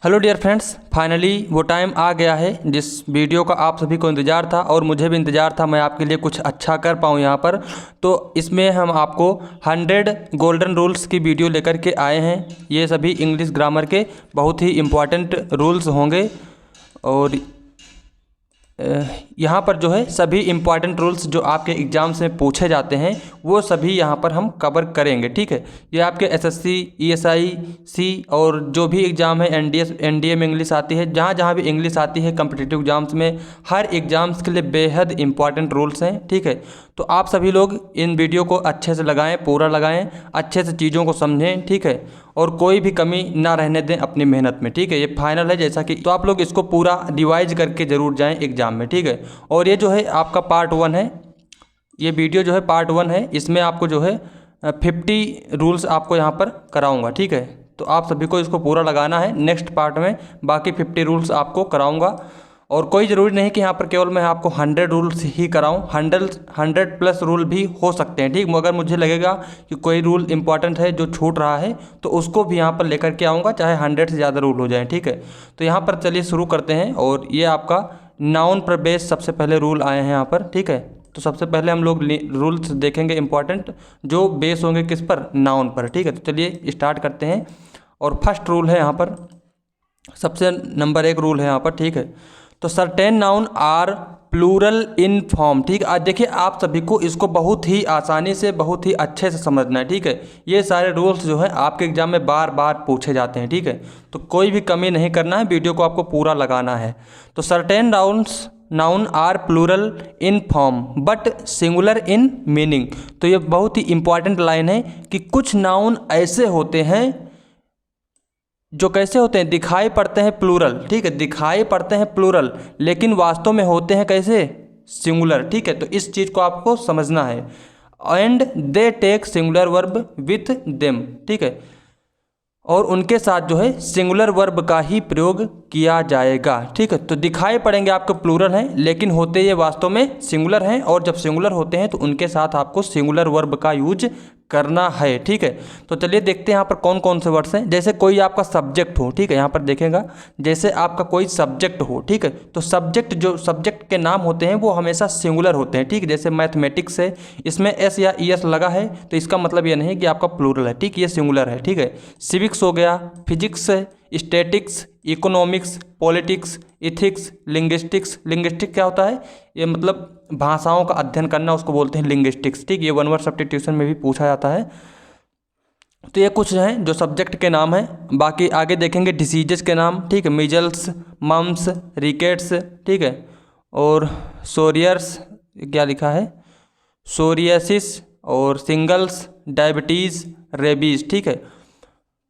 Hello dear friends, finally वो time आ गया है जिस वीडियो का आप सभी को इंतज़ार था और मुझे भी इंतज़ार था मैं आपके लिए कुछ अच्छा कर पाऊँ यहाँ पर। तो इसमें हम आपको 100 गोल्डन रूल्स की वीडियो लेकर के आए हैं। ये सभी इंग्लिश ग्रामर के बहुत ही इम्पॉर्टेंट रूल्स होंगे और यहाँ पर जो है सभी इम्पॉर्टेंट रूल्स जो आपके एग्ज़ाम्स में पूछे जाते हैं वो सभी यहाँ पर हम कवर करेंगे। ठीक है, ये आपके एसएससी, ईएसआई, सी और जो भी एग्ज़ाम है एनडीए में इंग्लिश आती है, जहाँ जहाँ भी इंग्लिश आती है कम्पिटिटिव एग्ज़ाम्स में, हर एग्ज़ाम्स के लिए बेहद इंपॉर्टेंट रूल्स हैं। ठीक है, तो आप सभी लोग इन वीडियो को अच्छे से लगाएं, पूरा लगाएं, अच्छे से चीज़ों को समझें। ठीक है, और कोई भी कमी ना रहने दें अपनी मेहनत में। ठीक है, ये फाइनल है जैसा कि, तो आप लोग इसको पूरा रिवाइज करके ज़रूर जाएं एग्ज़ाम में। ठीक है, और ये जो है आपका पार्ट 1 है, ये वीडियो जो है पार्ट 1 है। इसमें आपको जो है 50 रूल्स आपको यहाँ पर कराऊंगा। ठीक है, तो आप सभी को इसको पूरा लगाना है। नेक्स्ट पार्ट में बाकी 50 रूल्स आपको कराऊंगा और कोई ज़रूरी नहीं कि यहाँ पर केवल मैं आपको 100 रूल्स ही कराऊँ, 100 प्लस रूल भी हो सकते हैं। ठीक, मगर मुझे लगेगा कि कोई रूल इंपॉर्टेंट है जो छूट रहा है तो उसको भी यहाँ पर लेकर के आऊँगा, चाहे 100 से ज़्यादा रूल हो जाए। ठीक है, तो यहाँ पर चलिए शुरू करते हैं। और ये आपका नाउन पर बेस सबसे पहले रूल आए हैं यहाँ पर। ठीक है, तो सबसे पहले हम लोग रूल्स देखेंगे इंपॉर्टेंट जो बेस होंगे किस पर, नाउन पर। ठीक है, तो चलिए स्टार्ट करते हैं। और फर्स्ट रूल है यहाँ पर, सबसे नंबर 1 रूल है यहाँ पर। ठीक है, तो certain noun are plural in form. ठीक है, आज देखिए आप सभी को इसको बहुत ही आसानी से, बहुत ही अच्छे से समझना है। ठीक है, ये सारे रूल्स जो है आपके एग्जाम में बार बार पूछे जाते हैं। ठीक है, तो कोई भी कमी नहीं करना है, वीडियो को आपको पूरा लगाना है। तो certain noun are plural in form but singular in meaning. तो ये बहुत ही इंपॉर्टेंट लाइन है कि कुछ नाउन ऐसे होते हैं जो कैसे होते हैं, दिखाई पड़ते हैं प्लूरल। ठीक है, दिखाई पड़ते हैं प्लूरल लेकिन वास्तव में होते हैं कैसे, सिंगुलर। ठीक है, तो इस चीज़ को आपको समझना है। And they take singular verb with them. ठीक है, और उनके साथ जो है सिंगुलर वर्ब का ही प्रयोग किया जाएगा। ठीक है, तो दिखाई पड़ेंगे आपको प्लूरल हैं लेकिन होते ये वास्तव में सिंगुलर हैं, और जब सिंगुलर होते हैं तो उनके साथ आपको सिंगुलर वर्ब का यूज करना है। ठीक है, तो चलिए देखते हैं यहाँ पर कौन कौन से वर्ड्स हैं। जैसे कोई आपका सब्जेक्ट हो, ठीक है, यहाँ पर देखेगा जैसे आपका कोई सब्जेक्ट हो। ठीक है, तो सब्जेक्ट, जो सब्जेक्ट के नाम होते हैं वो हमेशा सिंगुलर होते हैं। ठीक है, जैसे मैथमेटिक्स है, इसमें एस या ई एस लगा है तो इसका मतलब ये नहीं कि आपका प्लूरल है। ठीक, ये सिंगुलर है। ठीक है, सिविक्स हो गया, फिजिक्स है, statics, economics, politics, ethics, linguistics. Linguistic क्या होता है, ये मतलब भाषाओं का अध्ययन करना, उसको बोलते हैं लिंग्विस्टिक्स। ठीक, ये 1 वर्ड सब्स्टिट्यूशन में भी पूछा जाता है। तो ये कुछ हैं जो सब्जेक्ट के नाम हैं। बाकी आगे देखेंगे डिसीजेस के नाम। ठीक है, मीजल्स, मम्स, रिकेट्स। ठीक है, और सोरियर्स, क्या लिखा है, सोरियासिस और सिंगल्स, डायबिटीज़, रेबीज़। ठीक है,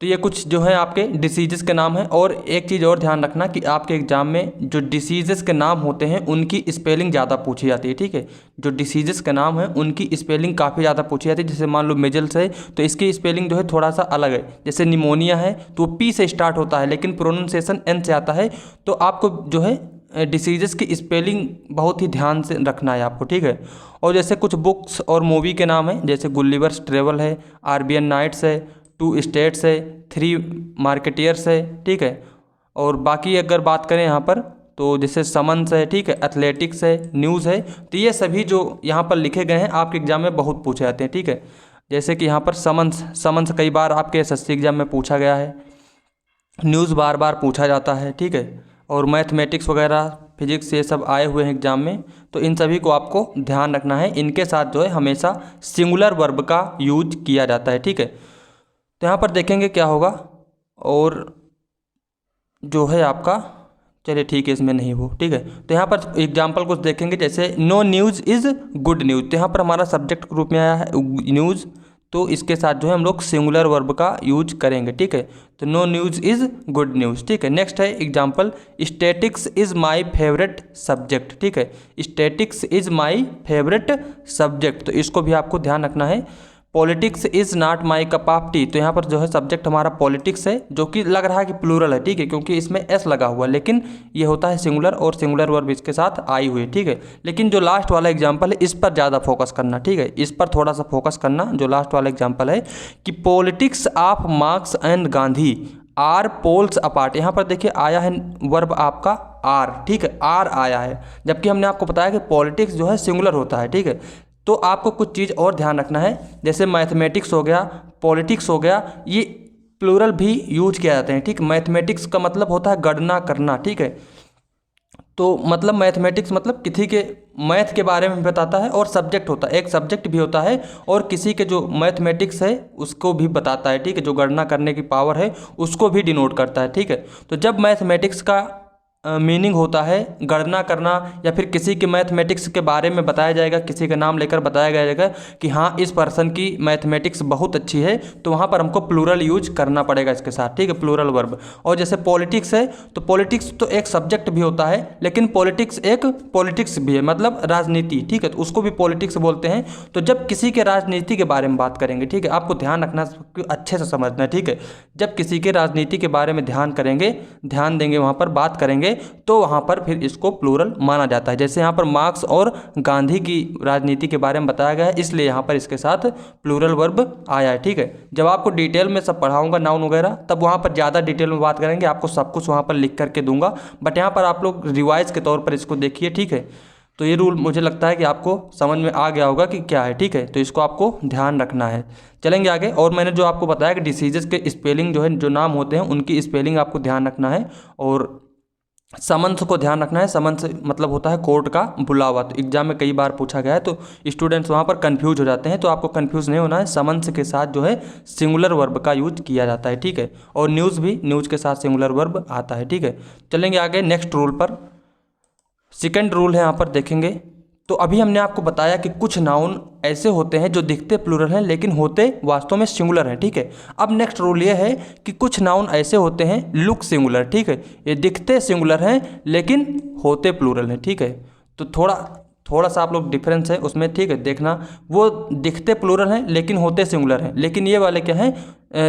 तो ये कुछ जो है आपके डिसीजेस के नाम हैं। और एक चीज़ और ध्यान रखना कि आपके एग्जाम में जो डिसीजेस के नाम होते हैं उनकी स्पेलिंग ज़्यादा पूछी जाती है। ठीक है, जो डिसीजेस के नाम हैं उनकी स्पेलिंग काफ़ी ज़्यादा पूछी जाती है। जैसे मान लो मेजल्स है तो इसकी स्पेलिंग जो है थोड़ा सा अलग है। जैसे निमोनिया है तो पी से स्टार्ट होता है लेकिन प्रोनाउंसिएशन एन से आता है। तो आपको जो है डिसीजेस की स्पेलिंग बहुत ही ध्यान से रखना है आपको। ठीक है, और जैसे कुछ बुक्स और मूवी के नाम हैं, जैसे गुलिवर्स ट्रेवल है, अरेबियन नाइट्स है, 2 स्टेट्स है, 3 मार्केटियर्स है। ठीक है, और बाकी अगर बात करें यहाँ पर तो जैसे समन्स है, ठीक है, एथलेटिक्स है, न्यूज़ है। तो ये सभी जो यहाँ पर लिखे गए हैं आपके एग्जाम में बहुत पूछे जाते हैं। ठीक है, जैसे कि यहाँ पर समन्स कई बार आपके एसएससी एग्जाम में पूछा गया है, न्यूज़ बार बार पूछा जाता है। ठीक है, और मैथमेटिक्स वगैरह, फिजिक्स, ये सब आए हुए हैं एग्जाम में। तो इन सभी को आपको ध्यान रखना है, इनके साथ जो है हमेशा सिंगुलर वर्ब का यूज किया जाता है। ठीक है, तो यहाँ पर देखेंगे क्या होगा। और जो है आपका, चलिए ठीक है, इसमें नहीं वो। ठीक है, तो यहाँ पर एग्जाम्पल कुछ देखेंगे, जैसे no news is good news. तो यहाँ पर हमारा सब्जेक्ट के रूप में आया है न्यूज़, तो इसके साथ जो है हम लोग सिंगुलर वर्ब का यूज करेंगे। ठीक है, तो no news is good news. ठीक है, नेक्स्ट है example, statics is my favourite subject. ठीक है, statics is my favourite subject, तो इसको भी आपको ध्यान रखना है। Politics is not my cup of tea. तो यहाँ पर जो है सब्जेक्ट हमारा पॉलिटिक्स है, जो कि लग रहा है कि प्लूरल है। ठीक है, क्योंकि इसमें एस लगा हुआ है लेकिन ये होता है सिंगुलर, और सिंगुलर वर्ब इसके साथ आई हुई है। ठीक है, लेकिन जो लास्ट वाला एग्जाम्पल है इस पर ज़्यादा फोकस करना। ठीक है, इस पर थोड़ा सा फोकस करना, जो लास्ट वाला एग्जाम्पल है कि politics of Marx and Gandhi are poles apart, यहाँ पर देखिए आया है वर्ब आपका आर, ठीक है, आर आया है, जबकि हमने आपको बताया कि पॉलिटिक्स जो है सिंगुलर होता है, ठीक है। तो आपको कुछ चीज़ और ध्यान रखना है, जैसे मैथमेटिक्स हो गया, पॉलिटिक्स हो गया, ये प्लूरल भी यूज किया जाते हैं, ठीक। मैथमेटिक्स का मतलब होता है गणना करना, ठीक है। तो मतलब मैथमेटिक्स मतलब किसी के मैथ के बारे में बताता है, और सब्जेक्ट होता है, एक सब्जेक्ट भी होता है, और किसी के जो मैथमेटिक्स है उसको भी बताता है, ठीक है, जो गणना करने की पावर है उसको भी डिनोट करता है, ठीक है। तो जब मैथमेटिक्स का मीनिंग होता है गणना करना, या फिर किसी के मैथमेटिक्स के बारे में बताया जाएगा, किसी का नाम लेकर बताया जाएगा कि हाँ इस पर्सन की मैथमेटिक्स बहुत अच्छी है, तो वहाँ पर हमको प्लूरल यूज करना पड़ेगा इसके साथ, ठीक है, प्लूरल वर्ब। और जैसे पॉलिटिक्स है, तो पॉलिटिक्स तो एक सब्जेक्ट भी होता है, लेकिन पॉलिटिक्स एक पॉलिटिक्स भी है, मतलब राजनीति, ठीक है, तो उसको भी पॉलिटिक्स बोलते हैं। तो जब किसी के राजनीति के बारे में बात करेंगे, ठीक है, आपको ध्यान रखना, अच्छे से समझना है, ठीक है। जब किसी के राजनीति के बारे में ध्यान देंगे, वहाँ पर बात करेंगे, तो वहाँ पर फिर इसको प्लूरल माना जाता है। जैसे यहाँ पर मार्क्स और गांधी की राजनीति के बारे में बताया गया है, इसलिए यहाँ पर इसके साथ प्लूरल वर्ब आया है, ठीक है। जब आपको डिटेल में सब पढ़ाऊंगा नाउन वगैरह, तब वहाँ पर ज़्यादा डिटेल में बात करेंगे, आपको सब कुछ वहाँ पर लिख करके दूंगा, बट यहाँ पर आप लोग रिवाइज के तौर पर इसको देखिए, ठीक है। तो ये रूल मुझे लगता है कि आपको समझ में आ गया होगा कि क्या है, ठीक है, तो इसको आपको ध्यान रखना है। चलेंगे आगे, और मैंने जो आपको बताया कि डिसीजेस के स्पेलिंग जो है, जो नाम होते हैं उनकी स्पेलिंग आपको ध्यान रखना है, और समन्स को ध्यान रखना है। समन्स मतलब होता है कोर्ट का बुलावा, तो एग्जाम में कई बार पूछा गया है, तो स्टूडेंट्स वहाँ पर कंफ्यूज हो जाते हैं, तो आपको कंफ्यूज नहीं होना है। समन्स के साथ जो है सिंगुलर वर्ब का यूज किया जाता है, ठीक है, और न्यूज़ के साथ सिंगुलर वर्ब आता है, ठीक है। चलेंगे आगे नेक्स्ट रूल पर। सेकंड रूल है, यहाँ पर देखेंगे, तो अभी हमने आपको बताया कि कुछ नाउन ऐसे होते हैं जो दिखते प्लूरल हैं लेकिन होते वास्तव में सिंगुलर हैं, ठीक है। अब नेक्स्ट रूल ये है कि कुछ नाउन ऐसे होते हैं लुक सिंगुलर, ठीक है, ये दिखते सिंगुलर हैं लेकिन होते प्लूरल हैं, ठीक है। तो थोड़ा सा आप लोग डिफरेंस है उसमें, ठीक है, देखना, वो दिखते प्लूरल हैं लेकिन होते सिंगुलर हैं, लेकिन ये वाले क्या हैं,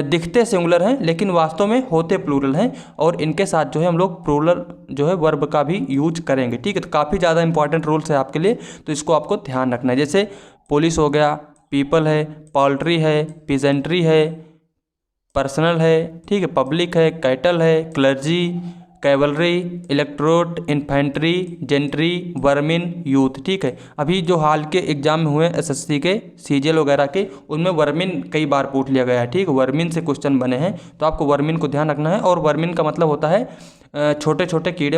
दिखते सिंगुलर हैं लेकिन वास्तव में होते प्लूरल हैं, और इनके साथ जो है हम लोग प्लूरल जो है वर्ब का भी यूज करेंगे, ठीक है। तो काफ़ी ज़्यादा इंपॉर्टेंट रूल्स है आपके लिए, तो इसको आपको ध्यान रखना है। जैसे पुलिस हो गया, पीपल है, पोल्ट्री है, पीजेंट्री है, पर्सनल है, ठीक है, पब्लिक है, कैटल है, clergy, cavalry, electorate, infantry, gentry, vermin, youth, ठीक है। अभी जो हाल के एग्जाम में हुए एसएससी के, सीजीएल वगैरह के, उनमें वर्मिन कई बार पूछ लिया गया है, ठीक है, वर्मिन से क्वेश्चन बने हैं, तो आपको वर्मिन को ध्यान रखना है। और वर्मिन का मतलब होता है छोटे छोटे कीड़े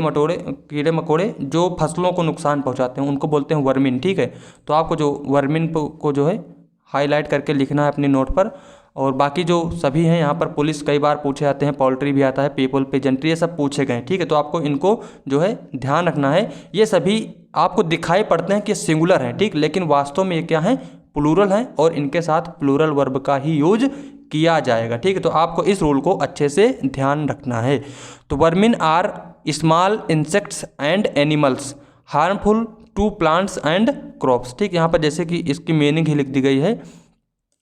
मकोड़े जो फसलों को नुकसान पहुंचाते हैं, उनको बोलते हैं वर्मिन, ठीक है। तो आपको जो वर्मिन को जो है हाईलाइट करके लिखना है अपनी नोट पर। और बाकी जो सभी हैं यहाँ पर पुलिस कई बार पूछे जाते हैं, पोल्ट्री भी आता है, पीपल, पेजेंट्री, ये सब पूछे गए हैं, ठीक है। तो आपको इनको जो है ध्यान रखना है। ये सभी आपको दिखाई पड़ते हैं कि सिंगुलर हैं, ठीक, लेकिन वास्तव में ये क्या हैं, प्लूरल हैं, और इनके साथ प्लूरल वर्ब का ही यूज किया जाएगा, ठीक है। तो आपको इस रूल को अच्छे से ध्यान रखना है। तो vermin are small insects and animals harmful to plants and crops, ठीक। यहाँ पर जैसे कि इसकी मीनिंग ही लिख दी गई है।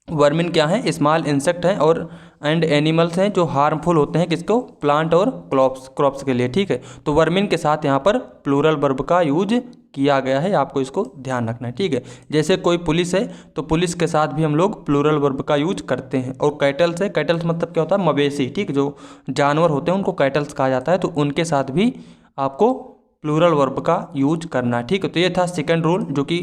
वर्मिन क्या है, स्मॉल इंसेक्ट हैं और एंड एनिमल्स हैं जो हार्मफुल होते हैं किसको, प्लांट और क्रॉप्स के लिए, ठीक है। तो वर्मिन के साथ यहाँ पर प्लूरल वर्ब का यूज किया गया है, आपको इसको ध्यान रखना है, ठीक है। जैसे कोई पुलिस है, तो पुलिस के साथ भी हम लोग प्लूरल वर्ब का यूज करते हैं। और कैटल्स है, कैटल्स मतलब क्या होता है, मवेशी, ठीक, जो जानवर होते हैं उनको कैटल्स कहा जाता है, तो उनके साथ भी आपको प्लूरल वर्ब का यूज करना है, ठीक है। तो ये था सेकंड रूल, जो कि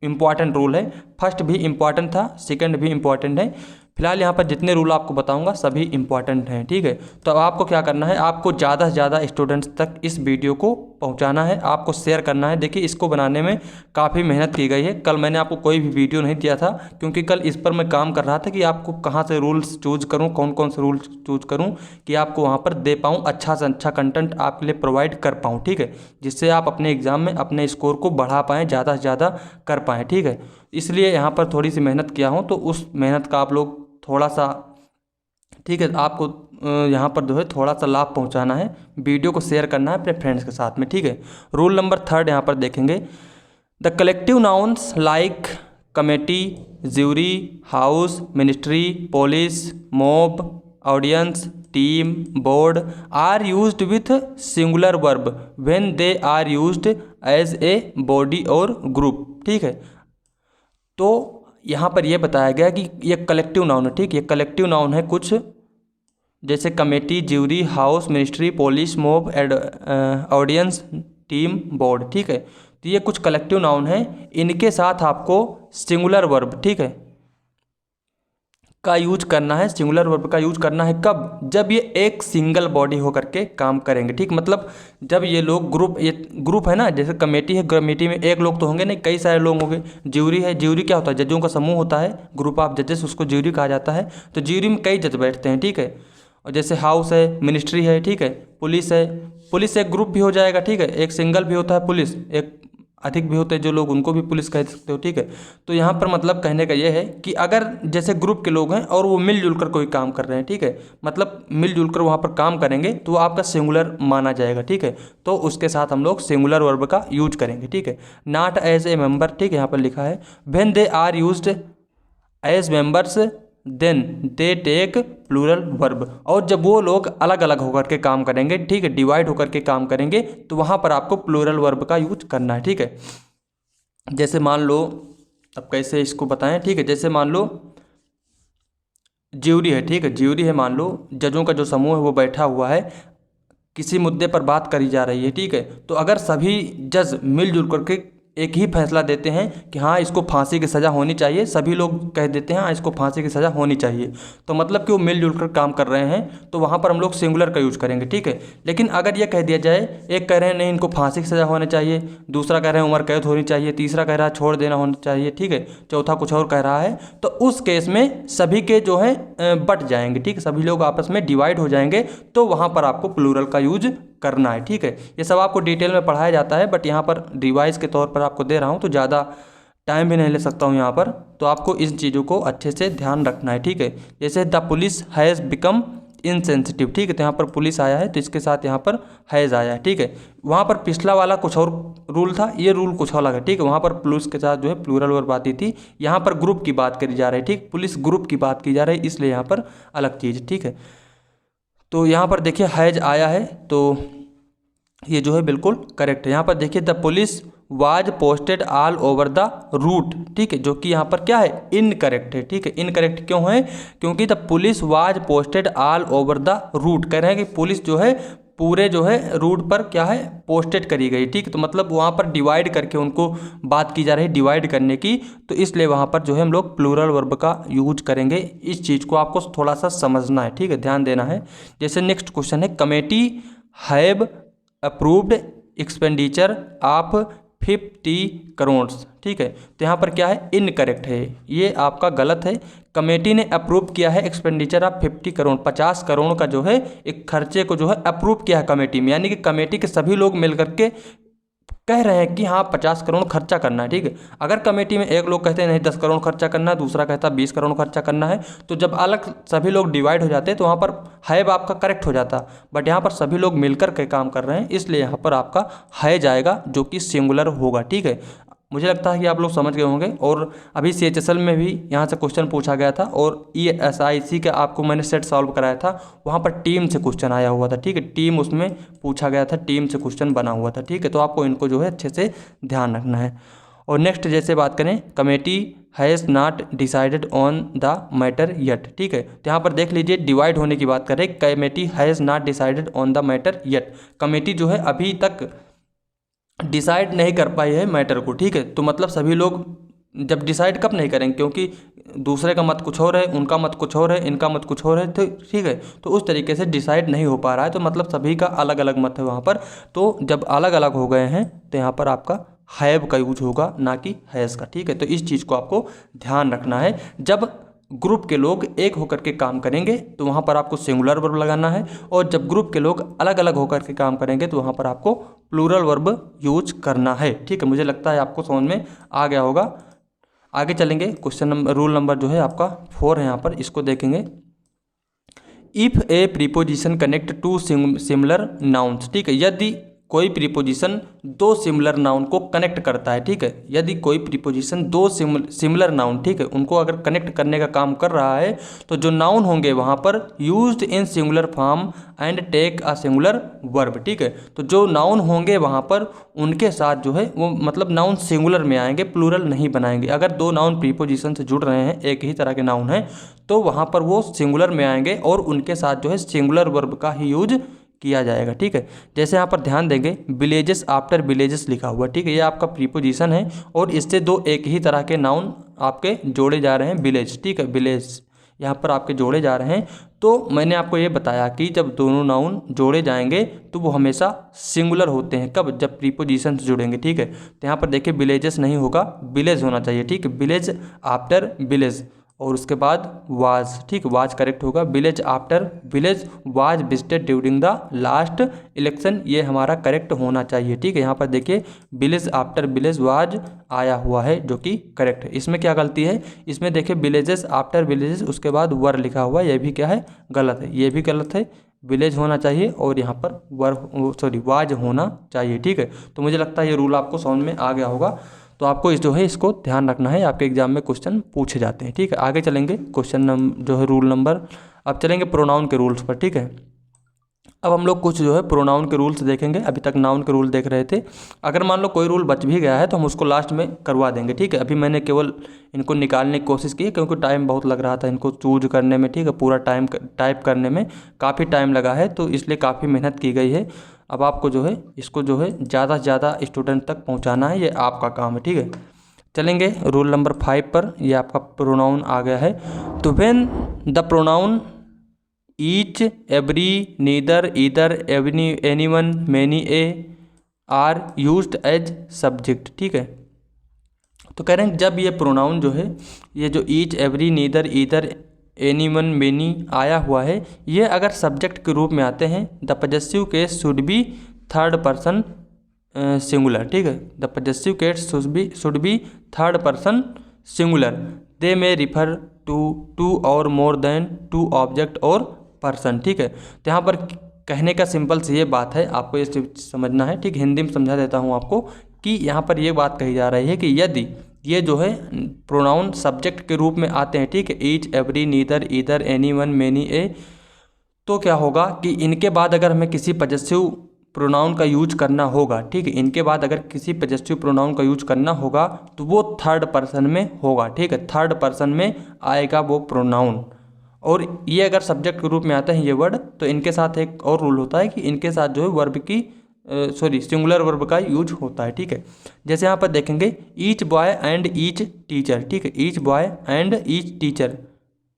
इम्पॉर्टेंट रूल है। फर्स्ट भी इम्पॉर्टेंट था, सेकंड भी इम्पॉर्टेंट है। फिलहाल यहाँ पर जितने रूल आपको बताऊंगा सभी इंपॉर्टेंट हैं, ठीक है। तो अब आपको क्या करना है, आपको ज़्यादा से ज़्यादा स्टूडेंट्स तक इस वीडियो को पहुँचाना है, आपको शेयर करना है। देखिए इसको बनाने में काफ़ी मेहनत की गई है। कल मैंने आपको कोई भी वीडियो नहीं दिया था, क्योंकि कल इस पर मैं काम कर रहा था कि आपको कहाँ से रूल्स चूज करूँ, कौन कौन से रूल्स चूज करूँ कि आपको वहाँ पर दे पाऊँ, अच्छा से अच्छा कंटेंट आपके लिए प्रोवाइड कर पाऊँ, ठीक है, जिससे आप अपने एग्ज़ाम में अपने स्कोर को बढ़ा पाएँ, ज़्यादा से ज़्यादा कर पाएँ, ठीक है। इसलिए यहाँ पर थोड़ी सी मेहनत किया हूँ, तो उस मेहनत का आप लोग थोड़ा सा, ठीक है, आपको यहाँ पर जो है थोड़ा सा लाभ पहुँचाना है, वीडियो को शेयर करना है अपने फ्रेंड्स के साथ में, ठीक है। रूल नंबर थर्ड यहाँ पर देखेंगे, the collective nouns like committee, jury, house, ministry, police, mob, audience, team, board are used with singular verb when they are used as a body और ग्रुप, ठीक है। तो यहाँ पर यह बताया गया कि ये कलेक्टिव नाउन है, ठीक, ये कलेक्टिव नाउन है कुछ जैसे committee, jury, house, ministry, police, mob, audience, team, board, ठीक है। तो ये कुछ कलेक्टिव नाउन हैं, इनके साथ आपको सिंगुलर वर्ब, ठीक है, का यूज करना है। सिंगुलर वर्ब का यूज करना है कब? जब ये एक सिंगल बॉडी होकर के काम करेंगे, ठीक। मतलब जब ये लोग ग्रुप, ये ग्रुप है ना, जैसे कमेटी है, कमेटी में एक लोग तो होंगे नहीं, कई सारे लोग होंगे। ज्यूरी है, ज्यूरी क्या होता है? जजों का समूह होता है, ग्रुप ऑफ जजेस, उसको ज्यूरी कहा जाता है। तो ज्यूरी में कई जज बैठते हैं, ठीक है। और जैसे हाउस है, मिनिस्ट्री है, ठीक है, पुलिस है। पुलिस एक ग्रुप भी हो जाएगा, ठीक है, एक सिंगल भी होता है पुलिस, एक अधिक भी होते हैं जो लोग, उनको भी पुलिस कह सकते हो, ठीक है। तो यहाँ पर मतलब कहने का ये है कि अगर जैसे ग्रुप के लोग हैं और वो मिलजुल कर कोई काम कर रहे हैं, ठीक है, मतलब मिलजुल कर वहाँ पर काम करेंगे तो वो आपका सिंगुलर माना जाएगा, ठीक है। तो उसके साथ हम लोग सिंगुलर वर्ब का यूज करेंगे, ठीक है। नॉट एज ए मेंबर, ठीक है, यहाँ पर लिखा है when they are used as members then they take plural verb. और जब वो लोग अलग अलग होकर के काम करेंगे, ठीक है, डिवाइड होकर के काम करेंगे, तो वहाँ पर आपको प्लूरल वर्ब का यूज करना है, ठीक है। जैसे मान लो, अब कैसे इसको बताएं, ठीक है, जैसे मान लो ज्यूरी है, ठीक है, ज्यूरी है, मान लो जजों का जो समूह है वो बैठा हुआ है, किसी मुद्दे पर बात करी जा रही है, ठीक है। तो अगर सभी जज मिलजुल करके एक ही फैसला देते हैं कि हाँ इसको फांसी की सज़ा होनी चाहिए, सभी लोग कह देते हैं हाँ इसको फांसी की सज़ा होनी चाहिए, तो मतलब कि वो मिलजुल कर काम कर रहे हैं, तो वहाँ पर हम लोग सिंगुलर का यूज करेंगे, ठीक है। लेकिन अगर ये कह दिया जाए, एक कह रहे हैं नहीं इनको फांसी की सज़ा होनी चाहिए, दूसरा कह रहे हैं उम्र कैद होनी चाहिए, तीसरा कह रहा है छोड़ देना होना चाहिए, ठीक है, चौथा कुछ और कह रहा है, तो उस केस में सभी के जो है बट जाएंगे, ठीक है, सभी लोग आपस में डिवाइड हो जाएंगे, तो वहाँ पर आपको प्लूरल का यूज करना है, ठीक है। ये सब आपको डिटेल में पढ़ाया जाता है, बट यहाँ पर रिवाइज के तौर पर आपको दे रहा हूँ, तो ज़्यादा टाइम भी नहीं ले सकता हूँ यहाँ पर, तो आपको इन चीज़ों को अच्छे से ध्यान रखना है, ठीक है। जैसे the police has become insensitive, ठीक है, तो यहाँ पर पुलिस आया है तो इसके साथ यहाँ पर हैज़ आया है, ठीक है। वहाँ पर पिछला वाला कुछ और रूल था, ये रूल कुछ अलग है, ठीक है। वहाँ पर पुलिस के साथ जो है प्लूरल वर्ब आती थी, यहाँ पर ग्रुप की बात करी जा रही है, ठीक, पुलिस ग्रुप की बात की जा रही है, इसलिए यहाँ पर अलग चीज़, ठीक है। तो यहाँ पर देखिए हैज आया है, तो ये जो है बिल्कुल करेक्ट है। यहाँ पर देखिए the police was posted all over the route, ठीक है, जो कि यहाँ पर क्या है, इनकरेक्ट है, ठीक है। इनकरेक्ट क्यों है? क्योंकि the police was posted all over the route, कह रहे हैं कि पुलिस जो है पूरे जो है रूट पर क्या है, पोस्टेड करी गई, ठीक है। तो मतलब वहाँ पर डिवाइड करके उनको बात की जा रही है, डिवाइड करने की, तो इसलिए वहाँ पर जो है हम लोग प्लूरल वर्ब का यूज करेंगे। इस चीज़ को आपको थोड़ा सा समझना है, ठीक है, ध्यान देना है। जैसे नेक्स्ट क्वेश्चन है committee have approved expenditure of 50 crore, ठीक है। तो यहाँ पर क्या है, इनकरेक्ट है, ये आपका गलत है। कमेटी ने अप्रूव किया है एक्सपेंडिचर ऑफ 50 करोड़, 50 करोड़ का जो है एक खर्चे को जो है अप्रूव किया है कमेटी में, यानी कि कमेटी के सभी लोग मिल करके कह रहे हैं कि हाँ 50 करोड़ खर्चा करना है, ठीक है। अगर कमेटी में एक लोग कहते हैं नहीं 10 करोड़ खर्चा करना है, दूसरा कहता है 20 करोड़ खर्चा करना है, तो जब अलग सभी लोग डिवाइड हो जाते हैं तो वहाँ पर हैव आपका करेक्ट हो जाता, बट यहाँ पर सभी लोग मिलकर के काम कर रहे हैं, इसलिए यहाँ पर आपका है जाएगा, जो कि सिंगुलर होगा, ठीक है। मुझे लगता है कि आप लोग समझ गए होंगे। और अभी CHSL में भी यहाँ से क्वेश्चन पूछा गया था, और ESIC का आपको मैंने सेट सॉल्व कराया था, वहाँ पर टीम से क्वेश्चन आया हुआ था, ठीक है, टीम उसमें पूछा गया था, टीम से क्वेश्चन बना हुआ था, ठीक है। तो आपको इनको जो है अच्छे से ध्यान रखना है। और नेक्स्ट जैसे बात करें, committee has not decided on the matter yet, ठीक है। तो यहाँ पर देख लीजिए डिवाइड होने की बात करें, committee has not decided on the matter yet, committee जो है अभी तक डिसाइड नहीं कर पाई है मैटर को, ठीक है। तो मतलब सभी लोग जब डिसाइड कब नहीं करेंगे, क्योंकि दूसरे का मत कुछ और है, उनका मत कुछ और है, इनका मत कुछ और है, तो ठीक है, तो उस तरीके से डिसाइड नहीं हो पा रहा है, तो मतलब सभी का अलग अलग मत है वहाँ पर। तो जब अलग अलग हो गए हैं तो यहाँ पर आपका हैव का यूज होगा, ना कि हैज़ का, ठीक है। तो इस चीज़ को आपको ध्यान रखना है। जब ग्रुप के लोग एक होकर के काम करेंगे तो वहाँ पर आपको सिंगुलर वर्ब लगाना है, और जब ग्रुप के लोग अलग अलग होकर के काम करेंगे तो वहाँ पर आपको प्लूरल वर्ब यूज करना है, ठीक है। मुझे लगता है आपको समझ में आ गया होगा। आगे चलेंगे, क्वेश्चन नंबर, रूल नंबर जो है आपका 4 है, यहाँ पर इसको देखेंगे। If a preposition connect to similar nouns, ठीक है, यदि कोई प्रीपोजिशन दो सिमिलर नाउन को कनेक्ट करता है, ठीक है। यदि कोई प्रीपोजिशन दो सिमिलर नाउन, ठीक है, उनको अगर कनेक्ट करने का काम कर रहा है तो जो नाउन होंगे वहाँ पर used in singular form and take a singular verb, ठीक है। तो जो नाउन होंगे वहाँ पर उनके साथ जो है वो मतलब नाउन सिंगुलर में आएंगे, प्लूरल नहीं बनाएंगे। अगर दो नाउन प्रीपोजिशन से जुड़ रहे हैं, एक ही तरह के नाउन हैं, तो वहाँ पर वो सिंगुलर में आएंगे और उनके साथ जो है सिंगुलर वर्ब का ही यूज किया जाएगा, ठीक है। जैसे यहाँ पर ध्यान देंगे विलेजेस आफ्टर विलेजेस लिखा हुआ, ठीक है, ये आपका प्रीपोजिशन है और इससे दो एक ही तरह के नाउन आपके जोड़े जा रहे हैं, विलेज, ठीक है, विलेज यहाँ पर आपके जोड़े जा रहे हैं। तो मैंने आपको ये बताया कि जब दोनों नाउन जोड़े जाएंगे तो वो हमेशा सिंगुलर होते हैं, कब, जब प्रीपोजिशन से जुड़ेंगे, ठीक है। तो यहाँ पर देखिए विलेजेस नहीं होगा, विलेज होना चाहिए, ठीक है, विलेज आफ्टर विलेज और उसके बाद वाज, ठीक, वाज करेक्ट होगा। Village after village was visited during the last election, ये हमारा करेक्ट होना चाहिए, ठीक है। यहाँ पर देखिए विलेज आफ्टर विलेज वाज आया हुआ है जो कि करेक्ट है। इसमें क्या गलती है, इसमें देखिए विलेजेस आफ्टर विलेजेस उसके बाद वर लिखा हुआ है, ये भी क्या है, गलत है, ये भी गलत है। विलेज होना चाहिए और यहाँ पर वाज होना चाहिए, ठीक है। तो मुझे लगता है ये रूल आपको समझ में आ गया होगा। तो आपको जो है इसको ध्यान रखना है, आपके एग्जाम में क्वेश्चन पूछे जाते हैं, ठीक है। आगे चलेंगे क्वेश्चन जो है रूल नंबर, अब चलेंगे प्रोनाउन के रूल्स पर, ठीक है। अब हम लोग कुछ जो है प्रोनाउन के रूल्स देखेंगे, अभी तक नाउन के रूल देख रहे थे। अगर मान लो कोई रूल बच भी गया है तो हम उसको लास्ट में करवा देंगे, ठीक है। अभी मैंने केवल इनको निकालने की कोशिश की है क्योंकि टाइम बहुत लग रहा था इनको चूज करने में, ठीक है, पूरा टाइम टाइप करने में काफ़ी टाइम लगा है, तो इसलिए काफ़ी मेहनत की गई है। अब आपको जो है इसको जो है ज़्यादा से ज़्यादा स्टूडेंट तक पहुँचाना है, ये आपका काम है, ठीक है। चलेंगे रूल नंबर 5 पर, ये आपका प्रोनाउन आ गया है। तो when the pronoun each, every, neither, either, anyone, many, a are used as subject, ठीक है। तो कह रहे हैं जब ये प्रोनाउन जो है, ये जो each, every, neither, either, anyone, many आया हुआ है, ये अगर सब्जेक्ट के रूप में आते हैं, the possessive case should be third person singular, ठीक है। The possessive case should be third person singular, they में रिफर टू टू और मोर देन टू ऑब्जेक्ट और पर्सन, ठीक है। तो यहाँ पर कहने का सिंपल सी ये बात है, आपको ये समझना है, ठीक, हिंदी में समझा देता हूँ आपको कि यहाँ पर ये बात कही जा रही है कि यदि ये जो है प्रोनाउन सब्जेक्ट के रूप में आते हैं, ठीक है, each, every, neither, either, anyone, many, a, तो क्या होगा कि इनके बाद अगर हमें किसी पजेसिव प्रोनाउन का यूज करना होगा, ठीक है, इनके बाद अगर किसी पजेसिव प्रोनाउन का यूज करना होगा तो वो थर्ड पर्सन में होगा, ठीक है, थर्ड पर्सन में आएगा वो प्रोनाउन। और ये अगर सब्जेक्ट के रूप में आते हैं ये वर्ड, तो इनके साथ एक और रूल होता है कि इनके साथ जो है वर्ब की सिंगुलर वर्ब का यूज होता है, ठीक है। जैसे यहाँ पर देखेंगे each boy and each teacher, ठीक है, each boy and each teacher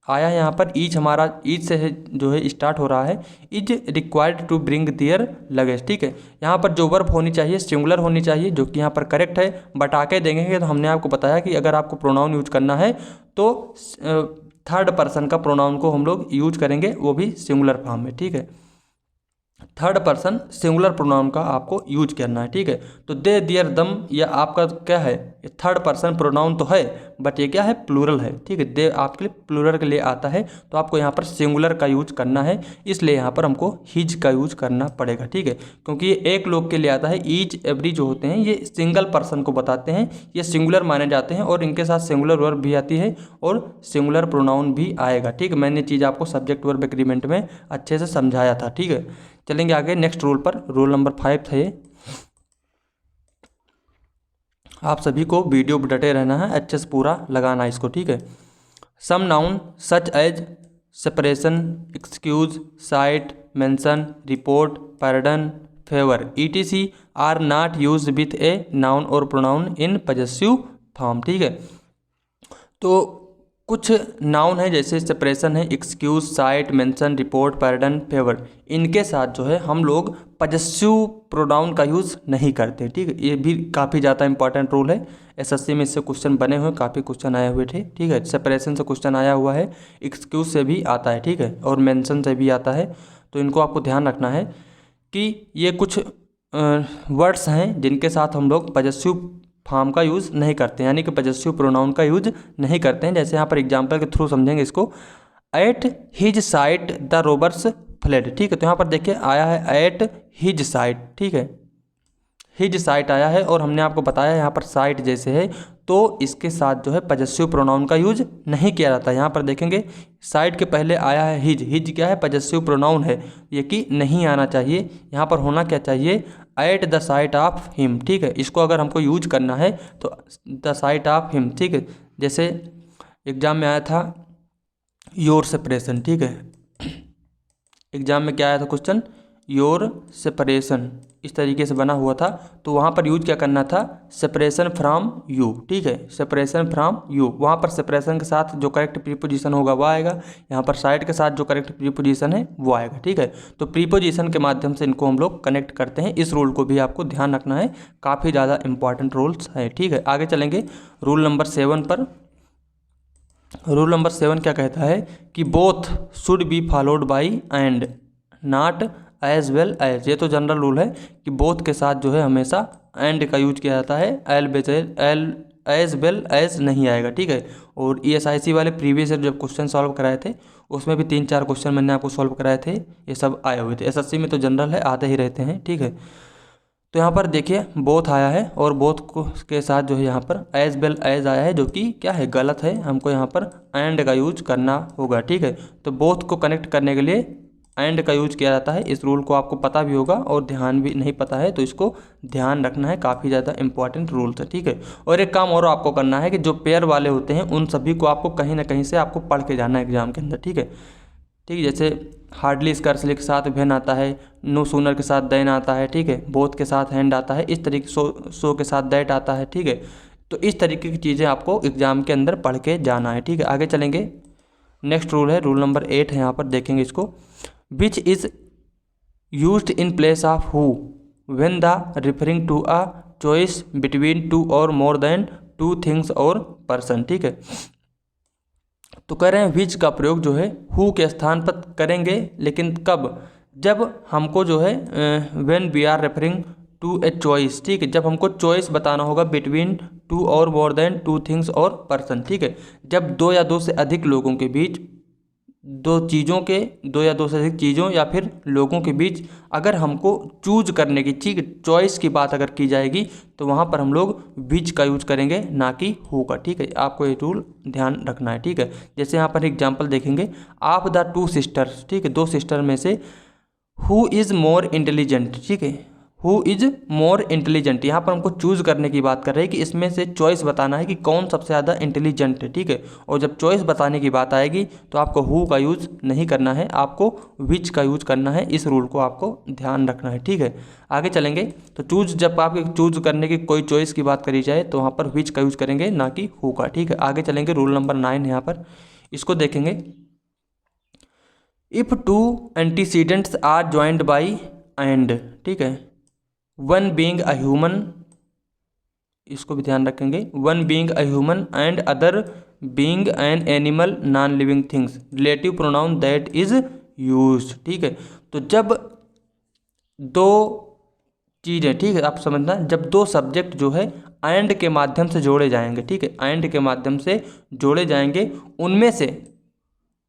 आया है। यहाँ पर ईच हमारा ईच से जो है स्टार्ट हो रहा है, is required to bring their luggage, ठीक है। यहाँ पर जो वर्ब होनी चाहिए सिंगुलर होनी चाहिए, जो कि यहाँ पर करेक्ट है। बट आके देखेंगे तो हमने आपको बताया कि अगर आपको प्रोनाउन यूज करना है तो थर्ड पर्सन का प्रोनाउन को हम लोग यूज करेंगे, वो भी सिंगुलर फॉर्म में, ठीक है। थर्ड पर्सन सिंगुलर प्रोनाउन का आपको यूज करना है, ठीक है। तो दे, दियर, दम, यह आपका क्या है, थर्ड पर्सन प्रोनाउन तो है बट ये क्या है, प्लूरल है, ठीक है। दे आपके लिए प्लूरल के लिए आता है, तो आपको यहाँ पर सिंगुलर का यूज करना है, इसलिए यहाँ पर हमको हिज का यूज करना पड़ेगा, ठीक है। क्योंकि ये एक लोग के लिए आता है, ईच, एवरी जो होते हैं ये सिंगल पर्सन को बताते हैं, ये सिंगुलर माने जाते हैं और इनके साथ सिंगुलर वर्ब भी आती है और सिंगुलर प्रोनाउन भी आएगा, ठीक है। मैंने चीज़ आपको सब्जेक्ट वर्ब एग्रीमेंट में अच्छे से समझाया था, ठीक है। चलेंगे आगे नेक्स्ट रूल पर, रूल नंबर 5 था ये। आप सभी को वीडियो पर डटे रहना है, अच्छे से पूरा लगाना है इसको, ठीक है। Some noun such as separation, excuse, sight, mention, report, pardon, favour, etc are not used with a noun और प्रोनाउन इन पजेसिव फॉर्म, ठीक है। तो कुछ नाउन है जैसे सेपरेशन है, excuse, sight, mention, report, pardon, favour, इनके साथ जो है हम लोग पजेसिव प्रोनाउन का यूज़ नहीं करते, ठीक है। ये भी काफ़ी ज़्यादा इंपॉर्टेंट रूल है, एसएससी में इससे क्वेश्चन बने हुए, काफ़ी क्वेश्चन आए हुए थे, ठीक है। सेपरेशन से क्वेश्चन आया हुआ है, एक्सक्यूज से भी आता है, ठीक है, और मेंशन से भी आता है। तो इनको आपको ध्यान रखना है कि ये कुछ वर्ड्स हैं जिनके साथ हम लोग पजेसिव फॉर्म का यूज़ नहीं करते, यानी कि पजेसिव प्रोनाउन का यूज नहीं करते हैं। जैसे यहाँ पर एग्जांपल के थ्रू समझेंगे इसको, at his site the robbers fled, ठीक है। तो यहाँ पर देखिए आया है एट हिज साइट, ठीक है, हिज साइट आया है और हमने आपको बताया यहाँ पर साइट जैसे है तो इसके साथ जो है पजेसिव प्रोनाउन का यूज नहीं किया जाता। यहाँ पर देखेंगे साइट के पहले आया है हिज। हिज क्या है? पजेसिव प्रोनाउन है, ये कि नहीं आना चाहिए। यहाँ पर होना क्या चाहिए? At the site of him. ठीक है, इसको अगर हमको यूज करना है तो द साइट ऑफ हिम। ठीक है, जैसे एग्जाम में आया था योर सेपरेशन। ठीक है, एग्जाम में क्या आया था क्वेश्चन? योर सेपरेशन, इस तरीके से बना हुआ था। तो वहाँ पर यूज क्या करना था? Separation from you. ठीक है, सेपरेशन फ्रॉम यू। वहाँ पर सेपरेशन के साथ जो करेक्ट प्रीपोजिशन होगा वो आएगा, यहाँ पर साइड के साथ जो करेक्ट प्रीपोजिशन है वो आएगा। ठीक है, तो प्रीपोजिशन के माध्यम से इनको हम लोग कनेक्ट करते हैं। इस रूल को भी आपको ध्यान रखना है, काफ़ी ज़्यादा इंपॉर्टेंट रूल्स है। ठीक है, आगे चलेंगे रूल नंबर 7 पर। रूल नंबर 7 क्या कहता है कि both should be followed by and not as well as. ये तो जनरल रूल है कि बोथ के साथ जो है हमेशा एंड का यूज किया जाता है, एल एज वेल एज नहीं आएगा। ठीक है, और ESIC वाले प्रीवियस ईयर जब क्वेश्चन सॉल्व कराए थे उसमें भी 3-4 क्वेश्चन मैंने आपको सॉल्व कराए थे, ये सब आए हुए थे। SSC में तो जनरल है, आते ही रहते हैं। ठीक है, तो यहाँ पर देखिए बोथ आया है और बोथ को के साथ जो है यहाँ पर एज वेल एज आया है, जो कि क्या है? गलत है। हमको यहाँ पर एंड का यूज करना होगा। ठीक है, तो बोथ को कनेक्ट करने के लिए एंड का यूज किया जाता है। इस रूल को आपको पता भी होगा और ध्यान भी नहीं पता है तो इसको ध्यान रखना है, काफ़ी ज़्यादा इंपॉर्टेंट रूल्स है। ठीक है, और एक काम और आपको करना है कि जो पेयर वाले होते हैं उन सभी को आपको कहीं ना कहीं से आपको पढ़ के जाना है एग्जाम के अंदर। ठीक है, ठीक है, जैसे हार्डली स्कर्सली के साथ वेन आता है, नो सूनर के साथ देन आता है। ठीक है, बोथ के साथ हैंड आता है, इस तरीके सो के साथ दैट आता है। ठीक है, तो इस तरीके की चीज़ें आपको एग्जाम के अंदर पढ़ के जाना है। ठीक है, आगे चलेंगे। नेक्स्ट रूल है रूल नंबर 8 है, यहाँ पर देखेंगे इसको। Which is used in place of who when the referring to a choice between two और मोर देन टू थिंग्स और पर्सन। ठीक है, तो कह रहे हैं विच का प्रयोग जो है हु के स्थान पर करेंगे, लेकिन कब? जब हमको जो है when we are referring to a choice. ठीक है, जब हमको चॉइस बताना होगा बिटवीन टू और मोर देन टू थिंग्स और पर्सन। ठीक है, जब दो या दो से अधिक लोगों के बीच दो या दो से अधिक चीज़ों या फिर लोगों के बीच अगर हमको चूज करने की चॉइस की बात अगर की जाएगी तो वहाँ पर हम लोग विच का यूज करेंगे, ना कि हु का। ठीक है, आपको ये रूल ध्यान रखना है। ठीक है, जैसे यहाँ पर एग्जांपल देखेंगे, ऑफ द टू सिस्टर्स। ठीक है, दो सिस्टर में से हु इज़ मोर इंटेलिजेंट। ठीक है, हु इज़ मोर इंटेलिजेंट, यहाँ पर हमको चूज़ करने की बात कर रहे हैं कि इसमें से चॉइस बताना है कि कौन सबसे ज़्यादा इंटेलिजेंट है। ठीक है, और जब चॉइस बताने की बात आएगी तो आपको हु का यूज़ नहीं करना है, आपको विच का यूज़ करना है। इस रूल को आपको ध्यान रखना है। ठीक है, आगे चलेंगे। तो चूज, जब आपके चूज करने की कोई चॉइस की बात करी जाए तो वहाँ पर विच का यूज़ करेंगे, ना कि हु का। ठीक है, आगे चलेंगे। रूल नंबर 9 यहाँ पर, इसको देखेंगे। If two antecedents are joined by and. ठीक है, वन बीइंग अ ह्यूमन, इसको भी ध्यान रखेंगे। One being a human and other being an animal non living things, relative pronoun that is used. ठीक है, तो जब दो चीज़ें, ठीक है, आप समझना, जब दो सब्जेक्ट जो है एंड के माध्यम से जोड़े जाएंगे। ठीक है, एंड के माध्यम से जोड़े जाएंगे, उनमें से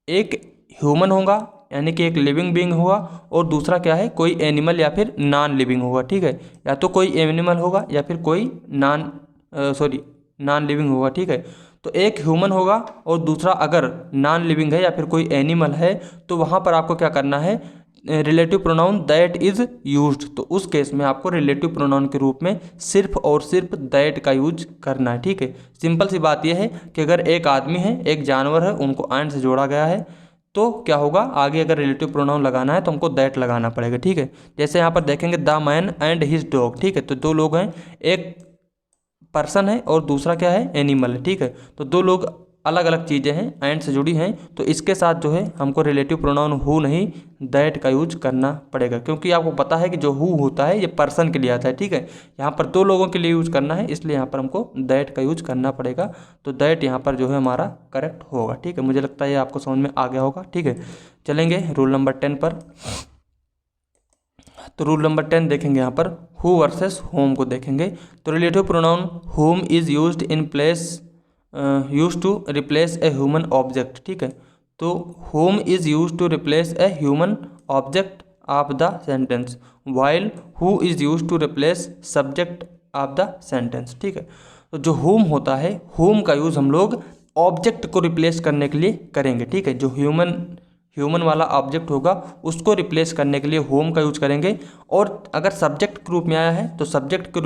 एक ह्यूमन होगा यानी कि एक लिविंग बीइंग होगा और दूसरा क्या है? कोई एनिमल या फिर नॉन लिविंग होगा। ठीक है, या तो कोई एनिमल होगा या फिर कोई नॉन लिविंग होगा। ठीक है, तो एक ह्यूमन होगा और दूसरा अगर नॉन लिविंग है या फिर कोई एनिमल है तो वहाँ पर आपको क्या करना है? Relative pronoun that is used. तो उस केस में आपको रिलेटिव प्रोनाउन के रूप में सिर्फ और सिर्फ दैट का यूज करना है। ठीक है, सिंपल सी बात यह है कि अगर एक आदमी है, एक जानवर है, उनको एंड से जोड़ा गया है तो क्या होगा? आगे अगर रिलेटिव प्रोनाउन लगाना है तो हमको दैट लगाना पड़ेगा। ठीक है, जैसे यहाँ पर देखेंगे the man and his dog. ठीक है, तो दो लोग हैं, एक पर्सन है और दूसरा क्या है? एनिमल है। ठीक है, तो दो लोग अलग अलग चीज़ें हैं, एंड से जुड़ी हैं, तो इसके साथ जो है हमको रिलेटिव प्रोनाउन हु नहीं दैट का यूज करना पड़ेगा, क्योंकि आपको पता है कि जो हु होता है ये पर्सन के लिए आता है। ठीक है, यहाँ पर दो लोगों के लिए यूज करना है, इसलिए यहाँ पर हमको दैट का यूज करना पड़ेगा। तो दैट यहाँ पर जो है हमारा करेक्ट होगा। ठीक है, मुझे लगता है ये आपको समझ में आ गया होगा। ठीक है, चलेंगे रूल नंबर 10 पर। तो रूल नंबर 10 देखेंगे यहाँ पर, हु वर्सेस होम को देखेंगे। तो relative pronoun whom is used in place use to replace a human object. ठीक है, तो whom is use to replace a human object of the sentence, while who is use to replace subject of the sentence. ठीक है, तो जो home होता है, home का यूज़ हम लोग ऑब्जेक्ट को रिप्लेस करने के लिए करेंगे। ठीक है, जो ह्यूमन वाला ऑब्जेक्ट होगा उसको रिप्लेस करने के लिए होम का यूज करेंगे। और अगर सब्जेक्ट के रूप में आया है तो सब्जेक्ट को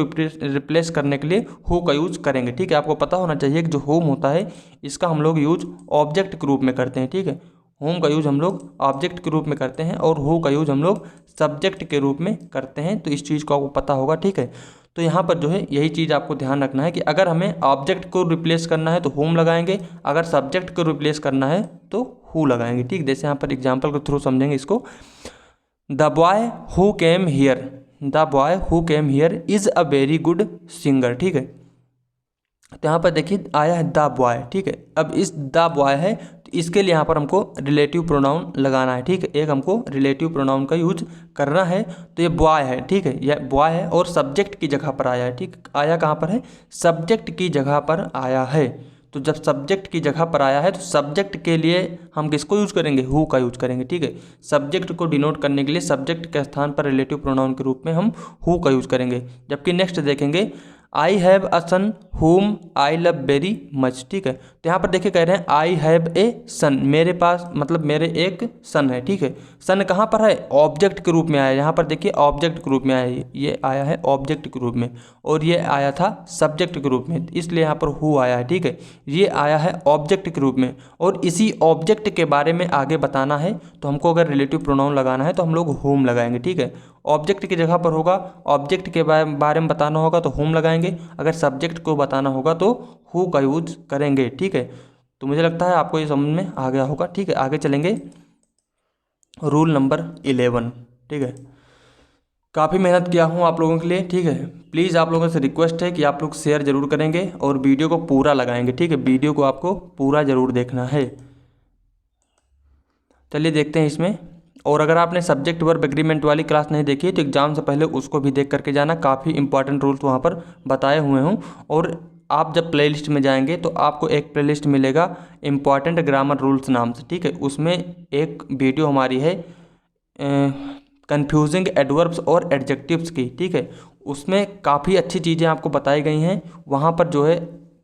रिप्लेस करने के लिए हु का यूज करेंगे। ठीक है, आपको पता होना चाहिए कि जो होम होता है इसका हम लोग यूज ऑब्जेक्ट के रूप में करते हैं। ठीक है, होम का यूज हम लोग ऑब्जेक्ट के रूप में करते हैं और हु का यूज हम लोग सब्जेक्ट के रूप में करते हैं। तो इस चीज़ को आपको पता होगा। ठीक है, तो यहाँ पर जो है यही चीज़ आपको ध्यान रखना है कि अगर हमें ऑब्जेक्ट को रिप्लेस करना है तो होम लगाएंगे, अगर सब्जेक्ट को रिप्लेस करना है तो हु लगाएंगे। ठीक, जैसे यहाँ पर एग्जाम्पल के थ्रू समझेंगे इसको। The boy who came here, the boy who came here is a very good singer. ठीक है, तो यहाँ पर देखिए आया है द बॉय। ठीक है, अब इस द बॉय है तो इसके लिए यहाँ पर हमको रिलेटिव प्रोनाउन लगाना है। ठीक है, एक हमको रिलेटिव प्रोनाउन का यूज करना है। तो ये बॉय है। ठीक है, यह बॉय है और सब्जेक्ट की जगह पर आया है। ठीक, आया कहाँ पर है? सब्जेक्ट की जगह पर आया है। तो जब सब्जेक्ट की जगह पर आया है तो सब्जेक्ट के लिए हम किसको यूज करेंगे? हु का यूज करेंगे। ठीक है, सब्जेक्ट को डिनोट करने के लिए सब्जेक्ट के स्थान पर रिलेटिव प्रोनाउन के रूप में हम हु का यूज करेंगे। जबकि नेक्स्ट देखेंगे आई हैव अ सन हुम आई लव वेरी मच। ठीक है, तो यहाँ पर देखिए कह रहे हैं आई हैव ए सन, मेरे पास मतलब मेरे एक सन है। ठीक है, सन कहाँ पर है? ऑब्जेक्ट के रूप में आया। यहाँ पर देखिए ऑब्जेक्ट के रूप में आया, ये आया है ऑब्जेक्ट के रूप में और ये आया था सब्जेक्ट के रूप में, इसलिए यहाँ पर हु आया है। ठीक है, ये आया है ऑब्जेक्ट के रूप में और इसी ऑब्जेक्ट के बारे में आगे बताना है तो हमको अगर रिलेटिव प्रोनाउन लगाना है तो हम लोग होम लगाएंगे। ठीक है, ऑब्जेक्ट की जगह पर होगा, ऑब्जेक्ट के बारे में बताना होगा तो होम लगाएंगे, अगर सब्जेक्ट को बताना होगा तो हु का यूज करेंगे। ठीक है, तो मुझे लगता है आपको ये समझ में आ गया होगा। ठीक है, आगे चलेंगे रूल नंबर 11। ठीक है, काफ़ी मेहनत किया हूँ आप लोगों के लिए। ठीक है, प्लीज़ आप लोगों से रिक्वेस्ट है कि आप लोग शेयर ज़रूर करेंगे और वीडियो को पूरा लगाएंगे। ठीक है, वीडियो को आपको पूरा ज़रूर देखना है। चलिए देखते हैं इसमें। और अगर आपने सब्जेक्ट वर्ब एग्रीमेंट वाली क्लास नहीं देखी तो एग्जाम से पहले उसको भी देख करके जाना, काफ़ी इंपॉर्टेंट रूल्स वहाँ पर बताए हुए हूँ। और आप जब प्लेलिस्ट में जाएंगे तो आपको एक प्लेलिस्ट मिलेगा इंपॉर्टेंट ग्रामर रूल्स नाम से। ठीक है, उसमें एक वीडियो हमारी है कन्फ्यूजिंग एडवर्ब्स और एडजेक्टिव्स की। ठीक है, उसमें काफ़ी अच्छी चीज़ें आपको बताई गई हैं। वहाँ पर जो है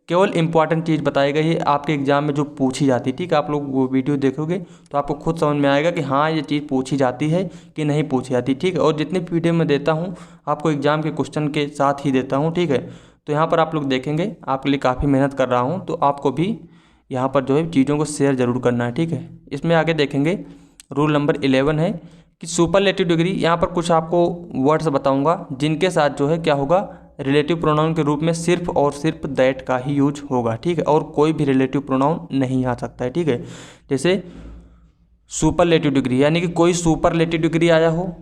केवल इंपॉर्टेंट चीज़ बताई गई है आपके एग्जाम में जो पूछी जाती है। ठीक है, आप लोग वो वीडियो देखोगे तो आपको खुद समझ में आएगा कि हाँ ये चीज़ पूछी जाती है कि नहीं पूछी जाती। ठीक है, और जितनी पीडीएफ में देता हूँ आपको एग्जाम के क्वेश्चन के साथ ही देता हूँ। ठीक है, तो यहाँ पर आप लोग देखेंगे, आपके लिए काफ़ी मेहनत कर रहा हूँ, तो आपको भी यहाँ पर जो है चीज़ों को शेयर ज़रूर करना है। ठीक है, इसमें आगे देखेंगे रूल नंबर 11 है कि सुपरलेटिव डिग्री। यहाँ पर कुछ आपको वर्ड्स बताऊँगा जिनके साथ जो है क्या होगा, रिलेटिव प्रोनाउन के रूप में सिर्फ और सिर्फ दैट का ही यूज होगा। ठीक है, और कोई भी रिलेटिव प्रोनाउन नहीं आ सकता है। ठीक है, जैसे सुपरलेटिव डिग्री यानी कि कोई सुपरलेटिव डिग्री आया हो,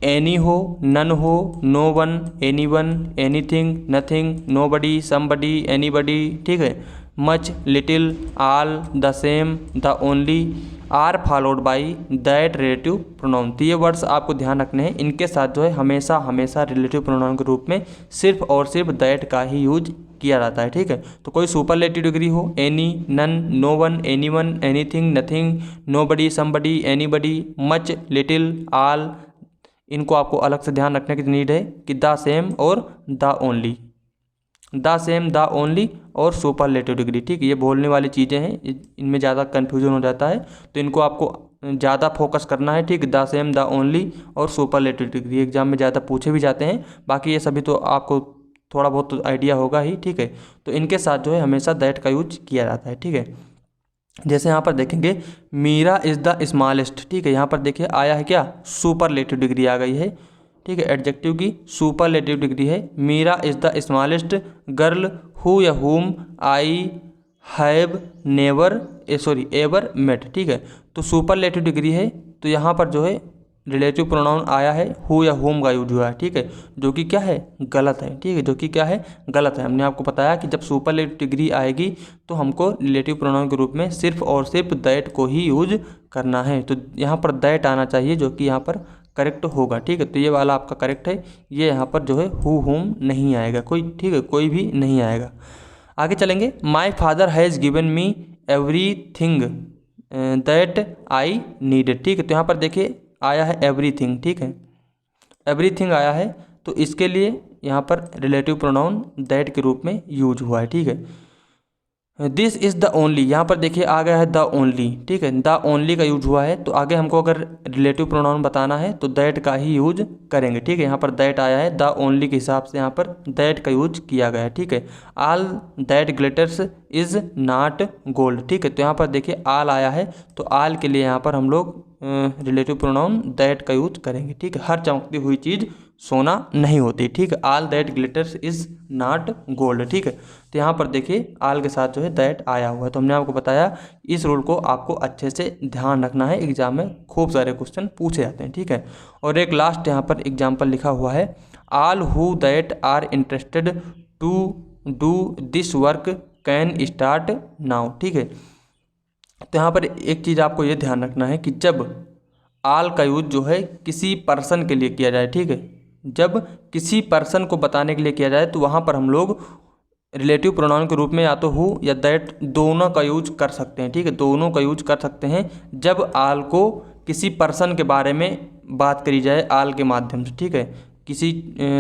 एनी हो, नन हो, no one, any one, anything, nothing, nobody, somebody, anybody. ठीक है, much, little, all, the same, the only are followed by that relative pronoun. तो ये वर्ड्स आपको ध्यान रखने हैं, इनके साथ जो है हमेशा हमेशा रिलेटिव प्रोनाउन के रूप में सिर्फ और सिर्फ दैट का ही यूज किया जाता है। ठीक है, तो कोई सुपरलेटिव डिग्री हो, any, none, no one, any one, anything, nothing, nobody, somebody, anybody, much, little, all, इनको आपको अलग से ध्यान रखने की नीड है कि द सेम और the only, the same, the only और सुपरलेटिव डिग्री। ठीक है, ये बोलने वाली चीज़ें हैं, इनमें ज़्यादा कन्फ्यूजन हो जाता है तो इनको आपको ज़्यादा फोकस करना है। ठीक, द सेम, द ओनली और सुपरलेटिव डिग्री एग्जाम में ज़्यादा पूछे भी जाते हैं, बाकी ये सभी तो आपको थोड़ा बहुत तो आइडिया होगा ही। ठीक है, तो इनके साथ जो है हमेशा दैट का यूज किया जाता है। ठीक है, जैसे यहाँ पर देखेंगे मीरा इज़ द स्मॉलेस्ट। ठीक है, यहाँ पर देखिए आया है क्या, सुपरलेटिव डिग्री आ गई है। ठीक है, एडजेक्टिव की सुपरलेटिव डिग्री है। Meera is the smallest girl who या whom I have never ever met. ठीक है, तो सुपरलेटिव डिग्री है तो यहाँ पर जो है रिलेटिव प्रोनाउन आया है, हु या हुम का यूज हुआ है। ठीक है, जो कि क्या है, गलत है। ठीक है, जो कि क्या है, गलत है। हमने आपको बताया कि जब सुपरलेटिव डिग्री आएगी तो हमको रिलेटिव प्रोनाउन के रूप में सिर्फ और सिर्फ दैट को ही यूज करना है। तो यहाँ पर दैट आना चाहिए जो कि यहाँ पर करेक्ट होगा। ठीक है, तो ये वाला आपका करेक्ट है, ये यहाँ पर जो है हु हुम नहीं आएगा कोई। ठीक है, कोई भी नहीं आएगा। आगे चलेंगे, my father has given me every thing that I needed. ठीक है, तो यहाँ पर देखिए आया है एवरीथिंग, ठीक है, एवरीथिंग आया है, तो इसके लिए यहाँ पर रिलेटिव प्रोनाउन दैट के रूप में यूज हुआ है, ठीक है। दिस इज़ द ओनली, यहाँ पर देखिए आ गया है द ओनली, ठीक है, द ओनली का यूज हुआ है, तो आगे हमको अगर रिलेटिव प्रोनाउन बताना है तो दैट का ही यूज करेंगे, ठीक है। यहाँ पर दैट आया है, द ओनली के हिसाब से यहाँ पर दैट का यूज किया गया है, ठीक है। All that glitters is not gold, ठीक है, तो यहाँ पर देखिए आल आया है, तो आल के लिए यहाँ पर हम लोग रिलेटिव प्रोनाउन दैट का यूज करेंगे, ठीक है। हर चमकती हुई चीज़ सोना नहीं होती, ठीक है। All that glitters is not gold, ठीक है। तो यहाँ पर देखिए आल के साथ जो है दैट आया हुआ है, तो हमने आपको बताया इस रूल को आपको अच्छे से ध्यान रखना है, एग्जाम में खूब सारे क्वेश्चन पूछे जाते हैं, ठीक है। और एक लास्ट यहाँ पर एग्जाम्पल लिखा हुआ है, all who that are interested to do this work can start now, ठीक है। तो यहाँ पर एक चीज़ आपको ये ध्यान रखना है कि जब आल का यूज जो है किसी पर्सन के लिए किया जाए, ठीक है, जब किसी पर्सन को बताने के लिए किया जाए तो वहाँ पर हम लोग रिलेटिव प्रोनाउन के रूप में या तो हु या दैट दोनों का यूज कर सकते हैं, ठीक है, दोनों का यूज कर सकते हैं जब आल को किसी पर्सन के बारे में बात करी जाए आल के माध्यम से, ठीक है, किसी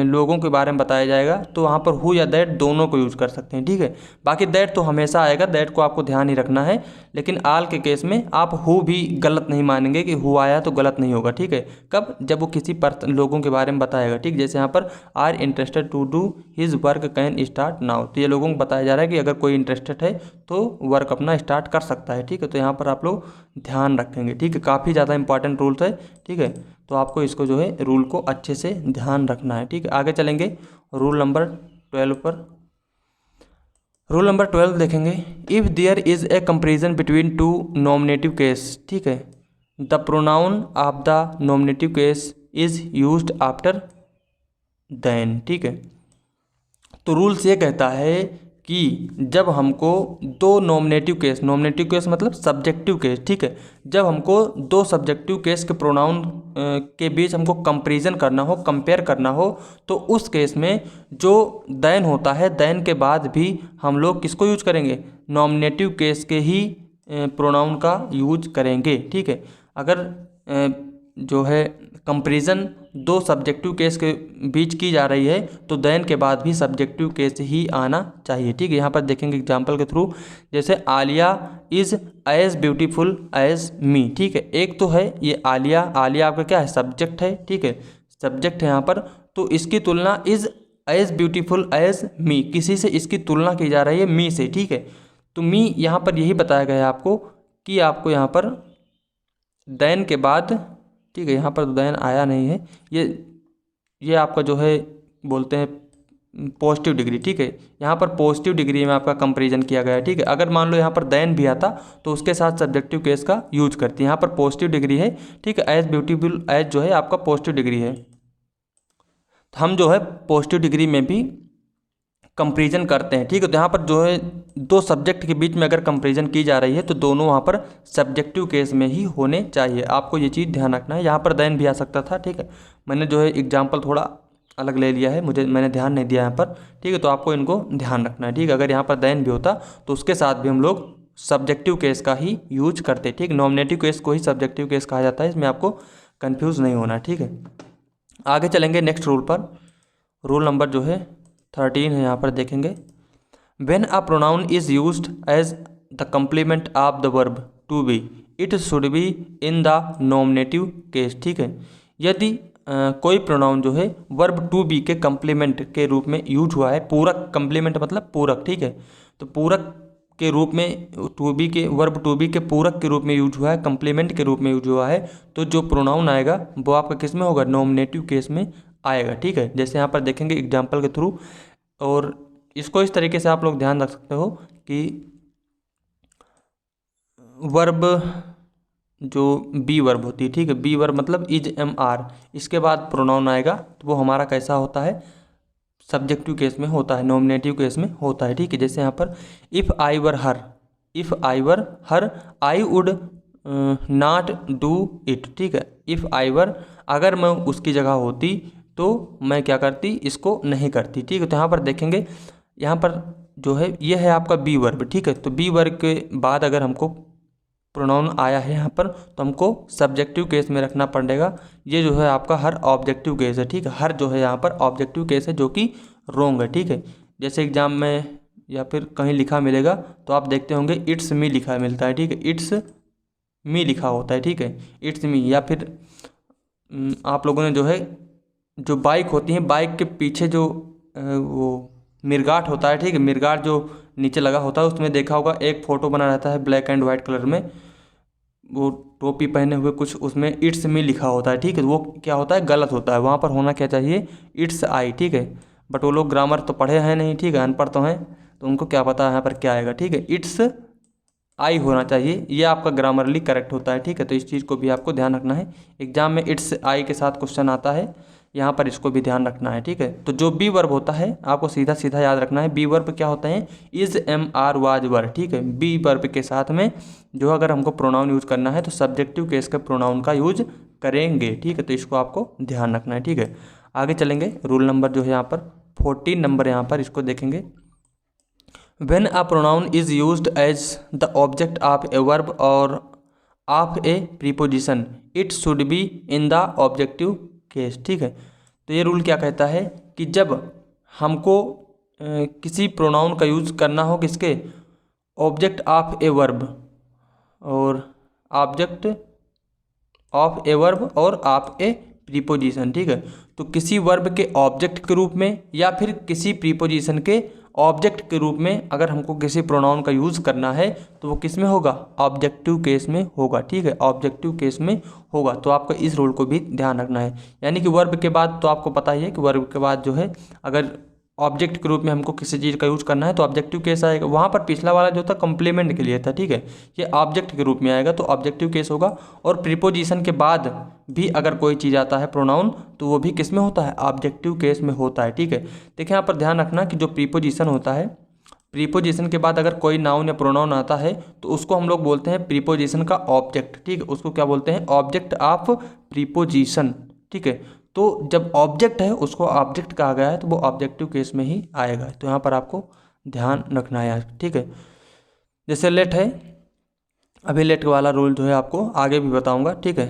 लोगों के बारे में बताया जाएगा तो वहाँ पर हु या दैट दोनों को यूज कर सकते हैं, ठीक है। बाकी दैट तो हमेशा आएगा, दैट को आपको ध्यान ही रखना है, लेकिन आल के केस में आप हु भी गलत नहीं मानेंगे कि हु आया तो गलत नहीं होगा, ठीक है। कब? जब वो किसी लोगों के बारे में बताएगा, ठीक, जैसे यहाँ पर are interested to do his work can start now, तो ये लोगों को बताया जा रहा है कि अगर कोई इंटरेस्टेड है तो वर्क अपना स्टार्ट कर सकता है, ठीक है। तो यहाँ पर आप लोग ध्यान रखेंगे, ठीक है, काफ़ी ज़्यादा इंपॉर्टेंट रूल्स है, ठीक है, तो आपको इसको जो है रूल को अच्छे से ध्यान रखना है, ठीक है। आगे चलेंगे रूल नंबर 12 पर। रूल नंबर 12 देखेंगे, if there is a comparison between two nominative case, ठीक है, the pronoun of the nominative case is used after than, ठीक है। तो रूल्स ये कहता है कि जब हमको दो नॉमिनेटिव केस मतलब सब्जेक्टिव केस, ठीक है, जब हमको दो सब्जेक्टिव केस के प्रोनाउन के बीच हमको कंपैरिजन करना हो, कंपेयर करना हो, तो उस केस में जो देन होता है, देन के बाद भी हम लोग किसको यूज करेंगे? नॉमिनेटिव केस के ही प्रोनाउन का यूज करेंगे, ठीक है। अगर जो है कंपैरिजन दो सब्जेक्टिव केस के बीच की जा रही है तो देन के बाद भी सब्जेक्टिव केस ही आना चाहिए, ठीक है। यहाँ पर देखेंगे एग्जांपल के थ्रू, जैसे Alia is as beautiful as me, ठीक है। एक तो है ये आलिया, आलिया आपका क्या है? सब्जेक्ट है, ठीक है, सब्जेक्ट है यहाँ पर, तो इसकी तुलना इज़ एज ब्यूटीफुल एज मी, किसी से इसकी तुलना की जा रही है मी से, ठीक है। तो मी यहाँ पर यही बताया गया है आपको कि आपको यहाँ पर देन के बाद, ठीक है, यहाँ पर तो देन आया नहीं है, ये आपका जो है बोलते हैं पॉजिटिव डिग्री, ठीक है, यहाँ पर पॉजिटिव डिग्री में आपका कंपैरिजन किया गया है, ठीक है। अगर मान लो यहाँ पर देन भी आता तो उसके साथ सब्जेक्टिव केस का यूज करती है, यहाँ पर पॉजिटिव डिग्री है, ठीक है, एज ब्यूटीफुल एज जो है आपका पॉजिटिव डिग्री है, तो हम जो है पॉजिटिव डिग्री में भी कंपैरिजन करते हैं, ठीक है। तो यहाँ पर जो है दो सब्जेक्ट के बीच में अगर कंपैरिजन की जा रही है तो दोनों वहाँ पर सब्जेक्टिव केस में ही होने चाहिए, आपको ये चीज़ ध्यान रखना है। यहाँ पर देन भी आ सकता था, ठीक है, मैंने जो है एग्जांपल थोड़ा अलग ले लिया है, मैंने ध्यान नहीं दिया यहाँ पर, ठीक है, तो आपको इनको ध्यान रखना है, ठीक है। अगर यहाँ पर देन भी होता तो उसके साथ भी हम लोग सब्जेक्टिव केस का ही यूज करते, ठीक, नॉमिनेटिव केस को ही सब्जेक्टिव केस कहा जाता है, इसमें आपको कन्फ्यूज़ नहीं होना, ठीक है। आगे चलेंगे नेक्स्ट रूल पर, रूल नंबर जो है 13 है, यहाँ पर देखेंगे, when a pronoun is used as the complement of the verb to be it should be in the nominative case, ठीक है। यदि कोई प्रोनाउन जो है वर्ब टू बी के कंप्लीमेंट के रूप में यूज हुआ है, पूरक, कंप्लीमेंट मतलब पूरक, ठीक है, तो पूरक के रूप में टू बी के, वर्ब टू बी के पूरक के रूप में यूज हुआ है, कंप्लीमेंट के रूप में यूज हुआ है, तो जो प्रोनाउन आएगा वो आपका किस में होगा? नॉमिनेटिव केस में आएगा, ठीक है। जैसे यहाँ पर देखेंगे एग्जाम्पल के थ्रू, और इसको इस तरीके से आप लोग ध्यान रख सकते हो कि वर्ब जो बी वर्ब होती है, ठीक है, बी वर्ब मतलब इज एम आर, इसके बाद प्रोनाउन आएगा तो वो हमारा कैसा होता है? सब्जेक्टिव केस में होता है, नॉमिनेटिव केस में होता है, ठीक है। जैसे यहाँ पर if I were her, if I were her I would not do it, ठीक है। इफ़ आई वर, अगर मैं उसकी जगह होती तो मैं क्या करती? इसको नहीं करती, ठीक है। तो यहाँ पर देखेंगे, यहाँ पर जो है ये है आपका बी वर्ब, ठीक है, तो बी वर्ब के बाद अगर हमको प्रोनाउन आया है यहाँ पर, तो हमको सब्जेक्टिव केस में रखना पड़ेगा। ये जो है आपका हर ऑब्जेक्टिव केस है, ठीक है, हर जो है यहाँ पर ऑब्जेक्टिव केस है जो कि रोंग है, ठीक है। जैसे एग्जाम में या फिर कहीं लिखा मिलेगा तो आप देखते होंगे इट्स मी लिखा मिलता है, ठीक है, इट्स मी लिखा होता है, ठीक है, इट्स मी। या फिर आप लोगों ने जो है जो बाइक होती है, बाइक के पीछे जो वो मिरगाट होता है, ठीक है, मिरगाट जो नीचे लगा होता है उसमें देखा होगा एक फ़ोटो बना रहता है ब्लैक एंड वाइट कलर में, वो टोपी पहने हुए कुछ उसमें इट्स मी लिखा होता है, ठीक है, वो क्या होता है, गलत होता है। वहाँ पर होना क्या चाहिए, इट्स आई, ठीक है। बट वो लोग ग्रामर तो पढ़े हैं नहीं, ठीक है, अनपढ़ तो हैं, तो उनको क्या पता है यहाँ पर क्या आएगा, ठीक है, इट्स आई होना चाहिए, ये आपका ग्रामरली करेक्ट होता है, ठीक है। तो इस चीज़ को भी आपको ध्यान रखना है, एग्जाम में इट्स आई के साथ क्वेश्चन आता है, यहाँ पर इसको भी ध्यान रखना है, ठीक है। तो जो बी वर्ब होता है आपको सीधा सीधा याद रखना है, बी वर्ब क्या होता है, इज, एम, आर, वाज, वर, ठीक है। बी वर्ब के साथ में जो अगर हमको प्रोनाउन यूज करना है तो सब्जेक्टिव केस के प्रोनाउन का यूज करेंगे, ठीक है। तो इसको आपको ध्यान रखना है, ठीक है। आगे चलेंगे, रूल नंबर जो है यहाँ पर 14 नंबर यहाँ पर इसको देखेंगे। When a pronoun is used as the object of a verb or of a preposition, it should be in the objective case, ठीक है। तो ये रूल क्या कहता है कि जब हमको किसी प्रोनाउन का यूज करना हो किसके, ऑब्जेक्ट ऑफ ए वर्ब और ऑब्जेक्ट ऑफ ए वर्ब और ऑफ ए प्रीपोजिशन, ठीक है। तो किसी वर्ब के ऑब्जेक्ट के रूप में या फिर किसी प्रीपोजिशन के ऑब्जेक्ट के रूप में अगर हमको किसी प्रोनाउन का यूज़ करना है तो वो किस में होगा, ऑब्जेक्टिव केस में होगा, ठीक है, ऑब्जेक्टिव केस में होगा। तो आपको इस रूल को भी ध्यान रखना है, यानी कि वर्ब के बाद तो आपको पता ही है कि वर्ब के बाद जो है अगर ऑब्जेक्ट के रूप में हमको किसी चीज़ का यूज़ करना है तो ऑब्जेक्टिव केस आएगा। वहाँ पर पिछला वाला जो था कम्प्लीमेंट के लिए था, ठीक है, ये ऑब्जेक्ट के रूप में आएगा तो ऑब्जेक्टिव केस होगा। और प्रीपोजिशन के बाद भी अगर कोई चीज़ आता है प्रोनाउन तो वो भी किस में होता है, ऑब्जेक्टिव केस में होता है, ठीक है। देखिए यहाँ पर ध्यान रखना कि जो प्रीपोजिशन होता है, प्रीपोजिशन के बाद अगर कोई नाउन या प्रोनाउन आता है तो उसको हम लोग बोलते हैं प्रीपोजिशन का ऑब्जेक्ट, ठीक है, उसको क्या बोलते हैं, ऑब्जेक्ट ऑफ प्रीपोजिशन, ठीक है। तो जब ऑब्जेक्ट है उसको ऑब्जेक्ट कहा गया है तो वो ऑब्जेक्टिव केस में ही आएगा। तो यहाँ पर आपको ध्यान रखना है, ठीक है। जैसे लेट है, अभी लेट वाला रूल जो है आपको आगे भी बताऊंगा, ठीक है।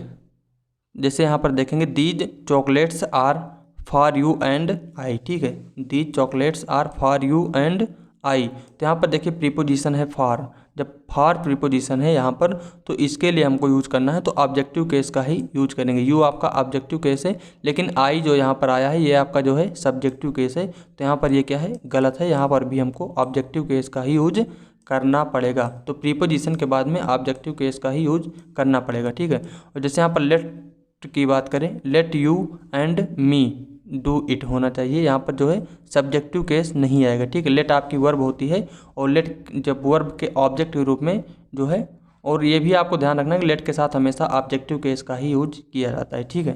जैसे यहाँ पर देखेंगे, these chocolates are for you and I, ठीक है, these chocolates are for you and I. तो यहाँ पर देखिए प्रीपोजिशन है फॉर, जब फॉर प्रीपोजिशन है यहाँ पर तो इसके लिए हमको यूज करना है तो ऑब्जेक्टिव केस का ही यूज करेंगे। यू आपका ऑब्जेक्टिव केस है, लेकिन आई जो यहाँ पर आया है ये आपका जो है सब्जेक्टिव केस है। तो यहाँ पर ये क्या है, गलत है, यहाँ पर भी हमको ऑब्जेक्टिव केस का ही यूज करना पड़ेगा। तो प्रीपोजिशन के बाद में ऑब्जेक्टिव केस का ही यूज करना पड़ेगा, ठीक है। और जैसे यहाँ पर लेट की बात करें, let you and me do it होना चाहिए, यहाँ पर जो है सब्जेक्टिव केस नहीं आएगा, ठीक है। लेट आपकी वर्ब होती है और लेट जब वर्ब के ऑब्जेक्ट के रूप में जो है, और ये भी आपको ध्यान रखना है कि लेट के साथ हमेशा ऑब्जेक्टिव केस का ही यूज किया जाता है, ठीक है।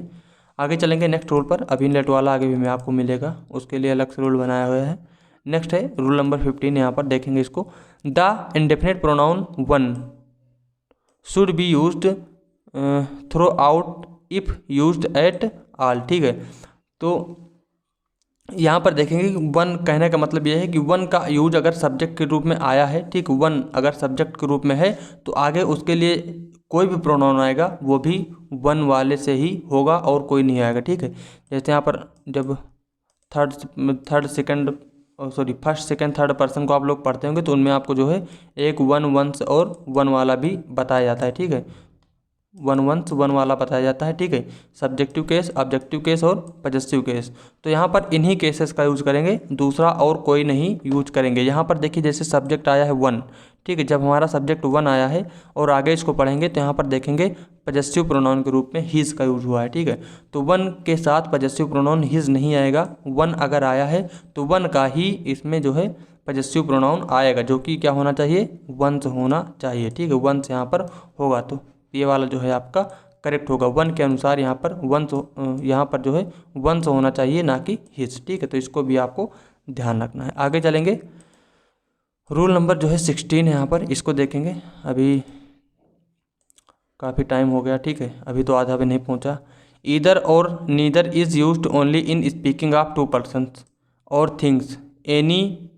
आगे चलेंगे नेक्स्ट रूल पर, अभी लेट वाला आगे भी मैं आपको मिलेगा, उसके लिए अलग से रूल बनाया हुआ है। नेक्स्ट है रूल नंबर 15, यहाँ पर देखेंगे इसको, the indefinite pronoun one should be used through out if used at all, ठीक है। तो यहाँ पर देखेंगे कि वन कहने का मतलब यह है कि वन का यूज अगर सब्जेक्ट के रूप में आया है, ठीक, वन अगर सब्जेक्ट के रूप में है तो आगे उसके लिए कोई भी प्रोनाउन आएगा वो भी वन वाले से ही होगा और कोई नहीं आएगा, ठीक है। जैसे यहाँ पर जब फर्स्ट सेकंड थर्ड पर्सन को आप लोग पढ़ते होंगे तो उनमें आपको जो है एक वन वंस और वन वाला भी बताया जाता है, ठीक है, वन वंस वन वाला बताया जाता है, ठीक है। सब्जेक्टिव केस, ऑब्जेक्टिव केस और पजेसिव केस, तो यहाँ पर इन्हीं केसेस का यूज करेंगे, दूसरा और कोई नहीं यूज करेंगे। यहाँ पर देखिए जैसे सब्जेक्ट आया है वन, ठीक है, जब हमारा सब्जेक्ट वन आया है और आगे इसको पढ़ेंगे तो यहाँ पर देखेंगे पजेसिव प्रोनाउन के रूप में हिज का यूज हुआ है, ठीक है। तो वन के साथ पजेसिव प्रोनाउन हिज नहीं आएगा, वन अगर आया है तो वन का ही इसमें जो है पजेसिव प्रोनाउन आएगा, जो कि क्या होना चाहिए, वंस होना चाहिए, ठीक है, वंस यहाँ पर होगा। तो ये वाला जो है आपका करेक्ट होगा, वन के अनुसार यहाँ पर वंस, यहाँ पर जो है वंस होना चाहिए ना कि हिज, ठीक है। तो इसको भी आपको ध्यान रखना है। आगे चलेंगे, रूल नंबर जो है 16 है यहाँ पर, इसको देखेंगे। अभी काफ़ी टाइम हो गया, ठीक है, अभी तो आधा भी नहीं पहुँचा। ईदर और neither is used only in speaking of two persons और things, any,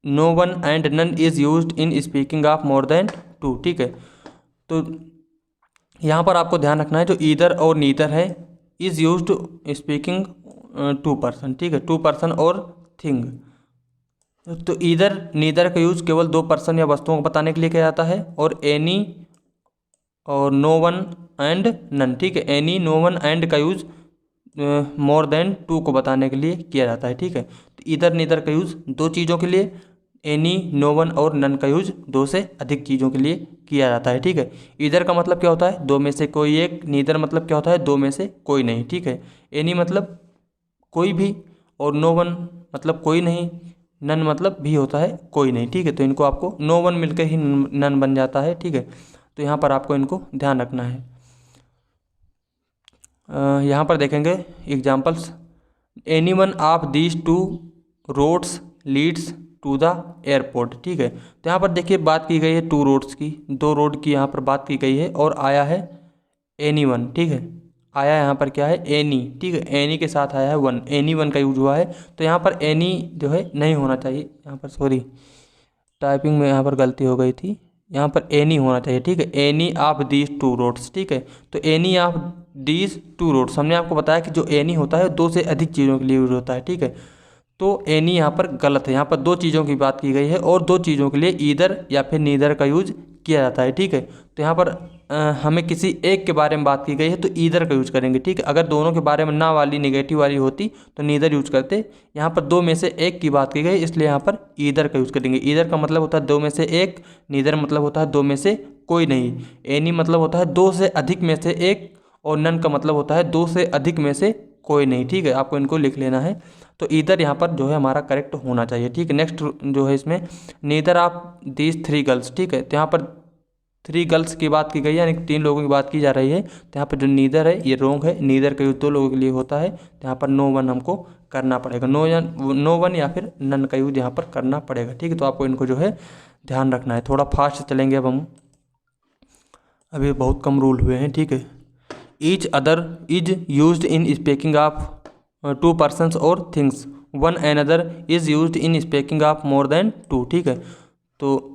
no one and none is used in speaking of more than two, ठीक है। तो यहाँ पर आपको ध्यान रखना है जो ईदर और नीदर है is used speaking two person, ठीक है, टू पर्सन और थिंग। तो ईदर नीदर का यूज केवल दो पर्सन या वस्तुओं को बताने के लिए किया जाता है, और एनी और नो वन एंड नन, ठीक है, एनी नो वन एंड का यूज मोर देन टू को बताने के लिए किया जाता है, ठीक है। तो ईदर नीदर का यूज दो चीज़ों के लिए, एनी नो वन और नन का यूज दो से अधिक चीज़ों के लिए किया जाता है, ठीक है। ईदर का मतलब क्या होता है, दो में से कोई एक, नीदर मतलब क्या होता है, दो में से कोई नहीं, ठीक है। एनी मतलब कोई भी, और नो वन मतलब कोई नहीं, नन मतलब भी होता है कोई नहीं, ठीक है। तो इनको आपको नो वन मिलकर ही नन बन जाता है, ठीक है। तो यहाँ पर आपको इनको ध्यान रखना है। यहाँ पर देखेंगे examples, any one of these two roads leads to the airport, ठीक है। तो यहाँ पर देखिए बात की गई है टू रोड्स की, दो रोड की यहाँ पर बात की गई है, और आया है एनी वन, ठीक है। आया यहाँ पर क्या है, एनी, ठीक है, एनी के साथ आया है वन, एनी वन का यूज हुआ है। तो यहाँ पर एनी जो है नहीं होना चाहिए, यहाँ पर सॉरी टाइपिंग में यहाँ पर गलती हो गई थी, यहाँ पर एनी होना चाहिए, ठीक है, any of these two roads, ठीक है। तो any of these two roads, हमने आपको बताया कि जो एनी होता है दो से अधिक चीज़ों के लिए यूज होता है, ठीक है। तो एनी यहाँ पर गलत है, यहाँ पर दो चीज़ों की बात की गई है, और दो चीज़ों के लिए ईदर या फिर नीदर का यूज किया जाता है, ठीक है। तो यहाँ पर हमें किसी एक के बारे में बात की गई है तो ईदर का यूज करेंगे, ठीक है। अगर दोनों के बारे में ना वाली नेगेटिव वाली होती तो नीदर यूज करते। यहाँ पर दो में से एक की बात की गई, इसलिए यहाँ पर ईदर का यूज करेंगे। ईदर का मतलब होता है दो में से एक, नीदर मतलब होता है दो में से कोई नहीं, एनी मतलब होता है दो से अधिक में से एक, और नन का मतलब होता है दो से अधिक में से कोई नहीं, ठीक है। आपको इनको लिख लेना है। तो ईदर यहाँ पर जो है हमारा करेक्ट होना चाहिए, ठीक है। नेक्स्ट जो है इसमें neither of these three girls, ठीक है। तो यहाँ पर थ्री गर्ल्स की बात की गई है, यानी तीन लोगों की बात की जा रही है। तो यहाँ पर जो नीदर है ये रोंग है, नीदर का यूज दो लोगों के लिए होता है। तो यहाँ पर नो वन हमको करना पड़ेगा, नो वन या फिर नन का यूज यहाँ पर करना पड़ेगा, ठीक है। तो आपको इनको जो है ध्यान रखना है। थोड़ा फास्ट चलेंगे अब हम, अभी बहुत कम रूल हुए हैं, ठीक है। Each other is used in speaking of two persons और things, one another is used in speaking of more than two, ठीक है। तो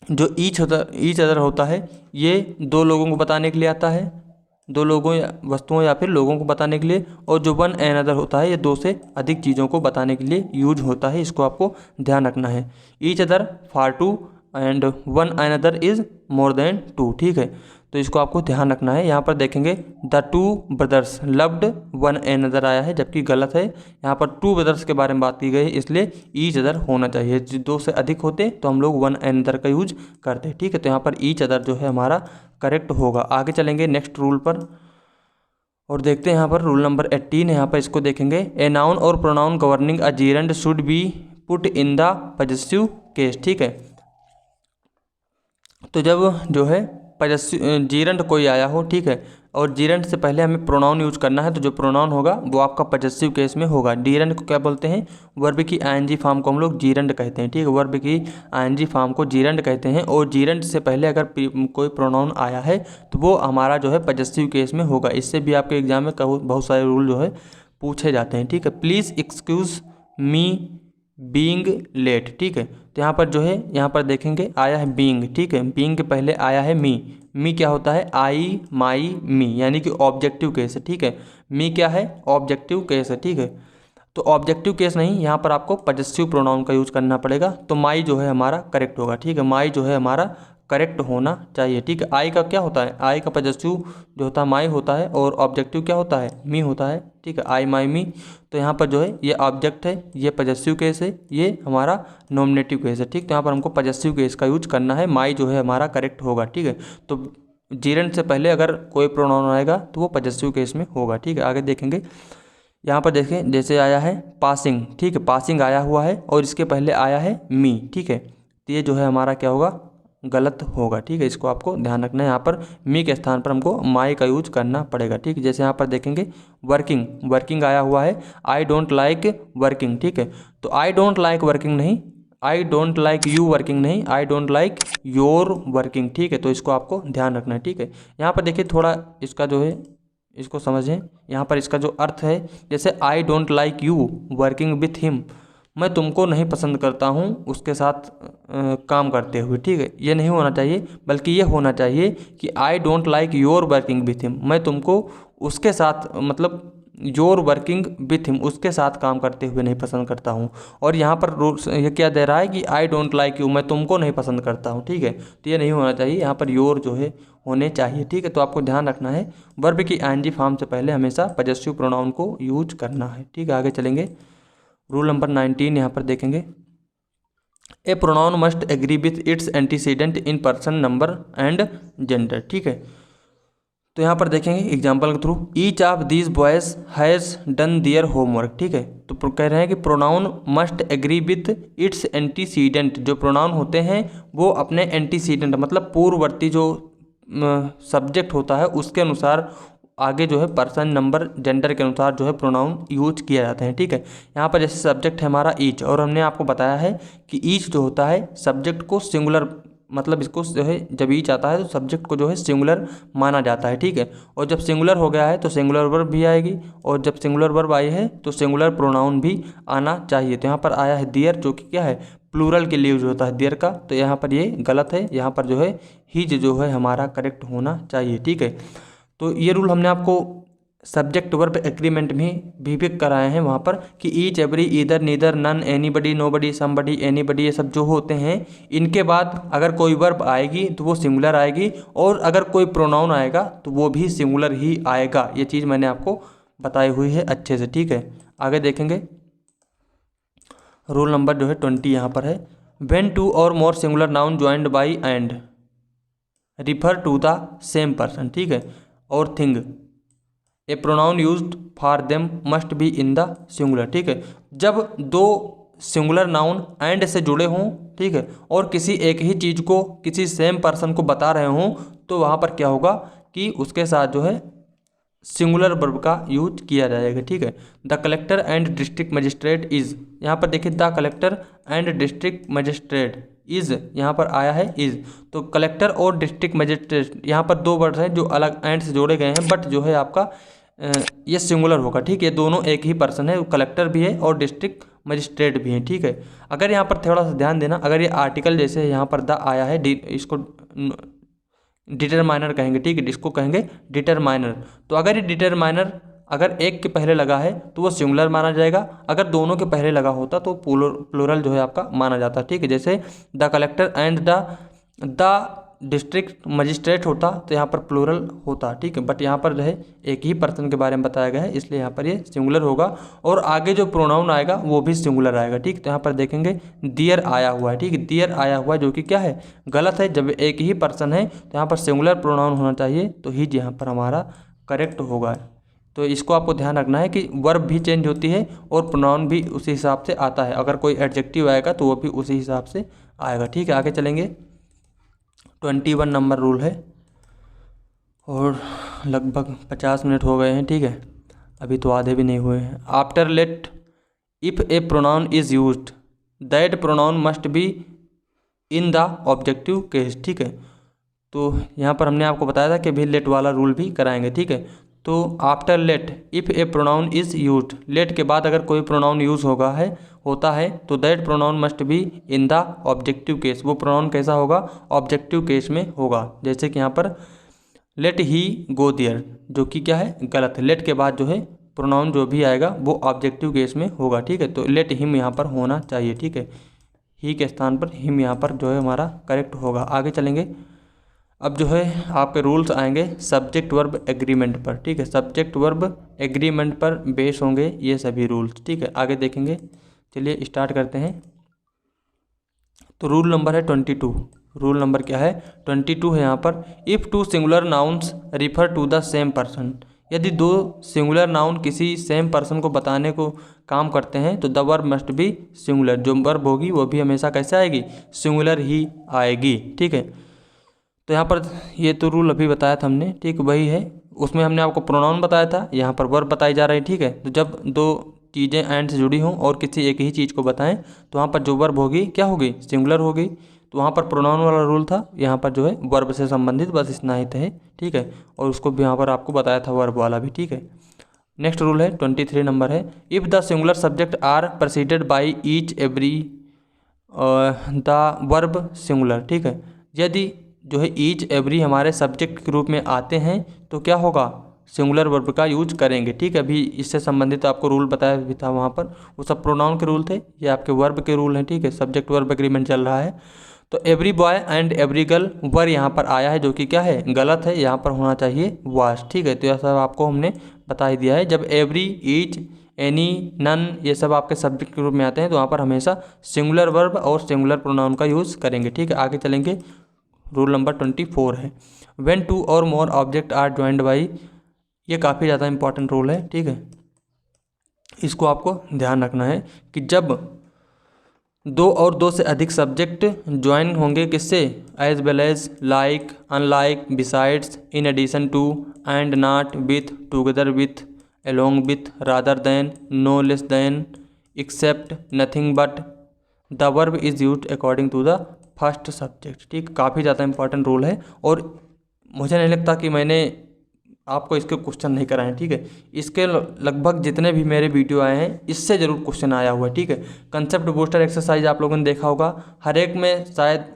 जो ईच अदर होता है ये दो लोगों को बताने के लिए आता है, दो लोगों या वस्तुओं या फिर लोगों को बताने के लिए, और जो वन अनदर होता है ये दो से अधिक चीज़ों को बताने के लिए यूज होता है। इसको आपको ध्यान रखना है। Each other for two and one another is more than two, ठीक है। तो इसको आपको ध्यान रखना है। यहाँ पर देखेंगे the two brothers loved one another आया है, जबकि गलत है। यहाँ पर टू ब्रदर्स के बारे में बात की गई है, इसलिए ईच अदर होना चाहिए। दो से अधिक होते तो हम लोग वन अनदर का यूज करते, ठीक है। तो यहाँ पर ईच अदर जो है हमारा करेक्ट होगा। आगे चलेंगे नेक्स्ट रूल पर और देखते हैं यहाँ पर रूल नंबर 18 है। यहाँ पर इसको देखेंगे, ए नाउन और pronoun governing a gerund should be put in the possessive case, ठीक है। तो जब जो है जीरंड कोई आया हो, ठीक है, और जीरंड से पहले हमें प्रोनाउन यूज करना है, तो जो प्रोनाउन होगा वो आपका पजेसिव केस में होगा। डीरंड को क्या बोलते हैं, वर्ब की आईएनजी फॉर्म को हम लोग जीरंड कहते हैं, ठीक है। वर्ब की आईएनजी फॉर्म को जीरंड कहते हैं, और जीरंड से पहले अगर कोई प्रोनाउन आया है तो वो हमारा जो है पजेसिव केस में होगा। इससे भी आपके एग्जाम में बहुत सारे रूल जो है पूछे जाते हैं, ठीक है। Please excuse me being late, ठीक है। तो यहाँ पर जो है यहाँ पर देखेंगे आया है बीइंग, ठीक है। बीइंग के पहले आया है मी क्या होता है, आई माई मी, यानी कि ऑब्जेक्टिव केस है, ठीक है। मी क्या है, ऑब्जेक्टिव केस है, ठीक है। तो ऑब्जेक्टिव केस नहीं, यहाँ पर आपको पजेसिव प्रोनाउन का यूज करना पड़ेगा। तो माई जो है हमारा करेक्ट होगा, ठीक है। माई जो है हमारा करेक्ट होना चाहिए, ठीक है। आई का क्या होता है, आई का पजेसिव जो होता है माई होता है, और ऑब्जेक्टिव क्या होता है, मी होता है, ठीक है। आई माई मी। तो यहाँ पर जो है ये ऑब्जेक्ट है, ये पजेसिव केस है, ये हमारा नॉमिनेटिव केस है, ठीक। तो यहाँ पर हमको पजेसिव केस का यूज करना है। माई जो है हमारा करेक्ट होगा, ठीक है। तो जीरंड से पहले अगर कोई प्रोनाउन आएगा तो वो पजेसिव केस में होगा, ठीक है। आगे देखेंगे, यहाँ पर देखें जैसे आया है पासिंग, ठीक है। पासिंग आया हुआ है और इसके पहले आया है मी, ठीक है। तो ये जो है हमारा क्या होगा, गलत होगा, ठीक है। इसको आपको ध्यान रखना है। यहाँ पर मी के स्थान पर हमको माई का यूज करना पड़ेगा, ठीक है। जैसे यहाँ पर देखेंगे वर्किंग आया हुआ है, आई डोंट लाइक वर्किंग, ठीक है। तो आई डोंट लाइक वर्किंग नहीं, I don't like you working नहीं, I don't like your working, ठीक है। तो इसको आपको ध्यान रखना है, ठीक है। यहाँ पर देखिए थोड़ा इसका जो है इसको समझें। यहाँ पर इसका जो अर्थ है, जैसे आई don't like you working with him, मैं तुमको नहीं पसंद करता हूँ उसके साथ काम करते हुए, ठीक है। ये नहीं होना चाहिए, बल्कि ये होना चाहिए कि आई don't like your working with him, मैं तुमको उसके साथ मतलब योर वर्किंग विथ हिम, उसके साथ काम करते हुए नहीं पसंद करता हूँ। और यहाँ पर रूल्स ये क्या दे रहा है कि आई डोंट लाइक यू, मैं तुमको नहीं पसंद करता हूँ, ठीक है। तो ये नहीं होना चाहिए, यहाँ पर योर जो है होने चाहिए, ठीक है। तो आपको ध्यान रखना है वर्ब की आईएनजी फॉर्म से पहले हमेशा पजेसिव प्रोनाउन को यूज करना है, ठीक है। आगे चलेंगे, रूल नंबर 19 यहाँ पर देखेंगे। A pronoun must agree with its antecedent in person, number and gender, ठीक है। तो यहाँ पर देखेंगे एग्जाम्पल के through, each of these boys has done their homework, ठीक है। तो कह रहे हैं कि pronoun must agree with its antecedent, जो प्रोनाउन होते हैं वो अपने एंटीसीडेंट मतलब पूर्ववर्ती जो सब्जेक्ट होता है उसके अनुसार आगे जो है पर्सन, नंबर, जेंडर के अनुसार जो है प्रोनाउन यूज किया जाते हैं, ठीक है। यहाँ पर जैसे सब्जेक्ट है हमारा ईच, और हमने आपको बताया है कि ईच जो होता है सब्जेक्ट को सिंगुलर मतलब इसको जो है जब ईच आता है तो सब्जेक्ट को जो है सिंगुलर माना जाता है, ठीक है। और जब सिंगुलर हो गया है तो सिंगुलर वर्ब भी आएगी, और जब सिंगुलर वर्ब आई है तो सिंगुलर प्रोनाउन भी आना चाहिए। तो यहाँ पर आया है दियर, जो कि क्या है प्लूरल के लिए यूज होता है दियर का, तो यहाँ पर ये गलत है, यहाँ पर जो है हिज जो है हमारा करेक्ट होना चाहिए, ठीक है। तो ये रूल हमने आपको सब्जेक्ट वर्ब एग्रीमेंट में भी कराए हैं वहाँ पर कि each, every, either, neither, none, anybody, nobody, somebody, anybody, ये सब जो होते हैं इनके बाद अगर कोई वर्ब आएगी तो वो सिंगुलर आएगी, और अगर कोई प्रोनाउन आएगा तो वो भी सिंगुलर ही आएगा। ये चीज़ मैंने आपको बताई हुई है अच्छे से, ठीक है। आगे देखेंगे, रूल नंबर जो है 20 यहाँ पर है, व्हेन टू और more singular noun joined by and refer to the same person, ठीक है, और thing, a pronoun used for them must be in the singular, ठीक है। जब दो सिंगुलर नाउन एंड से जुड़े हों, ठीक है, और किसी एक ही चीज़ को किसी सेम पर्सन को बता रहे हों, तो वहाँ पर क्या होगा कि उसके साथ जो है सिंगुलर वर्ब का यूज किया जाएगा, ठीक है। The collector and district magistrate is, यहाँ पर देखिए the collector and district magistrate is, यहाँ पर आया है इज़, तो कलेक्टर और डिस्ट्रिक्ट मजिस्ट्रेट यहाँ पर दो वर्ड हैं जो अलग एंड से जोड़े गए हैं, बट जो है आपका ये सिंगुलर होगा, ठीक है। दोनों एक ही पर्सन है, कलेक्टर भी है और डिस्ट्रिक्ट मजिस्ट्रेट भी है, ठीक है। अगर यहाँ पर थोड़ा सा ध्यान देना, अगर ये आर्टिकल जैसे यहाँ पर द आया है, इसको डिटरमाइनर कहेंगे, ठीक है, इसको कहेंगे डिटरमाइनर। तो अगर ये डिटरमाइनर अगर एक के पहले लगा है तो वो सिंगुलर माना जाएगा, अगर दोनों के पहले लगा होता तो प्लूरल जो है आपका माना जाता, ठीक है। जैसे the collector and the district magistrate होता तो यहाँ पर प्लूरल होता, ठीक है। बट यहाँ पर जो है एक ही पर्सन के बारे में बताया गया है, इसलिए यहाँ पर ये सिंगुलर होगा, और आगे जो प्रोनाउन आएगा वो भी सिंगुलर आएगा, ठीक। तो यहाँ पर देखेंगे दियर आया हुआ है, ठीक है, दियर आया हुआ है, जो कि क्या है गलत है। जब एक ही पर्सन है तो यहाँ पर सिंगुलर प्रोनाउन होना चाहिए, तो हिज यहाँ पर हमारा करेक्ट होगा। तो इसको आपको ध्यान रखना है कि वर्ब भी चेंज होती है और प्रोनाउन भी उसी हिसाब से आता है, अगर कोई एडजेक्टिव आएगा तो वो भी उसी हिसाब से आएगा, ठीक है। आगे चलेंगे, 21 नंबर रूल है, और लगभग 50 मिनट हो गए हैं, ठीक है, अभी तो आधे भी नहीं हुए हैं। After let if a pronoun is used that pronoun must be in the objective case, ठीक है। तो यहाँ पर हमने आपको बताया था कि भी लेट वाला रूल भी कराएंगे, ठीक है। तो after let if a pronoun is used, let के बाद अगर कोई प्रोनाउन यूज़ होता है तो that pronoun must be in the objective case, वो प्रोनाउन कैसा होगा ऑब्जेक्टिव केस में होगा। जैसे कि यहाँ पर लेट ही गो देयर, जो कि क्या है गलत है, लेट के बाद जो है प्रोनाउन जो भी आएगा वो ऑब्जेक्टिव केस में होगा, ठीक है। तो लेट हिम यहाँ पर होना चाहिए, ठीक है, ही के स्थान पर हिम यहाँ पर जो है हमारा करेक्ट होगा। आगे चलेंगे, अब जो है आपके रूल्स आएंगे सब्जेक्ट वर्ब एग्रीमेंट पर, ठीक है, सब्जेक्ट वर्ब एग्रीमेंट पर बेस होंगे ये सभी रूल्स, ठीक है। आगे देखेंगे, चलिए स्टार्ट करते हैं। तो रूल नंबर है 22, रूल नंबर क्या है 22 है यहाँ पर, if two singular nouns refer to the same person, यदि दो सिंगुलर नाउन किसी सेम पर्सन को बताने को काम करते हैं तो the verb must be singular, जो वर्ब होगी वो भी हमेशा कैसे आएगी सिंगुलर ही आएगी, ठीक है। तो यहाँ पर ये तो रूल अभी बताया था हमने, ठीक वही है, उसमें हमने आपको प्रोनाउन बताया था, यहाँ पर वर्ब बताई जा रही है, ठीक है। तो जब दो चीज़ें एंड से जुड़ी हों और किसी एक ही चीज़ को बताएं तो वहाँ पर जो वर्ब होगी क्या होगी सिंगुलर होगी। तो वहाँ पर प्रोनाउन वाला रूल था, यहाँ पर जो है वर्ब से संबंधित बस इतना ही है, ठीक है। और उसको भी यहाँ पर आपको बताया था वर्ब वाला भी, ठीक है। नेक्स्ट रूल है 23 नंबर है, if the singular subject are preceded by each every the verb singular, ठीक है, यदि जो है ईच एवरी हमारे सब्जेक्ट के रूप में आते हैं तो क्या होगा, सिंगुलर वर्ब का यूज करेंगे, ठीक है। अभी इससे संबंधित आपको रूल बताया भी था वहाँ पर, वो सब प्रोनाउन के रूल थे, ये आपके वर्ब के रूल हैं, ठीक है। सब्जेक्ट वर्ब एग्रीमेंट चल रहा है। तो every boy and every girl वर यहाँ पर आया है, जो कि क्या है, गलत है, यहाँ पर होना चाहिए वाज, ठीक है। तो यह सब आपको हमने बता ही दिया है। जब एवरी, ईच, एनी, नन ये सब आपके सब्जेक्ट के रूप में आते हैं तो वहाँ पर हमेशा सिंगुलर वर्ब और सिंगुलर प्रोनाउन का यूज़ करेंगे, ठीक है। आगे चलेंगे, रूल नंबर 24 है, व्हेन टू और more object are joined by, ये काफ़ी ज़्यादा इंपॉर्टेंट रूल है, ठीक है। इसको आपको ध्यान रखना है कि जब दो और दो से अधिक सब्जेक्ट ज्वाइन होंगे किससे, as well as, like, unlike, besides, in addition to, and not, with, together with, along with, rather than, no less than, except, nothing but, the verb is used according to the first subject, ठीक। काफ़ी ज़्यादा important rule है और मुझे नहीं लगता कि मैंने आपको इसके क्वेश्चन नहीं कराए हैं, ठीक है। इसके लगभग जितने भी मेरे वीडियो आए हैं इससे ज़रूर क्वेश्चन आया हुआ है, ठीक है। कंसेप्ट बूस्टर एक्सरसाइज आप लोगों ने देखा होगा, हर एक में शायद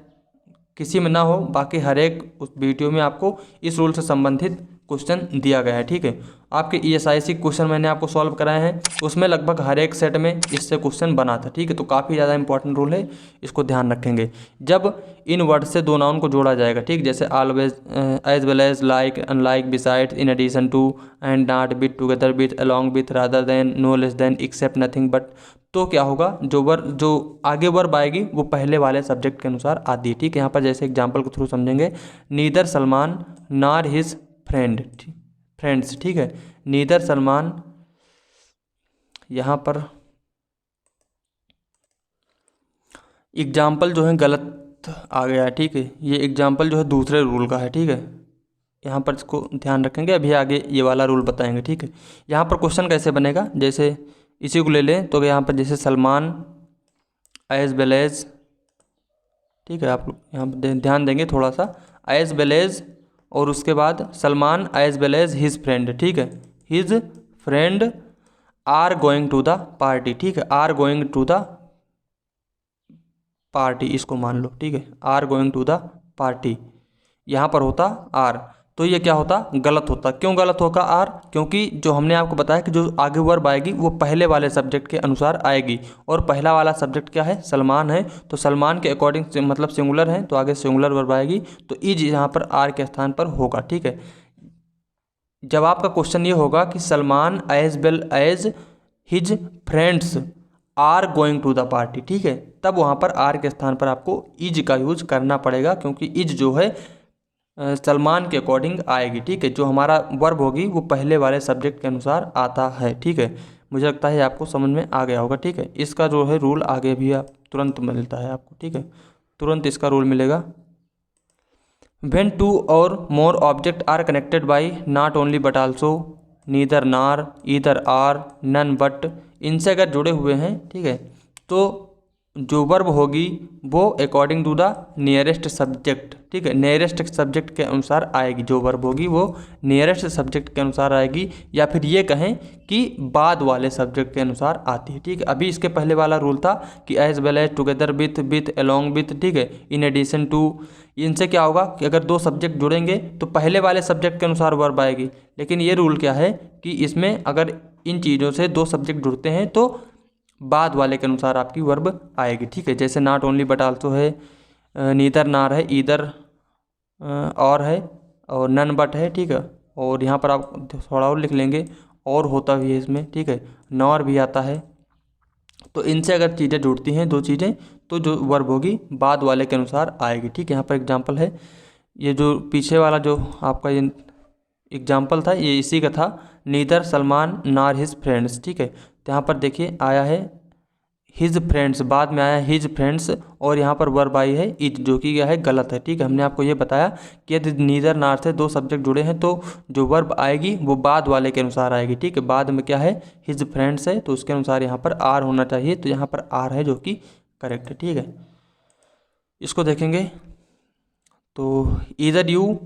किसी में ना हो, बाकी हर एक उस वीडियो में आपको इस रूल से संबंधित क्वेश्चन दिया गया है, ठीक है। आपके ESIC क्वेश्चन मैंने आपको सॉल्व कराए हैं, उसमें लगभग हर एक सेट में इससे क्वेश्चन बना था, ठीक है। तो काफ़ी ज़्यादा इंपॉर्टेंट रूल है, इसको ध्यान रखेंगे। जब इन वर्ड से दो नाउन को जोड़ा जाएगा, ठीक, जैसे always, as well as, like, unlike, besides, in addition to, and not, with, together with, along with, rather than, no less than, except, nothing but, तो क्या होगा, जो आगे वर्ब आएगी वो पहले वाले सब्जेक्ट के अनुसार आती है, ठीक है। यहाँ पर जैसे एग्जांपल के थ्रू समझेंगे, neither Salman nor his friends, ठीक है। नीदर सलमान, यहाँ पर एग्जाम्पल जो है गलत आ गया है, ठीक है। ये एग्जाम्पल जो है दूसरे रूल का है, ठीक है। यहाँ पर इसको ध्यान रखेंगे, अभी आगे ये वाला रूल बताएंगे, ठीक है। यहाँ पर क्वेश्चन कैसे बनेगा, जैसे इसी को ले लें तो यहाँ पर जैसे सलमान एज वेल एज, ठीक है, आप यहाँ पर ध्यान देंगे थोड़ा सा, एज वेल एज, और उसके बाद Salman as well as his friend, ठीक है, his friend are going to the party, ठीक है, are going to the party, इसको मान लो, ठीक है, are going to the party, यहाँ पर होता आर, तो ये क्या होता, गलत होता। क्यों गलत होगा आर, क्योंकि जो हमने आपको बताया कि जो आगे वर्ब आएगी वो पहले वाले सब्जेक्ट के अनुसार आएगी, और पहला वाला सब्जेक्ट क्या है, सलमान है, तो सलमान के अकॉर्डिंग मतलब सिंगुलर है, तो आगे सिंगुलर वर्ब आएगी, तो इज यहाँ पर आर के स्थान पर होगा, ठीक है। जब आपका क्वेश्चन ये होगा कि Salman as well as his friends are going to the party, ठीक है, तब वहाँ पर आर के स्थान पर आपको इज का यूज करना पड़ेगा, क्योंकि इज जो है सलमान के अकॉर्डिंग आएगी, ठीक है। जो हमारा वर्ब होगी वो पहले वाले सब्जेक्ट के अनुसार आता है, ठीक है। मुझे लगता है आपको समझ में आ गया होगा, ठीक है। इसका जो है रूल आगे भी आप तुरंत मिलता है आपको, ठीक है, तुरंत इसका रूल मिलेगा। व्हेन टू और more object are connected by not only but also, neither nor, either or, none but, इनसे अगर जुड़े हुए हैं, ठीक है, तो जो वर्ब होगी वो according to the nearest subject, ठीक है, नियरेस्ट सब्जेक्ट के अनुसार आएगी, जो वर्ब होगी वो नियरेस्ट सब्जेक्ट के अनुसार आएगी, या फिर ये कहें कि बाद वाले सब्जेक्ट के अनुसार आती है, ठीक है। अभी इसके पहले वाला रूल था कि as well as, together with, with, along with, ठीक है, इन एडिशन टू, इनसे क्या होगा कि अगर दो सब्जेक्ट जुड़ेंगे तो पहले वाले सब्जेक्ट के अनुसार वर्ब आएगी, लेकिन ये रूल क्या है कि इसमें अगर इन चीज़ों से दो सब्जेक्ट जुड़ते हैं तो बाद वाले के अनुसार आपकी वर्ब आएगी, ठीक है। जैसे नॉट ओनली बट आल्सो है, नीदर नार है, ईदर और है, और नन बट है, ठीक है। और यहाँ पर आप थोड़ा और लिख लेंगे, और होता भी है इसमें, ठीक है, नॉर भी आता है। तो इनसे अगर चीज़ें जुड़ती हैं, दो चीज़ें, तो जो वर्ब होगी बाद वाले के अनुसार आएगी, ठीक है। यहाँ पर एग्जाम्पल है, ये जो पीछे वाला जो आपका ये एग्जाम्पल था ये इसी का था, नीदर सलमान नार हिज फ्रेंड्स, ठीक है। तो यहाँ पर देखिए आया है हिज फ्रेंड्स, बाद में आया हिज फ्रेंड्स, और यहाँ पर वर्ब आई है इज, जो कि क्या है, गलत है, ठीक है। हमने आपको ये बताया कि यदि नीदर नार से दो सब्जेक्ट जुड़े हैं तो जो वर्ब आएगी वो बाद वाले के अनुसार आएगी, ठीक है। बाद में क्या है, हिज फ्रेंड्स है, तो उसके अनुसार यहाँ पर आर होना चाहिए, तो यहाँ पर आर है, जो कि करेक्ट है, ठीक है। इसको देखेंगे तो ईदर यू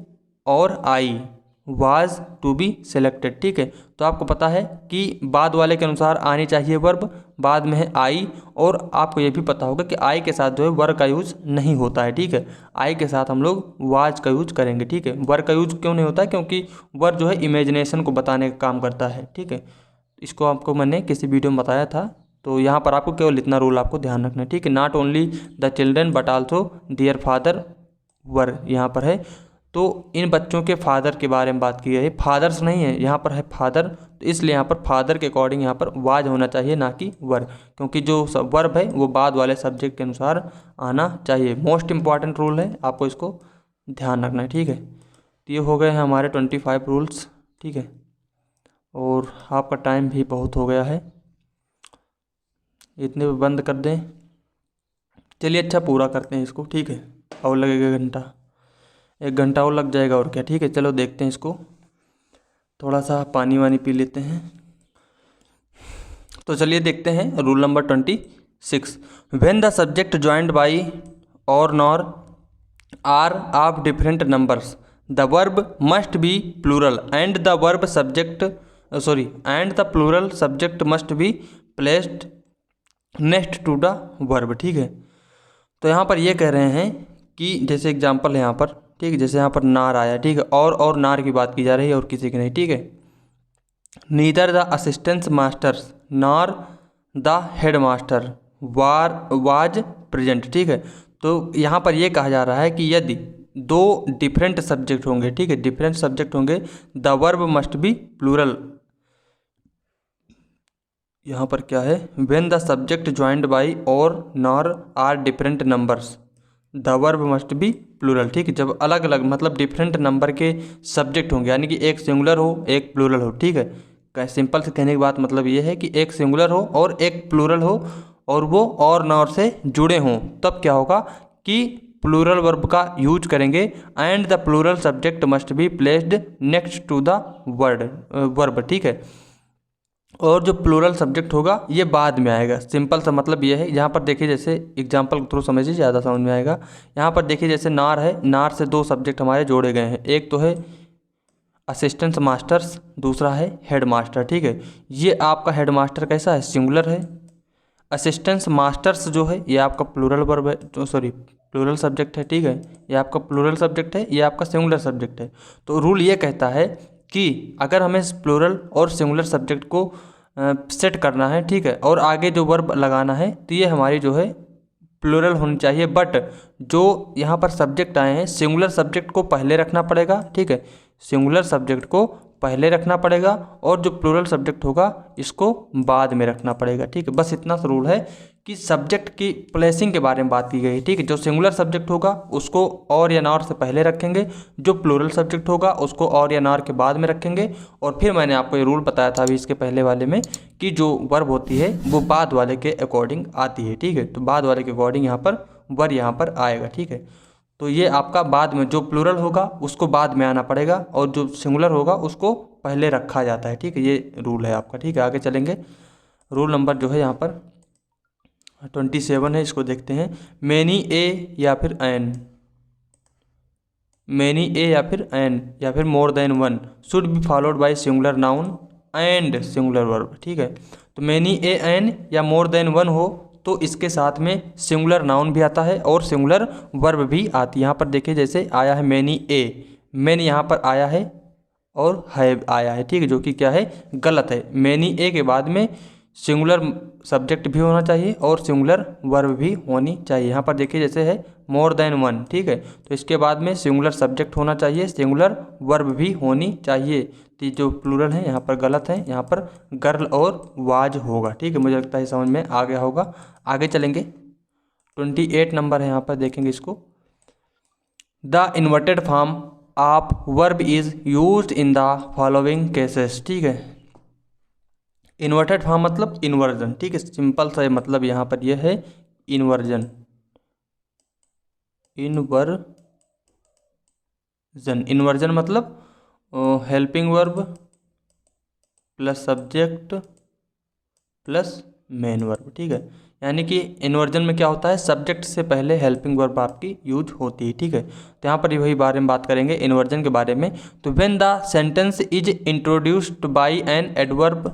और आई, वाज टू बी सेलेक्टेड। ठीक है, तो आपको पता है कि बाद वाले के अनुसार आनी चाहिए वर्ब, बाद में है आई, और आपको ये भी पता होगा कि आई के साथ जो है वर का यूज नहीं होता है। ठीक है, आई के साथ हम लोग वाज का यूज करेंगे। ठीक है, वर का यूज क्यों नहीं होता है? क्योंकि वर जो है इमेजिनेशन को बताने का काम करता है। ठीक है, इसको आपको मैंने किसी वीडियो में बताया था, तो यहाँ पर आपको केवल इतना रूल आपको ध्यान रखना है। ठीक है, not only the children but also their father वर यहाँ पर है, तो इन बच्चों के फादर के बारे में बात की है, फादर्स नहीं है, यहाँ पर है फादर, तो इसलिए यहाँ पर फादर के अकॉर्डिंग यहाँ पर वाज होना चाहिए, ना कि वर, क्योंकि जो वर्ब है वो बाद वाले सब्जेक्ट के अनुसार आना चाहिए। मोस्ट इंपॉर्टेंट रूल है, आपको इसको ध्यान रखना है। ठीक है, तो ये हो गए हैं हमारे 25 रूल्स। ठीक है, और आपका टाइम भी बहुत हो गया है, इतने में बंद कर दें। चलिए अच्छा, पूरा करते हैं इसको। ठीक है, और लगेगा घंटा, 1 घंटा और लग जाएगा और क्या। ठीक है, चलो देखते हैं इसको, थोड़ा सा पानी वानी पी लेते हैं। तो चलिए देखते हैं rule number 26। When the subject joined by और nor are of different numbers the verb must be plural and the verb subject and the plural subject must be placed next to the verb. ठीक है, तो यहाँ पर ये कह रहे हैं कि जैसे एग्जांपल है यहाँ पर, ठीक है, जैसे यहाँ पर नार आया, ठीक है, और नार की बात की जा रही है और किसी की नहीं। ठीक है, neither the assistant masters nor the head master was present. ठीक है, तो यहाँ पर ये कहा जा रहा है कि यदि दो डिफरेंट सब्जेक्ट होंगे, ठीक है, डिफरेंट सब्जेक्ट होंगे, the verb must be plural. यहाँ पर क्या है, when the subject joined by और nor are different numbers the verb must be plural. ठीक है, जब अलग अलग मतलब डिफरेंट नंबर के सब्जेक्ट होंगे, यानी कि एक सिंगुलर हो एक प्लूरल हो। ठीक है, सिंपल से कहने की बात मतलब ये है कि एक सिंगुलर हो और एक प्लूरल हो, और वो और नॉर से जुड़े हों, तब क्या होगा कि प्लूरल वर्ब का यूज करेंगे, and the plural subject must be placed next to the verb. ठीक है, और जो प्लूरल सब्जेक्ट होगा ये बाद में आएगा। सिंपल सा मतलब ये है, यहाँ पर देखिए जैसे एग्जांपल के थ्रू समझिए, ज़्यादा समझ में आएगा। यहाँ पर देखिए जैसे नार है, नार से दो सब्जेक्ट हमारे जोड़े गए हैं, एक तो है असिस्टेंट मास्टर्स, दूसरा है हेड मास्टर। ठीक है, ये आपका हेड मास्टर कैसा है, सिंगुलर है। असिस्टेंट मास्टर्स जो है ये आपका प्लूरल वर्ब है, प्लूरल सब्जेक्ट है। ठीक है, ये आपका प्लूरल सब्जेक्ट है, ये आपका सिंगुलर सब्जेक्ट है। तो रूल ये कहता है कि अगर हमें प्लूरल और सिंगुलर सब्जेक्ट को सेट करना है, ठीक है, और आगे जो वर्ब लगाना है, तो ये हमारी जो है प्लूरल होनी चाहिए। बट जो यहाँ पर सब्जेक्ट आए हैं, सिंगुलर सब्जेक्ट को पहले रखना पड़ेगा। ठीक है, सिंगुलर सब्जेक्ट को पहले रखना पड़ेगा, और जो प्लूरल सब्जेक्ट होगा इसको बाद में रखना पड़ेगा। ठीक है, बस इतना सा रूल है कि सब्जेक्ट की प्लेसिंग के बारे में बात की गई है। ठीक है, जो सिंगुलर सब्जेक्ट होगा उसको और या नॉर से पहले रखेंगे, जो प्लूरल सब्जेक्ट होगा उसको और या नॉर के बाद में रखेंगे। और फिर मैंने आपको ये रूल बताया था अभी इसके पहले वाले में कि जो वर्ब होती है वो बाद वाले के अकॉर्डिंग आती है। ठीक है, तो बाद वाले के अकॉर्डिंग यहाँ पर वर्ब यहाँ पर आएगा। ठीक है, तो ये आपका बाद में जो प्लूरल होगा उसको बाद में आना पड़ेगा, और जो सिंगुलर होगा उसको पहले रखा जाता है। ठीक है, ये रूल है आपका। ठीक है, आगे चलेंगे। रूल नंबर जो है यहाँ पर 27 है, इसको देखते हैं। मैनी ए या फिर एन, मैनी ए या फिर एन या फिर more than one should be followed by singular noun and singular verb. ठीक है, तो मैनी ए एन या मोर देन वन हो तो इसके साथ में सिंगुलर नाउन भी आता है और सिंगुलर वर्ब भी आती है। यहाँ पर देखिए जैसे आया है मैनी ए, मैन यहाँ पर आया है और है आया है। ठीक है, जो कि क्या है, गलत है। मैनी ए के बाद में सिंगुलर सब्जेक्ट भी होना चाहिए और सिंगुलर वर्ब भी होनी चाहिए। यहाँ पर देखिए जैसे है मोर देन वन। ठीक है, तो इसके बाद में सिंगुलर सब्जेक्ट होना चाहिए, सिंगुलर वर्ब भी होनी चाहिए। तो जो प्लूरल है यहाँ पर गलत है, यहाँ पर गर्ल और वाज होगा। ठीक है, मुझे लगता है समझ में आ गया होगा। आगे चलेंगे, 28 नंबर है, यहाँ पर देखेंगे इसको। The inverted form of verb is used in the following cases. ठीक है, इन्वर्टेड फॉर्म मतलब इन्वर्जन। ठीक है, सिंपल सा मतलब यहाँ पर यह है इन्वर्जन, इन्वर्जन मतलब helping verb plus subject plus main verb, ठीक है। यानी कि इन्वर्जन में क्या होता है, सब्जेक्ट से पहले हेल्पिंग वर्ब आपकी यूज होती है, ठीक है। तो यहाँ पर वही बारे में बात करेंगे इन्वर्जन के बारे में। तो when the sentence is introduced by an adverb,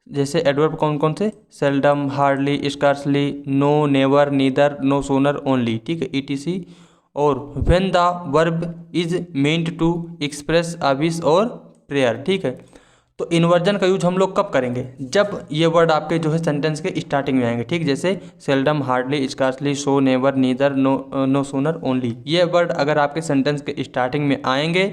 जैसे एडवर्ब कौन कौन से, seldom, hardly, scarcely, no, never, neither, no sooner, only, ठीक है, ईटीसी। और when the verb is meant to express a wish और प्रेयर, ठीक है। तो इन्वर्जन का यूज हम लोग कब करेंगे, जब ये वर्ड आपके जो है सेंटेंस के स्टार्टिंग में आएंगे, ठीक, जैसे seldom, hardly, scarcely, so, never, neither, no sooner, only. ये वर्ड अगर आपके सेंटेंस के स्टार्टिंग में आएंगे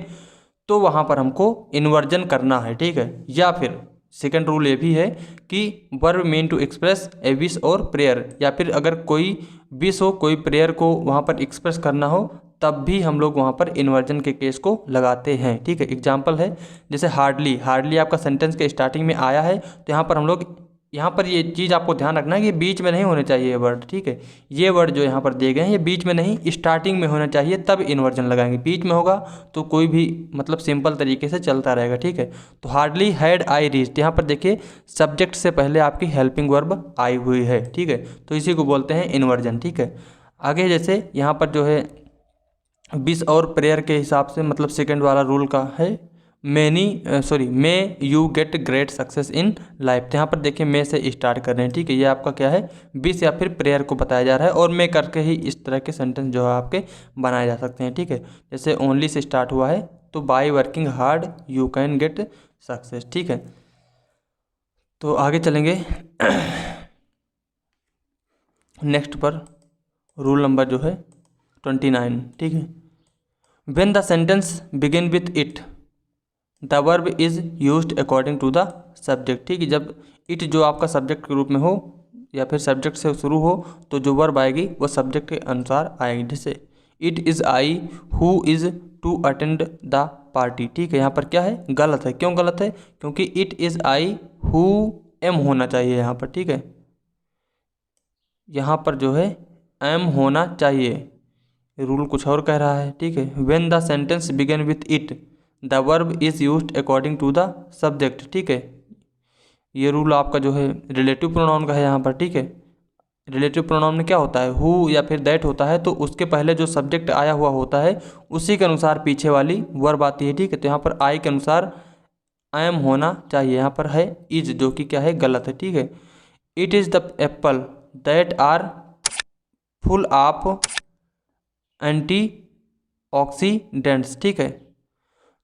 तो वहाँ पर हमको इन्वर्जन करना है, ठीक है। या फिर सेकंड रूल ये भी है कि verb mean to express a wish और प्रेयर, या फिर अगर कोई विश हो, कोई प्रेयर को वहाँ पर एक्सप्रेस करना हो, तब भी हम लोग वहाँ पर इन्वर्जन के केस को लगाते हैं, ठीक है। एग्जाम्पल है जैसे हार्डली, हार्डली आपका सेंटेंस के स्टार्टिंग में आया है, तो यहाँ पर हम लोग, यहाँ पर ये चीज़ आपको ध्यान रखना है कि बीच में नहीं होने चाहिए ये वर्ड, ठीक है। ये वर्ड जो यहाँ पर दिए गए हैं ये बीच में नहीं, स्टार्टिंग में होना चाहिए, तब इन्वर्जन लगाएंगे। बीच में होगा तो कोई भी मतलब सिंपल तरीके से चलता रहेगा, ठीक है। तो हार्डली हैड आई रीच्ड, यहाँ पर देखिए सब्जेक्ट से पहले आपकी हेल्पिंग वर्ब आई हुई है, ठीक है। तो इसी को बोलते हैं इन्वर्जन, ठीक है। आगे जैसे यहाँ पर जो है विश और प्रेयर के हिसाब से, मतलब सेकंड वाला रूल का है, may you get great success in life. तो यहाँ पर देखिए मे से स्टार्ट कर रहे हैं, ठीक है। ये आपका क्या है, विश या फिर प्रेयर को बताया जा रहा है, और मे करके ही इस तरह के सेंटेंस जो है आपके बनाए जा सकते हैं, ठीक है। जैसे ओनली से स्टार्ट हुआ है तो by working hard you can get success, ठीक है। तो आगे चलेंगे नेक्स्ट पर, रूल नंबर जो है 29, ठीक है। When the sentence begin with it the verb is used according to the subject, ठीक है। जब इट जो आपका सब्जेक्ट के रूप में हो या फिर सब्जेक्ट से शुरू हो तो जो वर्ब आएगी वो सब्जेक्ट के अनुसार आएगी। जैसे it is I who is to attend the party, ठीक है। यहाँ पर क्या है, गलत है। क्यों गलत है, क्योंकि it is I who am होना चाहिए यहाँ पर, ठीक है। यहाँ पर जो है एम होना चाहिए, रूल कुछ और कह रहा है, ठीक है। When the sentence begin with it the verb is used according to the subject, ठीक है। ये रूल आपका जो है रिलेटिव प्रोनाउन का है यहाँ पर, ठीक है। रिलेटिव प्रोनाउन में क्या होता है, हु या फिर दैट होता है, तो उसके पहले जो सब्जेक्ट आया हुआ होता है उसी के अनुसार पीछे वाली वर्ब आती है, ठीक है। तो यहाँ पर आई के अनुसार आई एम होना चाहिए, यहाँ पर है इज, जो कि क्या है, गलत है, ठीक है। It is the apple that are full of antioxidants, ठीक है।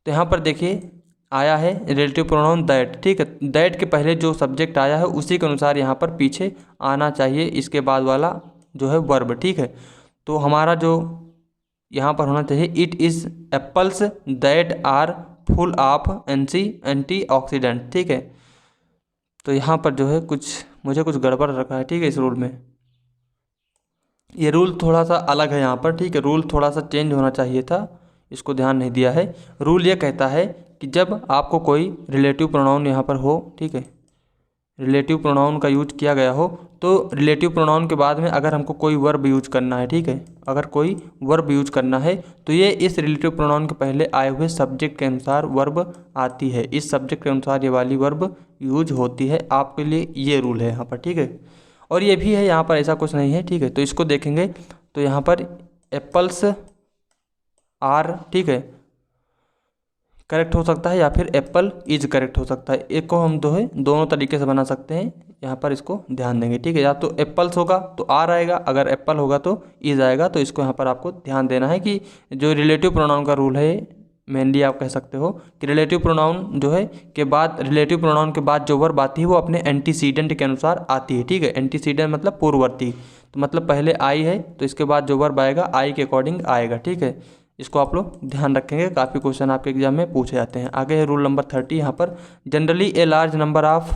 तो यहाँ पर देखिए आया है रिलेटिव प्रोनाउन दैट, ठीक है। दैट के पहले जो सब्जेक्ट आया है उसी के अनुसार यहाँ पर पीछे आना चाहिए इसके बाद वाला जो है वर्ब, ठीक है। तो हमारा जो यहाँ पर होना चाहिए it is apples that are full of antioxidant, ठीक है। तो यहाँ पर जो है मुझे कुछ गड़बड़ रखा है, ठीक है, इस रूल में। ये रूल थोड़ा सा अलग है यहाँ पर, ठीक है। रूल थोड़ा सा चेंज होना चाहिए था, इसको ध्यान नहीं दिया है। रूल ये कहता है कि जब आपको कोई रिलेटिव प्रोनाउन यहाँ पर हो, ठीक है, रिलेटिव प्रोनाउन का यूज किया गया हो, तो रिलेटिव प्रोनाउन के बाद में अगर हमको कोई वर्ब यूज करना है, ठीक है, अगर कोई वर्ब यूज करना है तो ये इस रिलेटिव प्रोनाउन के पहले आए हुए सब्जेक्ट के अनुसार वर्ब आती है, इस सब्जेक्ट के अनुसार ये वाली वर्ब यूज होती है। आपके लिए ये रूल है यहाँ पर, ठीक है। और ये भी है यहाँ पर, ऐसा कुछ नहीं है, ठीक है। तो इसको देखेंगे तो यहाँ पर एप्पल्स आर, ठीक है, करेक्ट हो सकता है, या फिर एप्पल इज करेक्ट हो सकता है। एक को हम दोनों तरीके से बना सकते हैं, यहाँ पर इसको ध्यान देंगे, ठीक है। या तो एप्पल्स होगा तो आर आएगा, अगर एप्पल होगा तो इज आएगा। तो इसको यहाँ पर आपको ध्यान देना है कि जो रिलेटिव प्रोनाउन का रूल है, मेनली आप कह सकते हो कि रिलेटिव प्रोनाउन जो है के बाद, रिलेटिव प्रोनाउन के बाद जो वर्ब आती है वो अपने एंटीसीडेंट के अनुसार आती है, ठीक है। एंटीसीडेंट मतलब पूर्ववर्ती, तो मतलब पहले आई है तो इसके बाद जो वर्ब आएगा आई के अकॉर्डिंग आएगा, ठीक है। इसको आप लोग ध्यान रखेंगे, काफ़ी क्वेश्चन आपके एग्जाम में पूछे जाते हैं। आगे है रूल नंबर 30, यहाँ पर generally a large number of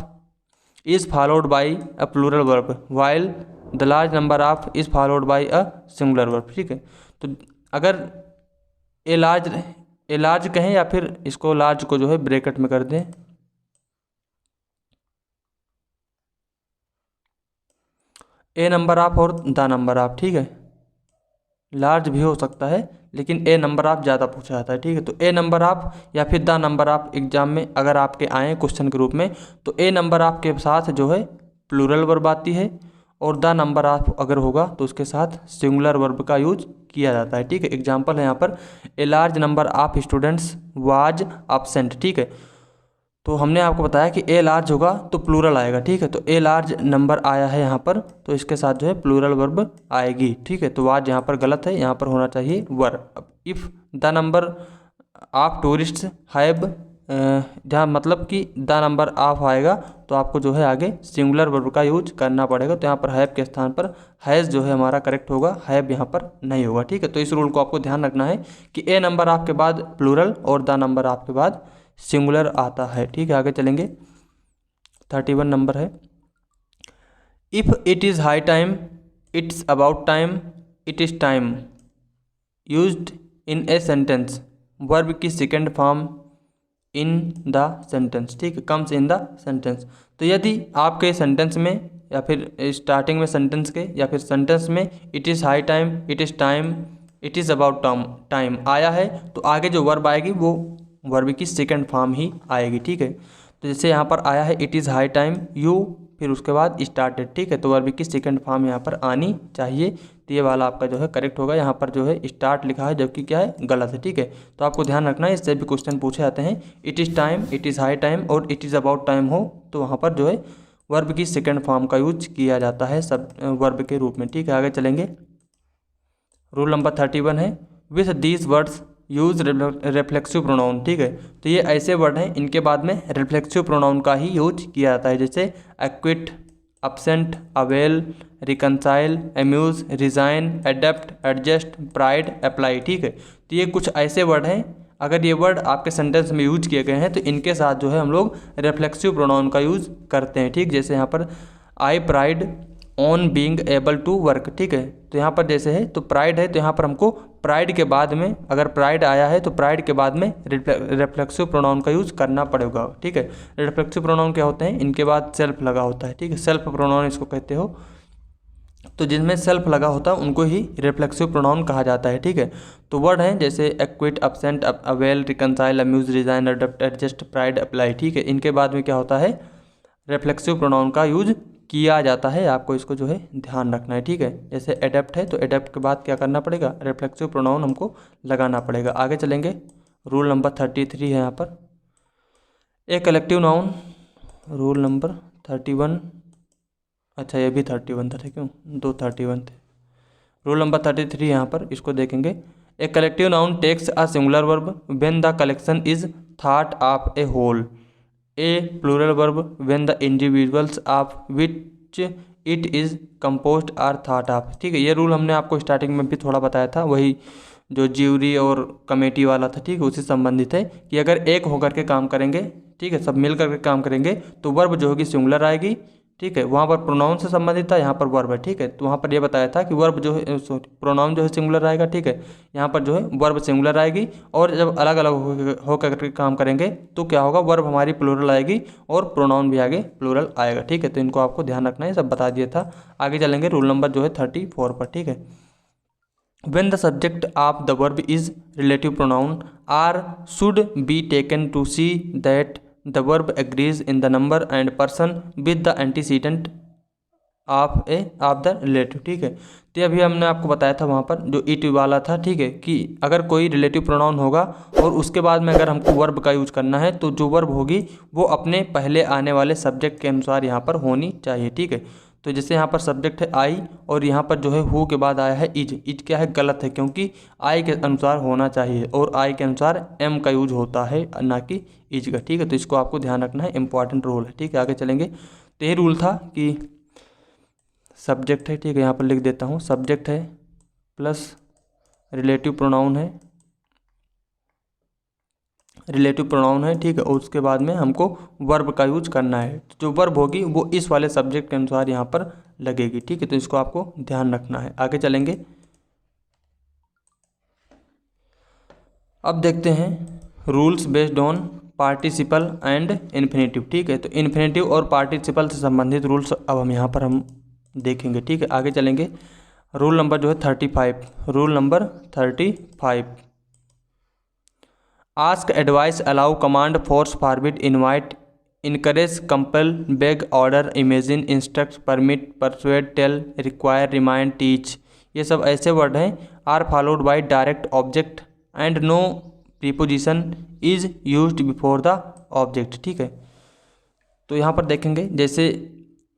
is followed by a plural verb while the large number of is followed by a singular verb, ठीक है। तो अगर ए लार्ज कहें या फिर इसको लार्ज को जो है ब्रैकेट में कर दें, ए नंबर ऑफ और द नंबर ऑफ, ठीक है। लार्ज भी हो सकता है लेकिन ए नंबर ऑफ ज़्यादा पूछा जाता है, ठीक है। तो ए नंबर ऑफ या फिर द नंबर ऑफ एग्जाम में अगर आपके आए क्वेश्चन के रूप में, तो ए नंबर ऑफ के साथ जो है प्लूरल वर्ब आती है, और द नंबर ऑफ अगर होगा तो उसके साथ सिंगुलर वर्ब का यूज किया जाता है। ठीक है, एग्जाम्पल है यहाँ पर ए large number of students was absent. ठीक है, तो हमने आपको बताया कि ए लार्ज होगा तो प्लूरल आएगा। ठीक है, तो ए लार्ज नंबर आया है यहाँ पर, तो इसके साथ जो है प्लूरल वर्ब आएगी। ठीक है, तो वाज यहाँ पर गलत है, यहाँ पर होना चाहिए वर। If the number of tourists have, जहाँ मतलब कि द नंबर ऑफ आएगा तो आपको जो है आगे सिंगुलर वर्ब का यूज करना पड़ेगा। तो यहाँ पर हैव के स्थान पर हैज़ जो है हमारा करेक्ट होगा, हैव यहाँ पर नहीं होगा। ठीक है, तो इस रूल को आपको ध्यान रखना है कि ए नंबर ऑफ के बाद प्लूरल और द नंबर ऑफ के बाद सिंगुलर आता है। ठीक है, आगे चलेंगे। 31 नंबर है, if it is high time, it's about time, it is time used in a sentence, verb की second form in the sentence. ठीक है, कम्स इन द सेंटेंस। तो यदि आपके सेंटेंस में या फिर स्टार्टिंग में सेंटेंस के या फिर सेंटेंस में it is high time, it is time, it is about time आया है, तो आगे जो वर्ब आएगी वो वर्ब की सेकंड फॉर्म ही आएगी। ठीक है, तो जैसे यहाँ पर आया है it is high time you, फिर उसके बाद स्टार्टेड। ठीक है, तो वर्ब की सेकंड फॉर्म यहाँ पर आनी चाहिए। तो ये वाला आपका जो है करेक्ट होगा। यहाँ पर जो है स्टार्ट लिखा है जबकि क्या है, गलत है। ठीक है, तो आपको ध्यान रखना है, इससे भी क्वेश्चन पूछे जाते हैं। It is time, it is high time और इट इज़ अबाउट टाइम हो तो वहाँ पर जो है वर्ब की सेकंड फॉर्म का यूज किया जाता है सब वर्ब के रूप में। ठीक है, आगे चलेंगे। रूल नंबर 31 है, with these words use reflexive pronoun. ठीक है, तो ये ऐसे वर्ड हैं इनके बाद में रिफ्लेक्सिव प्रोनाउन का ही यूज किया जाता है, जैसे acquit, absent, avail, reconcile, amuse, resign, adapt, adjust, pride, apply. ठीक है, तो ये कुछ ऐसे वर्ड हैं, अगर ये वर्ड आपके सेंटेंस में यूज किए गए हैं तो इनके साथ जो है हम लोग रिफ्लेक्सिव प्रोनाउन का यूज करते हैं। ठीक, जैसे यहाँ पर I pride on being able to work. ठीक है, तो यहाँ पर जैसे है तो प्राइड है, तो यहाँ पर हमको प्राइड के बाद में अगर प्राइड आया है तो प्राइड के बाद में रिफ्लेक्सिव प्रोनाउन का यूज करना पड़ेगा। ठीक है, रिफ्लेक्सिव प्रोनाउन क्या होते हैं, इनके बाद सेल्फ लगा होता है। ठीक है, सेल्फ प्रोनाउन इसको कहते हो, तो जिनमें सेल्फ लगा होता है उनको ही रिफ्लेक्सिव प्रोनाउन कहा जाता है। ठीक है, तो वर्ड हैं जैसे acquit, absent, avail, reconcile, amuse, resign, adapt, adjust, pride, apply. ठीक है, इनके बाद में क्या होता है, रिफ्लेक्सिव प्रोनाउन का यूज किया जाता है। आपको इसको जो है ध्यान रखना है। ठीक है, जैसे एडेप्ट है तो एडेप्ट के बाद क्या करना पड़ेगा, रिफ्लेक्सिव प्रोनाउन हमको लगाना पड़ेगा। आगे चलेंगे। रूल नंबर 33 है यहाँ पर, ए कलेक्टिव नाउन। रूल नंबर 31, अच्छा ये भी 31 था, क्यों 2 31 थे। रूल नंबर 33 यहाँ पर, इसको देखेंगे। A collective noun takes a singular verb when the collection is thought of a whole. A plural verb when the individuals of which it is composed are thought of. ठीक है, ये rule हमने आपको starting में भी थोड़ा बताया था, वही जो ज्यूरी और कमेटी वाला था। ठीक है, उसी संबंधित है कि अगर एक होकर के काम करेंगे, ठीक है, सब मिल करके काम करेंगे तो वर्ब जो होगी सिंगुलर आएगी। ठीक है, वहाँ पर प्रोनाउन से संबंधित था, यहाँ पर वर्ब है। ठीक है, तो वहाँ पर ये बताया था कि वर्ब जो है प्रोनाउन जो है सिंगुलर आएगा। ठीक है, यहाँ पर जो है वर्ब सिंगुलर आएगी, और जब अलग अलग होकर के काम करेंगे तो क्या होगा, वर्ब हमारी प्लूरल आएगी और प्रोनाउन भी आगे प्लूरल आएगा। ठीक है, तो इनको आपको ध्यान रखना है, सब बता दिया था। आगे चलेंगे रूल नंबर जो है 34 पर। ठीक है, when the subject of the verb is relative pronoun or should be taken to see that the verb agrees in the number and person with the antecedent of the relative। ठीक है, तो अभी हमने आपको बताया था वहाँ पर जो इट वाला था। ठीक है, कि अगर कोई रिलेटिव प्रोनाउन होगा और उसके बाद में अगर हमको वर्ब का यूज करना है तो जो वर्ब होगी वो अपने पहले आने वाले सब्जेक्ट के अनुसार यहाँ पर होनी चाहिए। ठीक है, तो जैसे यहाँ पर सब्जेक्ट है आई और यहाँ पर जो है हु के बाद आया है इज। इज क्या है, गलत है, क्योंकि आई के अनुसार होना चाहिए और आई के अनुसार एम का यूज होता है, ना कि इज का। ठीक है, तो इसको आपको ध्यान रखना है, इंपॉर्टेंट रूल है। ठीक है, आगे चलेंगे। तो ये रूल था कि सब्जेक्ट है, ठीक है, यहाँ पर लिख देता हूँ, सब्जेक्ट है प्लस रिलेटिव प्रोनाउन है, रिलेटिव प्रोनाउन है। ठीक है, और उसके बाद में हमको वर्ब का यूज करना है। तो जो वर्ब होगी वो इस वाले सब्जेक्ट के अनुसार यहाँ पर लगेगी। ठीक है, तो इसको आपको ध्यान रखना है। आगे चलेंगे। अब देखते हैं rules based on participle and infinitive. ठीक है, तो इन्फिनेटिव और पार्टिसिपल से संबंधित रूल्स अब हम यहाँ पर हम देखेंगे। ठीक है, आगे चलेंगे। रूल नंबर जो है 35, rule number 35, ask, advice, allow, command, force, forbid, invite, encourage, compel, beg, order, imagine, instruct, permit, persuade, tell, require, remind, teach, ये सब ऐसे वर्ड हैं। Are followed by direct object and no preposition is used before the object. ठीक है, तो यहाँ पर देखेंगे जैसे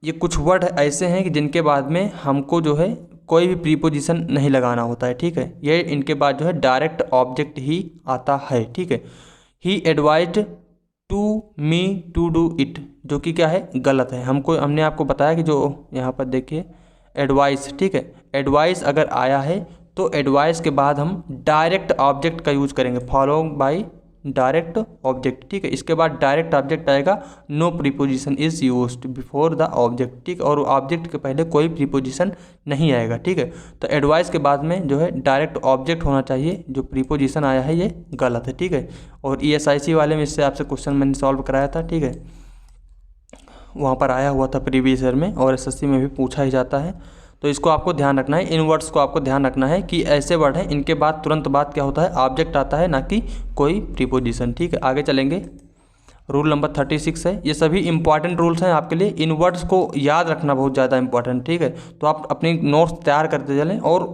ये कुछ वर्ड ऐसे हैं कि जिनके बाद में हमको जो है कोई भी प्रीपोजिशन नहीं लगाना होता है। ठीक है, ये इनके बाद जो है डायरेक्ट ऑब्जेक्ट ही आता है। ठीक है, he advised to me to do it, जो कि क्या है, गलत है। हमने आपको बताया कि जो यहाँ पर देखिए एडवाइस, ठीक है, एडवाइस अगर आया है तो एडवाइस के बाद हम डायरेक्ट ऑब्जेक्ट का यूज करेंगे, फॉलो बाय डायरेक्ट ऑब्जेक्ट। ठीक है, इसके बाद डायरेक्ट ऑब्जेक्ट आएगा, no preposition is used before the object. ठीक, और ऑब्जेक्ट के पहले कोई प्रीपोजिशन नहीं आएगा। ठीक है, तो एडवाइस के बाद में जो है डायरेक्ट ऑब्जेक्ट होना चाहिए, जो प्रीपोजिशन आया है ये गलत है। ठीक है, और ESIC वाले में इससे आपसे क्वेश्चन मैंने सॉल्व कराया था। ठीक है, वहाँ पर आया हुआ था प्रीवियस ईयर में, और SSC में भी पूछा ही जाता है, तो इसको आपको ध्यान रखना है। इन वर्ड्स को आपको ध्यान रखना है कि ऐसे वर्ड हैं, इनके बाद तुरंत बाद क्या होता है, ऑब्जेक्ट आता है, ना कि कोई प्रीपोजिशन। ठीक है, आगे चलेंगे। रूल नंबर 36 है, ये सभी इंपॉर्टेंट रूल्स हैं आपके लिए। इन वर्ड्स को याद रखना बहुत ज़्यादा इंपॉर्टेंट। ठीक है, तो आप अपनी नोट्स तैयार करते चलें और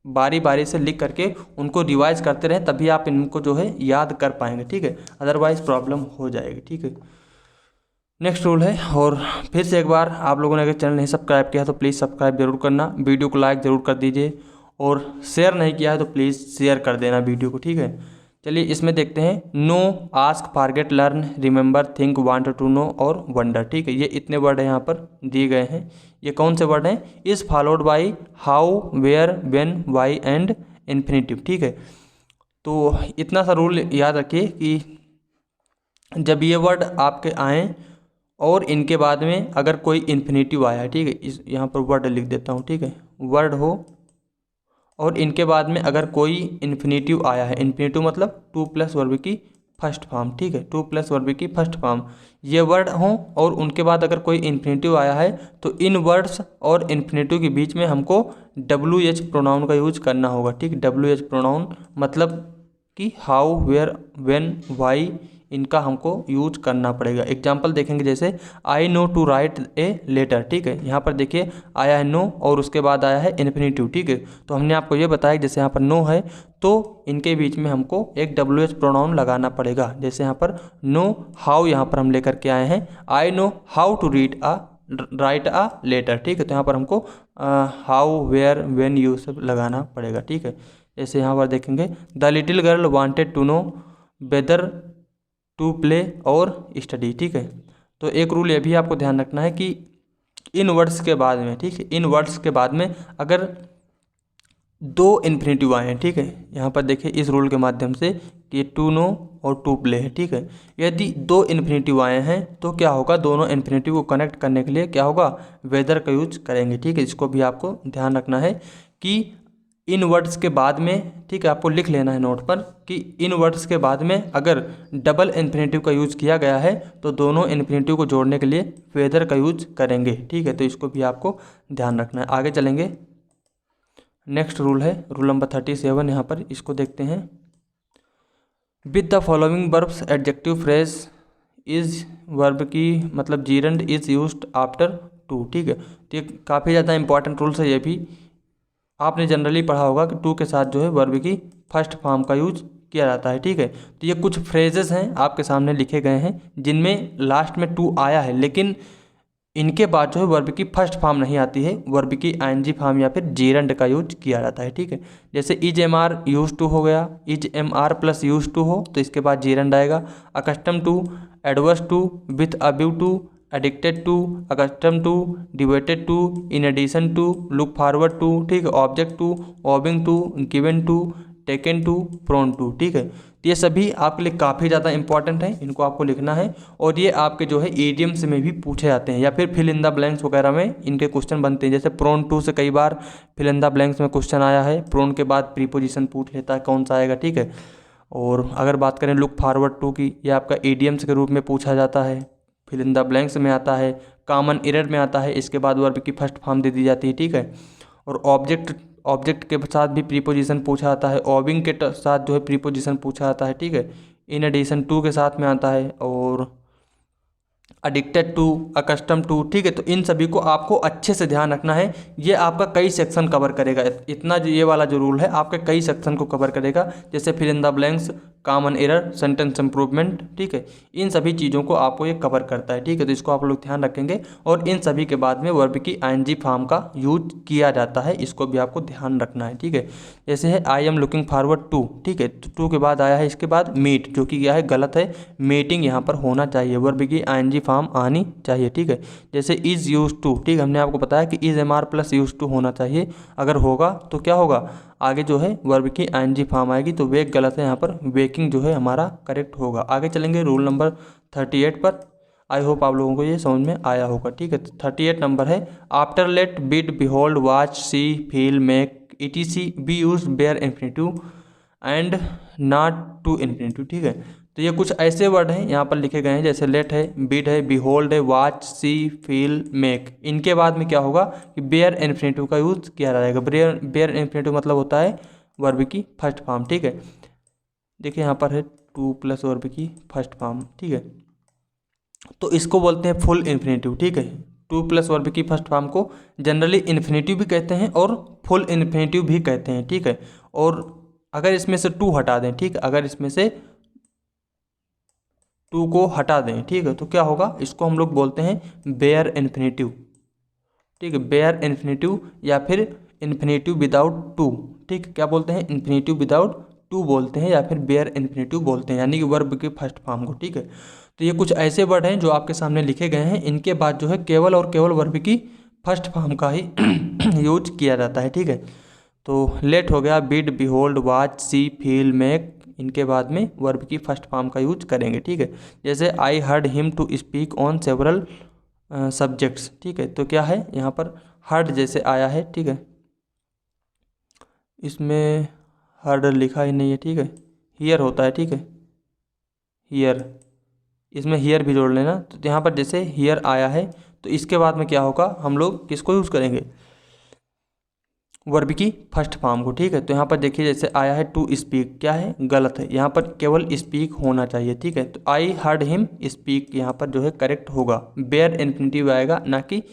बारी बारी से लिख करके उनको रिवाइज करते रहें, तभी आप इनको जो है याद कर पाएंगे। ठीक है, अदरवाइज प्रॉब्लम हो जाएगी। ठीक है, नेक्स्ट रूल है, और फिर से एक बार आप लोगों ने अगर चैनल नहीं सब्सक्राइब किया है तो प्लीज़ सब्सक्राइब जरूर करना, वीडियो को लाइक ज़रूर कर दीजिए, और शेयर नहीं किया है तो प्लीज़ शेयर कर देना वीडियो को। ठीक है, चलिए इसमें देखते हैं। Know, ask, forget, learn, remember, think, want to know और वंडर। ठीक है, ये इतने वर्ड यहाँ पर दिए गए हैं। ये कौन से वर्ड हैं? Is followed by how, where, when, why and infinitive. ठीक है, तो इतना सा रूल याद रखिए कि जब ये वर्ड आपके आएँ और इनके बाद में अगर कोई इन्फिनेटिव आया है, ठीक है, इस यहाँ पर वर्ड लिख देता हूँ। ठीक है, वर्ड हो और इनके बाद में अगर कोई इन्फिनेटिव आया है, इन्फिनेटिव मतलब टू प्लस वर्ब की फर्स्ट फॉर्म। ठीक है, टू प्लस वर्ब की फर्स्ट फॉर्म, ये वर्ड हो और उनके बाद अगर कोई इन्फिनेटिव आया है, तो इन वर्ड्स और इन्फिनेटिव के बीच में हमको WH प्रोनाउन का यूज करना होगा। ठीक, WH प्रोनाउन मतलब कि हाउ, वेयर, व्हेन, वाई, इनका हमको यूज करना पड़ेगा। एग्जाम्पल देखेंगे, जैसे I know to write a letter. ठीक है, यहाँ पर देखिए आया है नो और उसके बाद आया है इन्फिनेटिव। ठीक है, तो हमने आपको ये बताया जैसे यहाँ पर नो है तो इनके बीच में हमको एक WH प्रोनाउन लगाना पड़ेगा। जैसे यहाँ पर नो हाउ, यहाँ पर हम लेकर के आए हैं I know how to write a letter. ठीक है, तो यहाँ पर हमको हाउ, वेयर, व्हेन यू सब लगाना पड़ेगा। ठीक है, जैसे यहाँ पर देखेंगे the little girl wanted to know whether to play और स्टडी। ठीक है, तो एक रूल ये भी आपको ध्यान रखना है कि इन वर्ड्स के बाद में, ठीक है, इन वर्ड्स के बाद में अगर दो इन्फिनेटिव आए हैं, ठीक है, यहाँ पर देखिए इस रूल के माध्यम से कि टू नो और टू प्ले है। ठीक है, यदि दो इन्फिनेटिव आए हैं तो क्या होगा, दोनों इन्फिनेटिव को कनेक्ट करने के लिए क्या होगा, वेदर का यूज करेंगे। ठीक है, इसको भी आपको ध्यान रखना है कि इन वर्ड्स के बाद में, ठीक है, आपको लिख लेना है नोट पर कि इन वर्ड्स के बाद में अगर डबल इन्फिनेटिव का यूज़ किया गया है तो दोनों इन्फिनेटिव को जोड़ने के लिए वेदर का यूज करेंगे। ठीक है, तो इसको भी आपको ध्यान रखना है। आगे चलेंगे, नेक्स्ट रूल है रूल नंबर 37, यहाँ पर इसको देखते हैं। With the following verbs adjective phrase is, verb की मतलब gerund is used after two. ठीक है, तो ये काफ़ी ज़्यादा इंपॉर्टेंट रूल्स है। ये भी आपने जनरली पढ़ा होगा कि टू के साथ जो है वर्ब की फर्स्ट फॉर्म का यूज किया जाता है। ठीक है, तो ये कुछ फ्रेजेस हैं आपके सामने लिखे गए हैं जिनमें लास्ट में टू आया है, लेकिन इनके बाद जो है वर्ब की फर्स्ट फॉर्म नहीं आती है, वर्ब की ING फॉर्म या फिर जेरंड का यूज किया जाता है। ठीक है, जैसे इज MR यूज टू हो गया, is MR plus use to हो तो इसके बाद जेरंड आएगा। Accustom to, adverse to, with a view to, addicted to, accustom to, devoted to, in addition to, look forward to, ठीक है, object to, owing to, given to, taken to, prone to. ठीक है, तो ये सभी आपके लिए काफ़ी ज़्यादा इंपॉर्टेंट है, इनको आपको लिखना है, और ये आपके जो है ईडियम्स में भी पूछे जाते हैं या फिर फिल इन द ब्लैंक्स वगैरह में इनके क्वेश्चन बनते हैं। जैसे प्रोन टू से कई बार फिल इन द ब्लैंक्स में क्वेश्चन आया है, प्रोन के बाद प्रीपोजिशन पूछ लेता है कौन सा आएगा। ठीक है, और अगर बात करें लुक फॉरवर्ड टू की, ये आपका ईडियम्स के रूप में पूछा जाता है, फिल इन द ब्लैंक्स में आता है, कॉमन एरर में आता है, इसके बाद वर्ब की फर्स्ट फॉर्म दे दी जाती है। ठीक है, और ऑब्जेक्ट के साथ भी प्रीपोजिशन पूछा जाता है, ओबिंग के साथ जो है प्रीपोजिशन पूछा जाता है। ठीक है, इन एडिशन टू के साथ में आता है, और एडिक्टेड टू, अकस्टम टू, ठीक है। तो इन सभी को आपको अच्छे से ध्यान रखना है। ये आपका कई सेक्शन कवर करेगा। इतना जो ये वाला जो रूल है आपके कई सेक्शन को कवर करेगा, जैसे fill in the blanks, common error, sentence improvement, ठीक है। इन सभी चीज़ों को आपको ये कवर करता है, ठीक है। तो इसको आप लोग ध्यान रखेंगे। और इन सभी के बाद में वर्ब की आईएनजी फॉर्म का यूज किया जाता है, इसको भी आपको ध्यान रखना है, ठीक है। जैसे है I am looking forward to, ठीक है। तो टू के बाद आया है इसके बाद मीट, जो कि क्या है, गलत है। मीटिंग यहाँ पर होना चाहिए, वर्ब की आईएनजी फॉर्म आनी चाहिए, ठीक है। जैसे इज़ यूज टू, ठीक है, हमने आपको बताया कि is M R plus use to होना चाहिए। अगर होगा तो क्या होगा, आगे जो है वर्ब की आईएनजी फॉर्म आएगी। तो वेक गलत है, यहाँ पर वेकिंग जो है हमारा करेक्ट होगा। आगे चलेंगे रूल नंबर 38 पर। आई होप आप लोगों को ये समझ में आया होगा, ठीक है। 38 नंबर है, after let bid behold watch see feel make etc be use bare infinitive and not to infinitive, ठीक है। तो ये कुछ ऐसे वर्ड हैं यहाँ पर लिखे गए हैं, जैसे लेट है, बिड है, बिहोल्ड है, वॉच, सी, फील, मेक। इनके बाद में क्या होगा कि बेयर इन्फिनेटिव का यूज किया जाएगा। बेयर इन्फिनेटिव मतलब होता है वर्ब की फर्स्ट फॉर्म, ठीक है। देखिए यहाँ पर है टू प्लस वर्ब की फर्स्ट फॉर्म, ठीक है। तो इसको बोलते हैं फुल इन्फिनेटिव, ठीक है। टू प्लस वर्ब की फर्स्ट फॉर्म को जनरली इन्फिनेटिव भी कहते हैं और फुल इन्फिनेटिव भी कहते हैं, ठीक है। और अगर इसमें से टू हटा दें, ठीक है, अगर इसमें से टू को हटा दें, ठीक है, तो क्या होगा, इसको हम लोग बोलते हैं बेयर इन्फिनेटिव, ठीक है। बेयर इन्फिनेटिव या फिर इन्फिनेटिव विदाउट टू, ठीक है। क्या बोलते हैं, इन्फिनेटिव विदाउट टू बोलते हैं या फिर बेयर इन्फिनेटिव बोलते हैं, यानी कि वर्ब के फर्स्ट फॉर्म को, ठीक है। तो ये कुछ ऐसे वर्ड हैं जो आपके सामने लिखे गए हैं। इनके बाद जो है केवल और केवल वर्ब की फर्स्ट फॉर्म का ही यूज किया जाता है, ठीक है। तो लेट हो गया, bid, behold, watch, see, feel, make. इनके बाद में वर्ब की फर्स्ट फॉर्म का यूज करेंगे, ठीक है। जैसे I heard him to speak on several subjects, ठीक है। तो क्या है यहाँ पर हर्ड जैसे आया है, ठीक है, इसमें हर्ड लिखा ही नहीं है, ठीक है, हियर होता है, ठीक है, हियर, इसमें हियर भी जोड़ लेना। तो यहाँ पर जैसे हियर आया है, तो इसके बाद में क्या होगा, हम लोग किसको यूज़ करेंगे, वर्ब की फर्स्ट फॉर्म को, ठीक है। तो यहाँ पर देखिए जैसे आया है टू स्पीक, क्या है, गलत है, यहाँ पर केवल स्पीक होना चाहिए, ठीक है। तो आई हर्ड हिम स्पीक यहाँ पर जो है करेक्ट होगा, बेयर इन्फिनेटिव आएगा, ना कि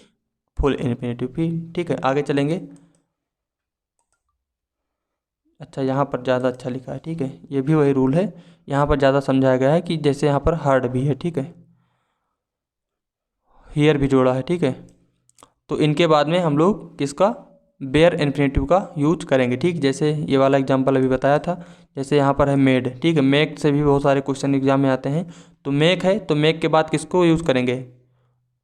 फुल इन्फिनेटिव भी, ठीक है। आगे चलेंगे। अच्छा, यहाँ पर ज़्यादा अच्छा लिखा है, ठीक है, ये भी वही रूल है। यहाँ पर ज़्यादा समझाया गया है कि जैसे यहाँ पर हर्ड भी है, ठीक है, हियर भी जोड़ा है, ठीक है। तो इनके बाद में हम लोग किसका, बेयर इन्फिनेटिव का यूज करेंगे, ठीक। जैसे ये वाला एग्जांपल अभी बताया था, जैसे यहाँ पर है मेड, ठीक है, मेक से भी बहुत सारे क्वेश्चन एग्जाम में आते हैं। तो मेक है, तो मेक के बाद किसको यूज़ करेंगे,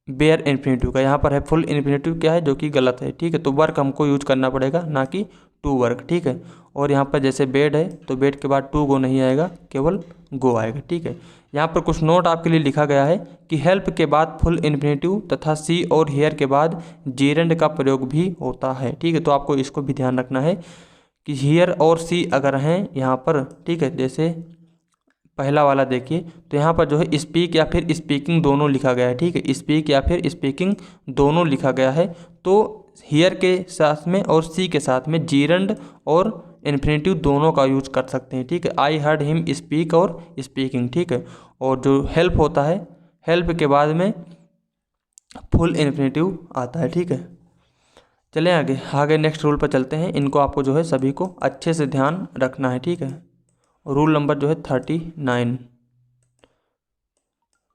बेयर इन्फिनेटिव का। यहाँ पर है फुल इन्फिनेटिव, क्या है, जो कि गलत है, ठीक है। तो वर्क हमको यूज करना पड़ेगा, ना कि टू वर्क, ठीक है। और यहाँ पर जैसे बेड है, तो बेड के बाद टू गो नहीं आएगा, केवल गो आएगा, ठीक है। यहाँ पर कुछ नोट आपके लिए लिखा गया है कि हेल्प के बाद फुल इन्फिनेटिव तथा सी और हेयर के बाद जेरेंड का प्रयोग भी होता है, ठीक है। तो आपको इसको भी ध्यान रखना है कि हियर और सी अगर हैं यहाँ पर, ठीक है, जैसे पहला वाला देखिए, तो यहाँ पर जो है स्पीक या फिर स्पीकिंग दोनों लिखा गया है, ठीक है, स्पीक या फिर स्पीकिंग दोनों लिखा गया है। तो हियर के साथ में और सी के साथ में जीरंड और इन्फिनेटिव दोनों का यूज कर सकते हैं, ठीक है। आई हर्ड हिम स्पीक और स्पीकिंग, ठीक है। और जो हेल्प होता है, हेल्प के बाद में फुल इन्फिनेटिव आता है, ठीक है। चलें आगे, आगे नेक्स्ट रूल पर चलते हैं। इनको आपको जो है सभी को अच्छे से ध्यान रखना है, ठीक है। रूल नंबर जो है 39।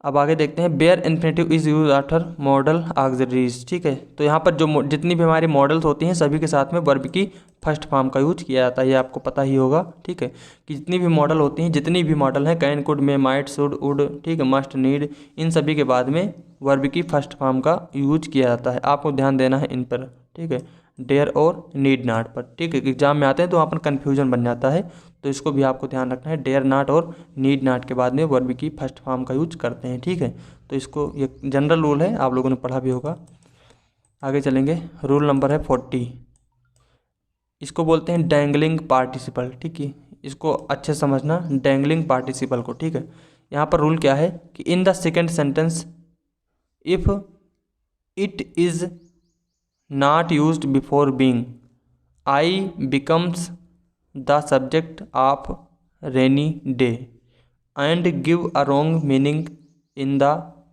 अब आगे देखते हैं, bare infinitive is use after modal auxiliaries, ठीक है। तो यहाँ पर जो जितनी भी हमारी मॉडल्स होती हैं सभी के साथ में वर्ब की फर्स्ट फॉर्म का यूज किया जाता है, ये आपको पता ही होगा, ठीक है। कि जितनी भी मॉडल होती हैं, जितनी भी मॉडल हैं, can, could, may, might, should, would, ठीक है, मस्ट, नीड, इन सभी के बाद में वर्ब की फर्स्ट फॉर्म का यूज किया जाता है। आपको ध्यान देना है इन पर, ठीक है, डेयर और नीड नॉट पर, ठीक है। एग्जाम में आते हैं तो वहाँ पर कन्फ्यूजन बन जाता है, तो इसको भी आपको ध्यान रखना है। डेयर नॉट और नीड नॉट के बाद में वर्ब की फर्स्ट फॉर्म का यूज करते हैं, ठीक है। तो इसको, ये जनरल रूल है, आप लोगों ने पढ़ा भी होगा। आगे चलेंगे, रूल नंबर है 40। इसको बोलते हैं डैंगलिंग पार्टिसिपल, ठीक है। इसको अच्छे समझना, डैंगलिंग पार्टिसिपल को, ठीक है। यहाँ पर रूल क्या है कि in the second sentence if it is not used before being, I becomes the subject of rainy day and give a wrong meaning in the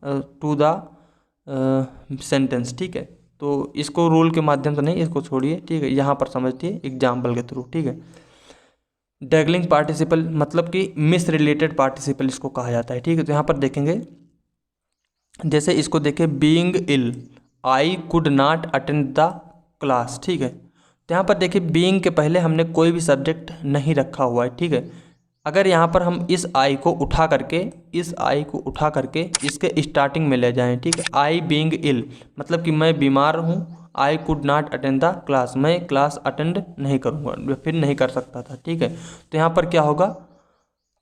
two the sentence, ठीक है। तो इसको रूल के माध्यम से नहीं, इसको छोड़िए, ठीक है, यहाँ पर समझिए एग्जाम्पल के थ्रू, ठीक है। डैगलिंग पार्टिसिपल मतलब कि मिस रिलेटेड पार्टिसिपल इसको कहा जाता है, ठीक है। तो यहाँ पर देखेंगे, जैसे इसको देखें, being ill, I could not attend the class, ठीक है। तो यहाँ पर देखिए बीइंग के पहले हमने कोई भी सब्जेक्ट नहीं रखा हुआ है, ठीक है। अगर यहाँ पर हम इस आई को उठा करके इसके स्टार्टिंग में ले जाएं, ठीक है, आई बीइंग इल मतलब कि मैं बीमार हूँ, आई could not attend the class, मैं क्लास अटेंड नहीं करूँगा, फिर नहीं कर सकता था, ठीक है। तो यहाँ पर क्या होगा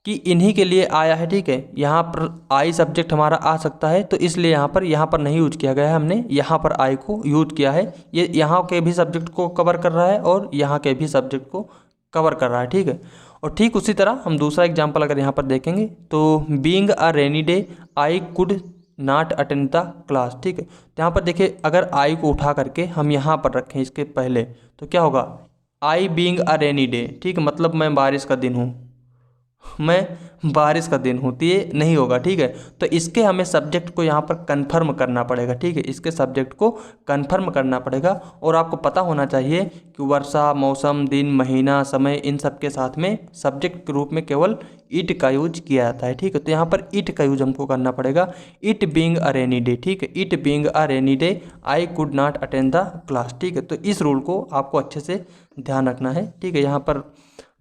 कि इन्हीं के लिए आया है, ठीक है। यहाँ पर आई सब्जेक्ट हमारा आ सकता है, तो इसलिए यहाँ पर नहीं यूज किया गया है, हमने यहाँ पर आई को यूज किया है। ये यहाँ के भी सब्जेक्ट को कवर कर रहा है और यहाँ के भी सब्जेक्ट को कवर कर रहा है, ठीक है। और ठीक उसी तरह हम दूसरा एग्जाम्पल अगर यहाँ पर देखेंगे, तो being a rainy day I could not attend the class, ठीक है। तो यहाँ पर देखिए अगर आई को उठा करके हम यहाँ पर रखें इसके पहले, तो क्या होगा, I being a rainy day, ठीक है, मतलब मैं बारिश का दिन हूँ, मैं बारिश का दिन हूँ, तो ये नहीं होगा, ठीक है। तो इसके हमें सब्जेक्ट को यहाँ पर कंफर्म करना पड़ेगा, ठीक है, इसके सब्जेक्ट को कंफर्म करना पड़ेगा। और आपको पता होना चाहिए कि वर्षा, मौसम, दिन, महीना, समय, इन सब के साथ में सब्जेक्ट के रूप में केवल इट का यूज किया जाता है, ठीक है। तो यहाँ पर इट का यूज हमको करना पड़ेगा, it being a rainy day, ठीक है, it being a rainy day I could not attend the class, ठीक है। तो इस रूल को आपको अच्छे से ध्यान रखना है, ठीक है। यहाँ पर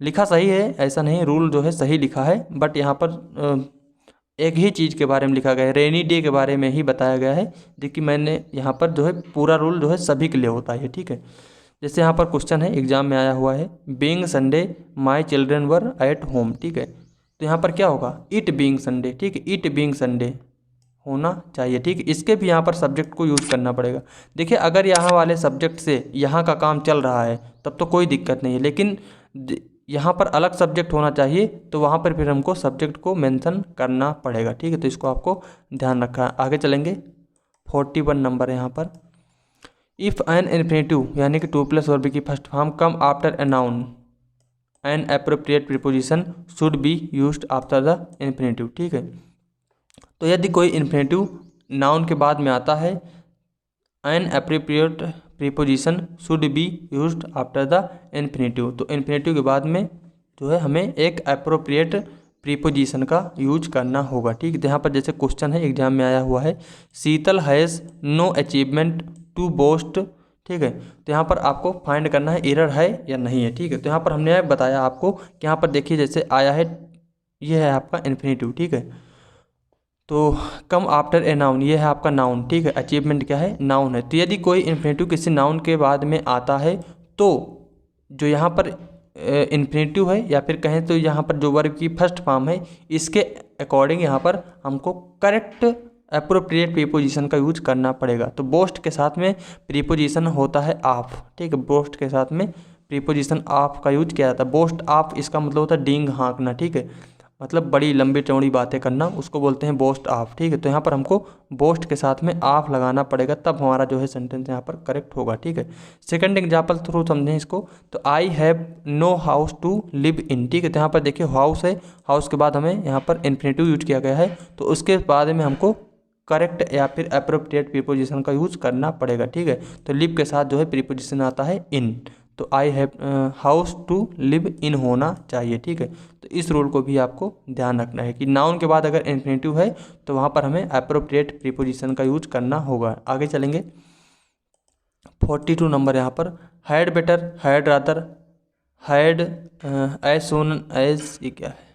लिखा सही है, ऐसा नहीं, रूल जो है सही लिखा है, बट यहाँ पर एक ही चीज़ के बारे में लिखा गया है, रेनी डे के बारे में ही बताया गया है। देखिए मैंने यहाँ पर जो है पूरा रूल जो है सभी के लिए होता है, ठीक है। जैसे यहाँ पर क्वेश्चन है, एग्जाम में आया हुआ है, being Sunday my children were at home, ठीक है। तो यहाँ पर क्या होगा, इट बीइंग संडे, ठीक है, इट बीइंग संडे होना चाहिए, ठीक है। इसके भी यहाँ पर सब्जेक्ट को यूज़ करना पड़ेगा। देखिए अगर यहाँ वाले सब्जेक्ट से यहाँ का काम चल रहा है तब तो कोई दिक्कत नहीं है, लेकिन यहाँ पर अलग सब्जेक्ट होना चाहिए, तो वहाँ पर फिर हमको सब्जेक्ट को मेंशन करना पड़ेगा, ठीक है। तो इसको आपको ध्यान रखा है। आगे चलेंगे, 41 नंबर है यहाँ पर, इफ़ एन इन्फिनेटिव यानी कि टू प्लस वर्ब की first form come after a noun N appropriate preposition should be used after the infinitive, ठीक है। तो यदि कोई इन्फिनेटिव नाउन के बाद में आता है, N appropriate preposition should be used after the infinitive, तो इन्फिनेटिव के बाद में जो है हमें एक एप्रोप्रिएट प्रीपोजिशन का यूज करना होगा, ठीक है। यहाँ पर जैसे क्वेश्चन है, एग्जाम में आया हुआ है, Sheetal has no achievement to boast, ठीक है। तो यहाँ पर आपको फाइंड करना है एरर है या नहीं है, ठीक है। तो यहाँ पर हमने बताया आपको कि यहाँ पर देखिए जैसे आया है, ये है आपका इन्फिनेटिव, ठीक है। तो कम आफ्टर ए नाउन, ये है आपका नाउन, ठीक है, अचीवमेंट क्या है, नाउन है। तो यदि कोई इन्फिनेटिव किसी नाउन के बाद में आता है, तो जो यहाँ पर इन्फिनेटिव है या फिर कहें तो यहाँ पर जो वर्ब की फर्स्ट फॉर्म है, इसके अकॉर्डिंग यहाँ पर हमको करेक्ट अप्रोप्रिएट प्रीपोजिशन का यूज करना पड़ेगा। तो बोस्ट के साथ में प्रीपोजिशन होता है ऑफ, ठीक है, बोस्ट के साथ में प्रीपोजिशन ऑफ का यूज किया जाता है। बोस्ट ऑफ इसका मतलब होता है डींग हाँकना, ठीक है, मतलब बड़ी लंबी चौड़ी बातें करना, उसको बोलते हैं बोस्ट ऑफ, ठीक है। तो यहाँ पर हमको बोस्ट के साथ में ऑफ लगाना पड़ेगा, तब हमारा जो है सेंटेंस यहाँ पर करेक्ट होगा, ठीक है। सेकंड एग्जाम्पल थ्रू समझें इसको, तो I have no house to live in, ठीक है। तो यहाँ पर देखिए हाउस है, हाउस के बाद हमें यहाँ पर इन्फिनेटिव यूज किया गया है, तो उसके बाद में हमको करेक्ट या फिर अप्रोप्रिएट प्रीपोजिशन का यूज करना पड़ेगा, ठीक है। तो लिव के साथ जो है प्रीपोजिशन आता है इन, तो I have house to live in होना चाहिए, ठीक है। तो इस रूल को भी आपको ध्यान रखना है कि नाउन के बाद अगर इन्फिनेटिव है तो वहाँ पर हमें अप्रोप्रिएट प्रीपोजिशन का यूज करना होगा। आगे चलेंगे, 42 नंबर यहाँ पर, had better, had rather, had as soon as, ये क्या है,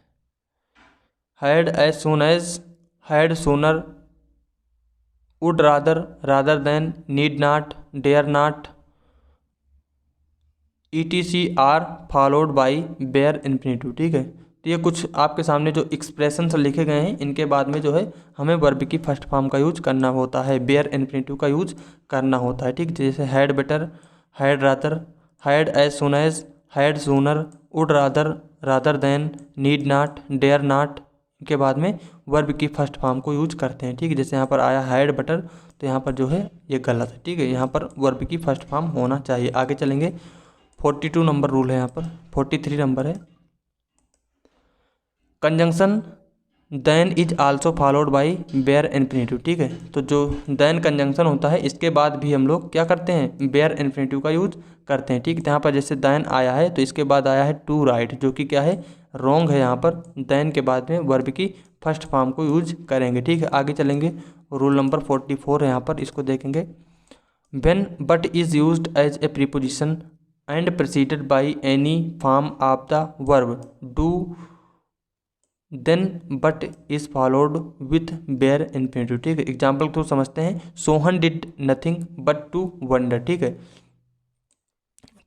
had as soon as, had sooner, would rather, rather than, need not, dare not, ETC are followed by bare infinitive, ठीक है। तो ये कुछ आपके सामने जो एक्सप्रेशंस लिखे गए हैं, इनके बाद में जो है हमें वर्ब की फर्स्ट फॉर्म का यूज करना होता है, बेयर इन्फिनेटिव का यूज करना होता है, ठीक। जैसे had better, had rather, had as soon as, had sooner, would rather, rather than, need not, dare not के बाद में वर्ब की फर्स्ट फॉर्म को यूज करते हैं, ठीक है। जैसे यहाँ पर आया हैड बटर, तो यहाँ पर जो है ये गलत है, ठीक है, यहाँ पर वर्ब की फर्स्ट फॉर्म होना चाहिए। आगे चलेंगे, 42 नंबर रूल है यहाँ पर, 43 नंबर है, conjunction than is also followed by bare infinitive, ठीक है। तो जो देन कंजंक्शन होता है इसके बाद भी हम लोग क्या करते हैं, बेयर इन्फिनेटिव का यूज करते हैं, ठीक है। यहाँ पर जैसे देन आया है तो इसके बाद आया है टू राइट, जो कि क्या है, रॉन्ग है। यहाँ पर देन के बाद में वर्ब की फर्स्ट फॉर्म को यूज करेंगे, ठीक है। आगे चलेंगे, रूल नंबर 44 है यहाँ पर, इसको देखेंगे। When but is used as a preposition and preceded by any form of the verb do then but is followed with bare infinitive, ठीक है। एग्जाम्पल थ्रू समझते हैं। Sohan did nothing but to wonder, ठीक है।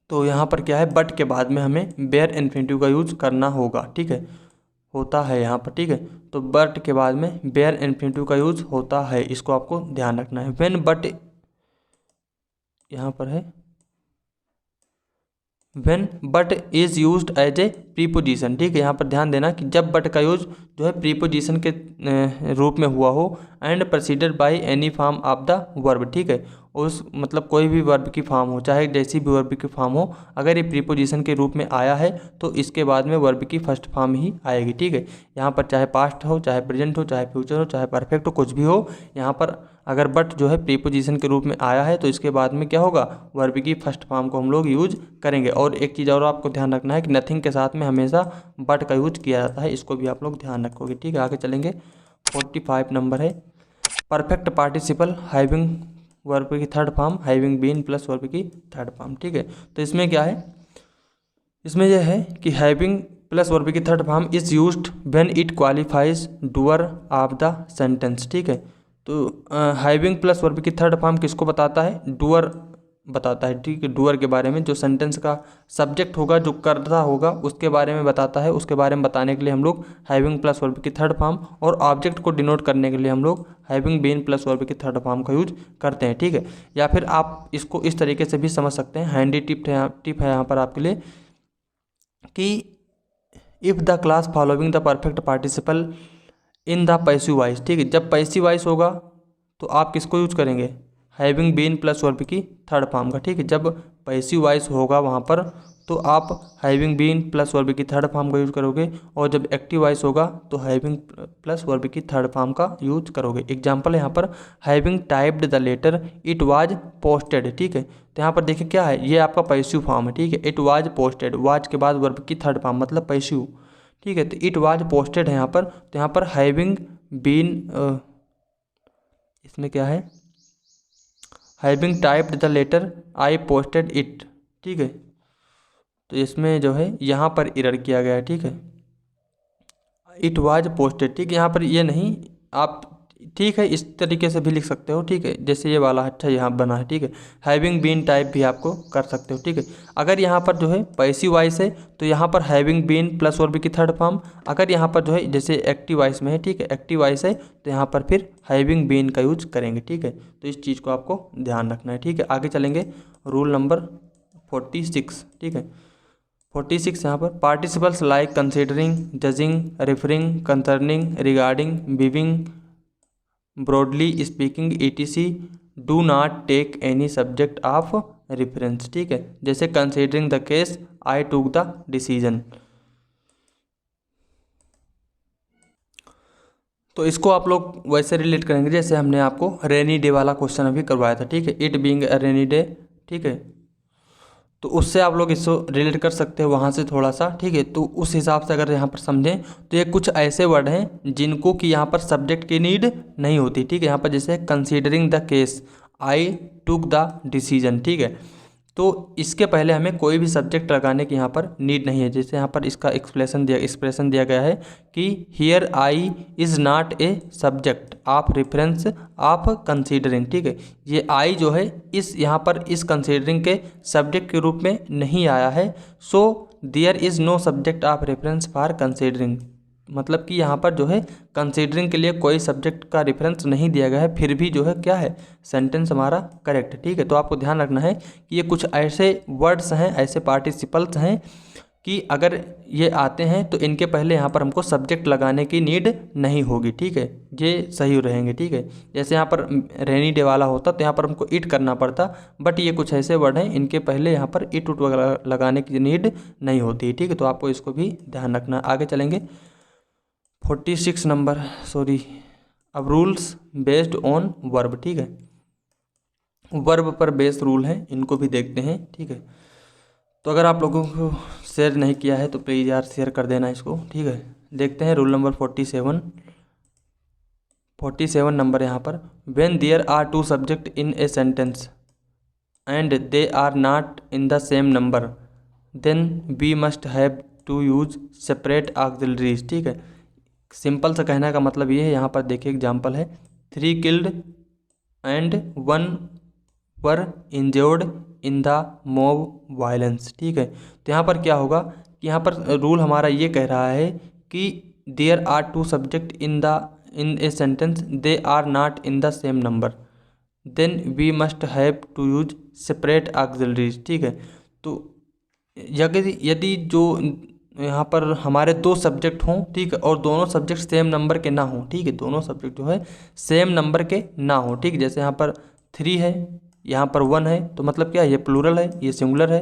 तो यहाँ पर क्या है, बट के बाद में हमें बेयर इन्फिनेटिव का यूज करना होगा, ठीक है, होता है यहाँ पर, ठीक है। तो बट के बाद में बेयर इन्फिनेटिव का यूज होता है, इसको आपको ध्यान रखना है। व्हेन बट यहाँ पर है, when but is used as a preposition, ठीक है। यहाँ पर ध्यान देना कि जब बट का यूज जो है प्रीपोजिशन के रूप में हुआ हो and preceded by any form of the verb, ठीक है। उस मतलब कोई भी वर्ब की फॉर्म हो, चाहे जैसी भी वर्ब की फॉर्म हो, अगर ये प्रीपोजिशन के रूप में आया है तो इसके बाद में वर्ब की फर्स्ट फॉर्म ही आएगी, ठीक है। यहाँ पर चाहे पास्ट हो, चाहे प्रेजेंट हो, चाहे फ्यूचर हो, चाहे परफेक्ट हो, कुछ भी हो, यहाँ पर अगर बट जो है प्रीपोजिशन के रूप में आया है तो इसके बाद में क्या होगा, वर्ब की फर्स्ट फॉर्म को हम लोग यूज करेंगे। और एक चीज़ और आपको ध्यान रखना है कि नथिंग के साथ में हमेशा बट का यूज किया जाता है, इसको भी आप लोग ध्यान रखोगे, ठीक है। आगे चलेंगे, 45 नंबर है, परफेक्ट पार्टिसिपल हैविंग वर्ब की third form having been plus verb की थर्ड फॉर्म, ठीक है। तो इसमें क्या है, इसमें यह है कि हैविंग प्लस वर्ब की third form is used when it qualifies doer of the sentence, ठीक है। तो हैविंग प्लस वर्ब की थर्ड फॉर्म किसको बताता है, डूअर बताता है, ठीक है। डूअर के बारे में, जो सेंटेंस का सब्जेक्ट होगा, जो करता होगा, उसके बारे में बताता है। उसके बारे में बताने के लिए हम लोग हैविंग प्लस वर्ब की थर्ड फॉर्म, और ऑब्जेक्ट को डिनोट करने के लिए हम लोग हैविंग बीन प्लस वर्ब की थर्ड फॉर्म का यूज करते हैं, ठीक है। या फिर आप इसको इस तरीके से भी समझ सकते हैं, हैंडी टिप है यहाँ पर आपके लिए, कि if the class following the perfect participle in the passive voice, ठीक है। जब पैसिव वॉइस होगा तो आप किसको यूज करेंगे, हैविंग बीन प्लस वर्ब की थर्ड फॉर्म का, ठीक है। जब पैसिव वॉइस होगा वहाँ पर तो आप हैविंग बीन प्लस वर्ब की थर्ड फॉर्म का यूज करोगे, और जब एक्टिव वॉइस होगा तो हैविंग प्लस वर्ब की थर्ड फॉर्म का यूज करोगे। एग्जाम्पल यहाँ पर, having typed the letter it was posted, ठीक है। तो यहाँ पर देखिए क्या है, ये आपका पैसिव फॉर्म है, ठीक है। इट वाज पोस्टेड, वाज के बाद वर्ब की थर्ड फॉर्म मतलब पैसिव, ठीक है। तो इट वाज पोस्टेड है यहाँ पर, तो यहाँ पर हैविंग बीन, इसमें क्या है, having typed the letter I posted it, ठीक है। तो इसमें जो है यहाँ पर एरर किया गया है, ठीक है। इट वाज पोस्टेड, ठीक है। यहाँ पर ये नहीं, आप ठीक है इस तरीके से भी लिख सकते हो, ठीक है। जैसे ये वाला अच्छा यहाँ बना है, ठीक है। हैविंग बीन टाइप भी आपको कर सकते हो, ठीक है। अगर यहाँ पर जो है पैसिव वॉइस है तो यहाँ पर हैविंग बीन प्लस वर्ब की थर्ड फॉर्म, अगर यहाँ पर जो है जैसे एक्टिव वॉइस में है, ठीक है, एक्टिव वॉइस है तो यहाँ पर फिर हैविंग बीन का यूज करेंगे, ठीक है। तो इस चीज़ को आपको ध्यान रखना है, ठीक है। आगे चलेंगे, रूल नंबर 46, ठीक है। 46 यहाँ पर, participles like considering, judging, referring, concerning, regarding, viewing, broadly speaking, etc do not take any subject of reference, ठीक है। जैसे considering the case, I took the decision. तो इसको आप लोग वैसे रिलेट करेंगे जैसे हमने आपको रेनी डे वाला क्वेश्चन अभी करवाया था, ठीक है। It being a rainy day, ठीक है। तो उससे आप लोग इसको रिलेट कर सकते हो वहाँ से थोड़ा सा, ठीक है। तो उस हिसाब से अगर यहाँ पर समझें तो ये कुछ ऐसे वर्ड हैं जिनको कि यहाँ पर सब्जेक्ट की नीड नहीं होती, ठीक है। यहाँ पर जैसे considering the case, I took the decision, ठीक है। तो इसके पहले हमें कोई भी सब्जेक्ट लगाने की यहाँ पर नीड नहीं है। जैसे यहाँ पर इसका एक्सप्रेशन दिया गया है कि here I is not a subject of reference of considering, ठीक है। ये आई जो है इस यहाँ पर इस कंसीडरिंग के सब्जेक्ट के रूप में नहीं आया है, so there is no subject of reference for considering, मतलब कि यहाँ पर जो है कंसीडरिंग के लिए कोई सब्जेक्ट का रेफरेंस नहीं दिया गया है, फिर भी जो है क्या है, सेंटेंस हमारा करेक्ट है, ठीक है। तो आपको ध्यान रखना है कि ये कुछ ऐसे वर्ड्स हैं, ऐसे पार्टिसिपल्स हैं कि अगर ये आते हैं तो इनके पहले यहाँ पर हमको सब्जेक्ट लगाने की नीड नहीं होगी, ठीक है। ये सही रहेंगे, ठीक है। जैसे यहाँ पर रेनी डे वाला होता तो यहाँ पर हमको इट करना पड़ता, बट ये कुछ ऐसे वर्ड हैं इनके पहले यहाँ पर इट उट लगाने की नीड नहीं होती, ठीक है। तो आपको इसको भी ध्यान रखना। आगे चलेंगे, 46 नंबर, सॉरी, अब रूल्स बेस्ड ऑन वर्ब, ठीक है, वर्ब पर बेस्ड रूल है, इनको भी देखते हैं, ठीक है। तो अगर आप लोगों को शेयर नहीं किया है तो प्लीज़ यार शेयर कर देना इसको, ठीक है। देखते हैं रूल नंबर 47 नंबर यहाँ पर, when there are two subject in a sentence and they are not in the same number then we must have to use separate auxiliaries, ठीक है। सिंपल सा कहने का मतलब ये है, यहाँ पर देखिए एग्जाम्पल है, 3 killed and 1 were injured in the mob violence, ठीक है। तो यहाँ पर क्या होगा कि यहाँ पर रूल हमारा ये कह रहा है कि there are two subject in a sentence, they are not in the same number, then we must have to use separate auxiliaries, ठीक है। तो यदि जो यहाँ पर हमारे 2 सब्जेक्ट हों, ठीक है, और दोनों सब्जेक्ट सेम नंबर के ना हों, ठीक है, दोनों सब्जेक्ट जो है सेम नंबर के ना हों, ठीक है, जैसे यहाँ पर 3 है, यहाँ पर 1 है, तो मतलब क्या है, ये प्लूरल है, ये सिंगुलर है।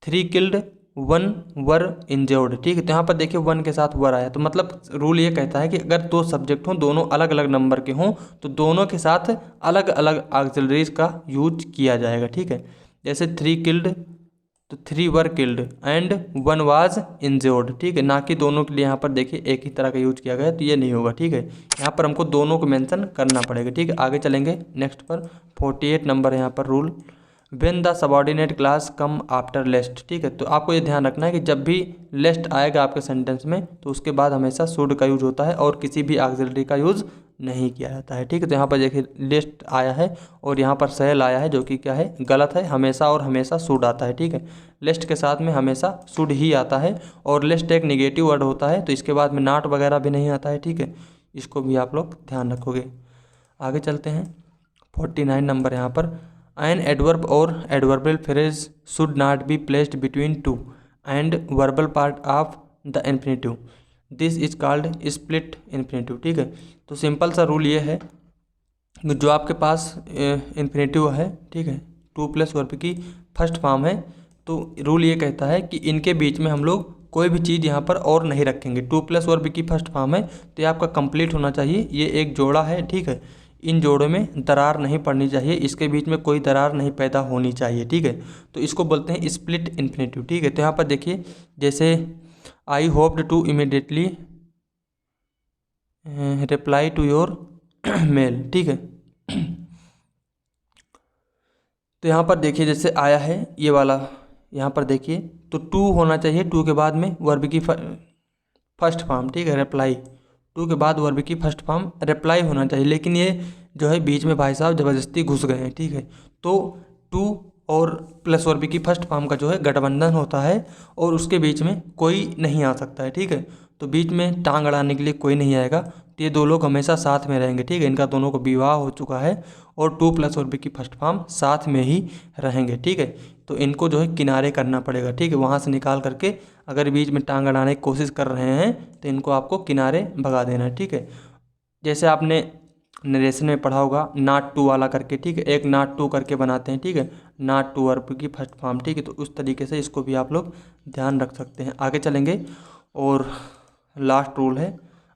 3 किल्ड 1 वर इंजर्ड, ठीक है, तो यहाँ पर देखिए 1 के साथ वर आया, तो मतलब रूल ये कहता है कि अगर 2 सब्जेक्ट हों, दोनों अलग अलग नंबर के हों, तो दोनों के साथ अलग अलग ऑक्सिलरीज का यूज किया जाएगा, ठीक है। जैसे 3 किल्ड, तो 3 were killed and 1 was injured, ठीक है, ना कि दोनों के लिए यहाँ पर देखिए एक ही तरह का यूज किया गया है, तो ये नहीं होगा, ठीक है। यहाँ पर हमको दोनों को मेंशन करना पड़ेगा, ठीक है। आगे चलेंगे नेक्स्ट पर, 48 नंबर यहाँ पर rule, when the subordinate clause come after lest, ठीक है। तो आपको ये ध्यान रखना है कि जब भी लेस्ट आएगा आपके सेंटेंस में, तो उसके बाद हमेशा शुड का यूज होता है और किसी भी ऑक्सिलरी का यूज नहीं किया जाता है, ठीक है। तो यहाँ पर देखिए लिस्ट आया है और यहाँ पर सेल आया है, जो कि क्या है, गलत है, हमेशा और हमेशा शुड आता है, ठीक है। लिस्ट के साथ में हमेशा शुड ही आता है, और लिस्ट एक निगेटिव वर्ड होता है, तो इसके बाद में नॉट वगैरह भी नहीं आता है, ठीक है। इसको भी आप लोग ध्यान रखोगे। आगे चलते हैं, 49 नंबर यहाँ पर, एन एडवर्ब और adverbial phrase should not be placed between two and verbal part of the infinitive, this is called split infinitive, ठीक है। तो सिंपल सा रूल ये है, जो आपके पास इन्फिनेटिव है, ठीक है, 2 प्लस वर्ब की फर्स्ट फॉर्म है, तो रूल ये कहता है कि इनके बीच में हम लोग कोई भी चीज़ यहाँ पर और नहीं रखेंगे। 2 प्लस वर्ब की फर्स्ट फॉर्म है, तो ये आपका कंप्लीट होना चाहिए, ये एक जोड़ा है, ठीक है। इन जोड़ों में दरार नहीं पड़नी चाहिए, इसके बीच में कोई दरार नहीं पैदा होनी चाहिए, ठीक है। तो इसको बोलते हैं स्प्लिट इन्फिनेटिव, ठीक है। तो यहाँ पर देखिए, जैसे I hoped to immediately reply to your mail, ठीक है। तो यहाँ पर देखिए जैसे आया है ये वाला, यहाँ पर देखिए, तो टू होना चाहिए, टू के बाद में वर्ब की फर्स्ट फॉर्म, ठीक है, रिप्लाई, टू के बाद वर्ब की फर्स्ट फॉर्म रिप्लाई होना चाहिए, लेकिन ये जो है बीच में भाई साहब ज़बरदस्ती घुस गए हैं, ठीक है। तो टू और प्लस वर्ब की फर्स्ट फॉर्म का जो है गठबंधन होता है, और उसके बीच में कोई नहीं आ सकता है, ठीक है। तो बीच में टांग अड़ाने के लिए कोई नहीं आएगा, तो ये 2 लोग हमेशा साथ में रहेंगे, ठीक है। इनका दोनों को विवाह हो चुका है, और 2 प्लस वर्ब की फर्स्ट फॉर्म साथ में ही रहेंगे, ठीक है। तो इनको जो है किनारे करना पड़ेगा, ठीक है, वहाँ से निकाल करके अगर बीच में टांग अड़ाने की कोशिश कर रहे हैं तो इनको आपको किनारे भगा देना है, ठीक है। जैसे आपने नरेशन में पढ़ा होगा नॉट टू वाला करके, ठीक है, एक नॉट टू करके बनाते हैं, ठीक है, नॉट टू वर्ब की फर्स्ट फॉर्म, ठीक है। तो उस तरीके से इसको भी आप लोग ध्यान रख सकते हैं। आगे चलेंगे, और लास्ट रूल है,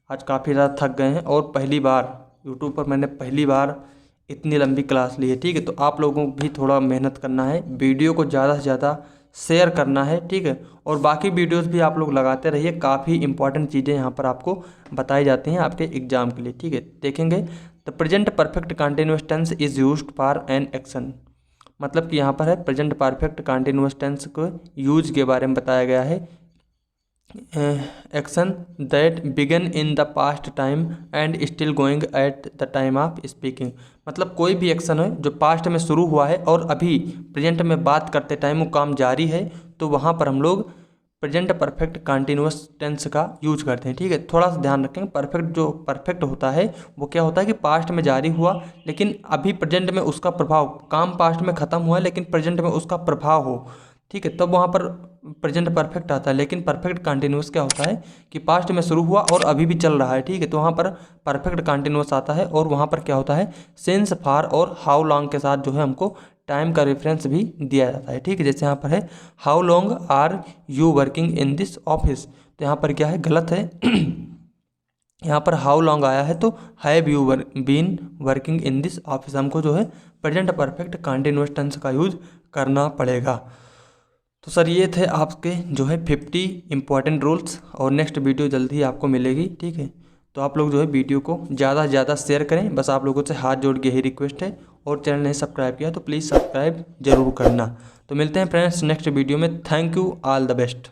आज काफ़ी ज़्यादा थक गए हैं, और पहली बार यूट्यूब पर मैंने पहली बार इतनी लंबी क्लास ली है, ठीक है। तो आप लोगों को भी थोड़ा मेहनत करना है, वीडियो को ज़्यादा से ज़्यादा शेयर करना है, ठीक है, और बाकी वीडियोस भी आप लोग लगाते रहिए, काफ़ी इंपॉर्टेंट चीज़ें यहाँ पर आपको बताई जाती हैं आपके एग्जाम के लिए, ठीक है। देखेंगे, the present perfect continuous tense is used for an action, मतलब कि यहाँ पर है प्रेजेंट परफेक्ट कंटिन्यूअस टेंस को यूज के बारे में बताया गया है, action that began in the past time and still going at the time of speaking, मतलब कोई भी एक्शन है जो पास्ट में शुरू हुआ है और अभी प्रेजेंट में बात करते टाइम वो काम जारी है, तो वहाँ पर हम लोग प्रेजेंट परफेक्ट कंटिन्यूअस टेंस का यूज करते हैं, ठीक है। थोड़ा सा ध्यान रखें, परफेक्ट जो परफेक्ट होता है वो क्या होता है कि पास्ट में जारी हुआ, लेकिन अभी प्रेजेंट में उसका प्रभाव, काम पास्ट में ख़त्म हुआ है लेकिन प्रेजेंट में उसका प्रभाव हो, ठीक है, तब वहाँ पर प्रेजेंट परफेक्ट आता है। लेकिन परफेक्ट कंटिन्यूअस क्या होता है कि पास्ट में शुरू हुआ और अभी भी चल रहा है, ठीक है, तो वहाँ पर परफेक्ट कंटिन्यूअस आता है, और वहाँ पर क्या होता है सिंस, फॉर और हाउ लॉन्ग के साथ जो है हमको टाइम का रेफरेंस भी दिया जाता है, ठीक है। जैसे यहाँ पर है how long are you working in this office, तो यहाँ पर क्या है गलत है यहाँ पर हाउ लॉन्ग आया है तो have you been working in this office, हमको जो है प्रेजेंट परफेक्ट कंटिन्यूअस टेंस का यूज करना पड़ेगा। तो सर ये थे आपके जो है 50 इंपॉर्टेंट रूल्स, और नेक्स्ट वीडियो जल्दी ही आपको मिलेगी, ठीक है। तो आप लोग जो है वीडियो को ज़्यादा से ज़्यादा शेयर करें, बस आप लोगों से हाथ जोड़ के ही रिक्वेस्ट है। और चैनल नहीं सब्सक्राइब किया तो प्लीज़ सब्सक्राइब जरूर करना। तो मिलते हैं फ्रेंड्स नेक्स्ट वीडियो में। Thank you, all the best.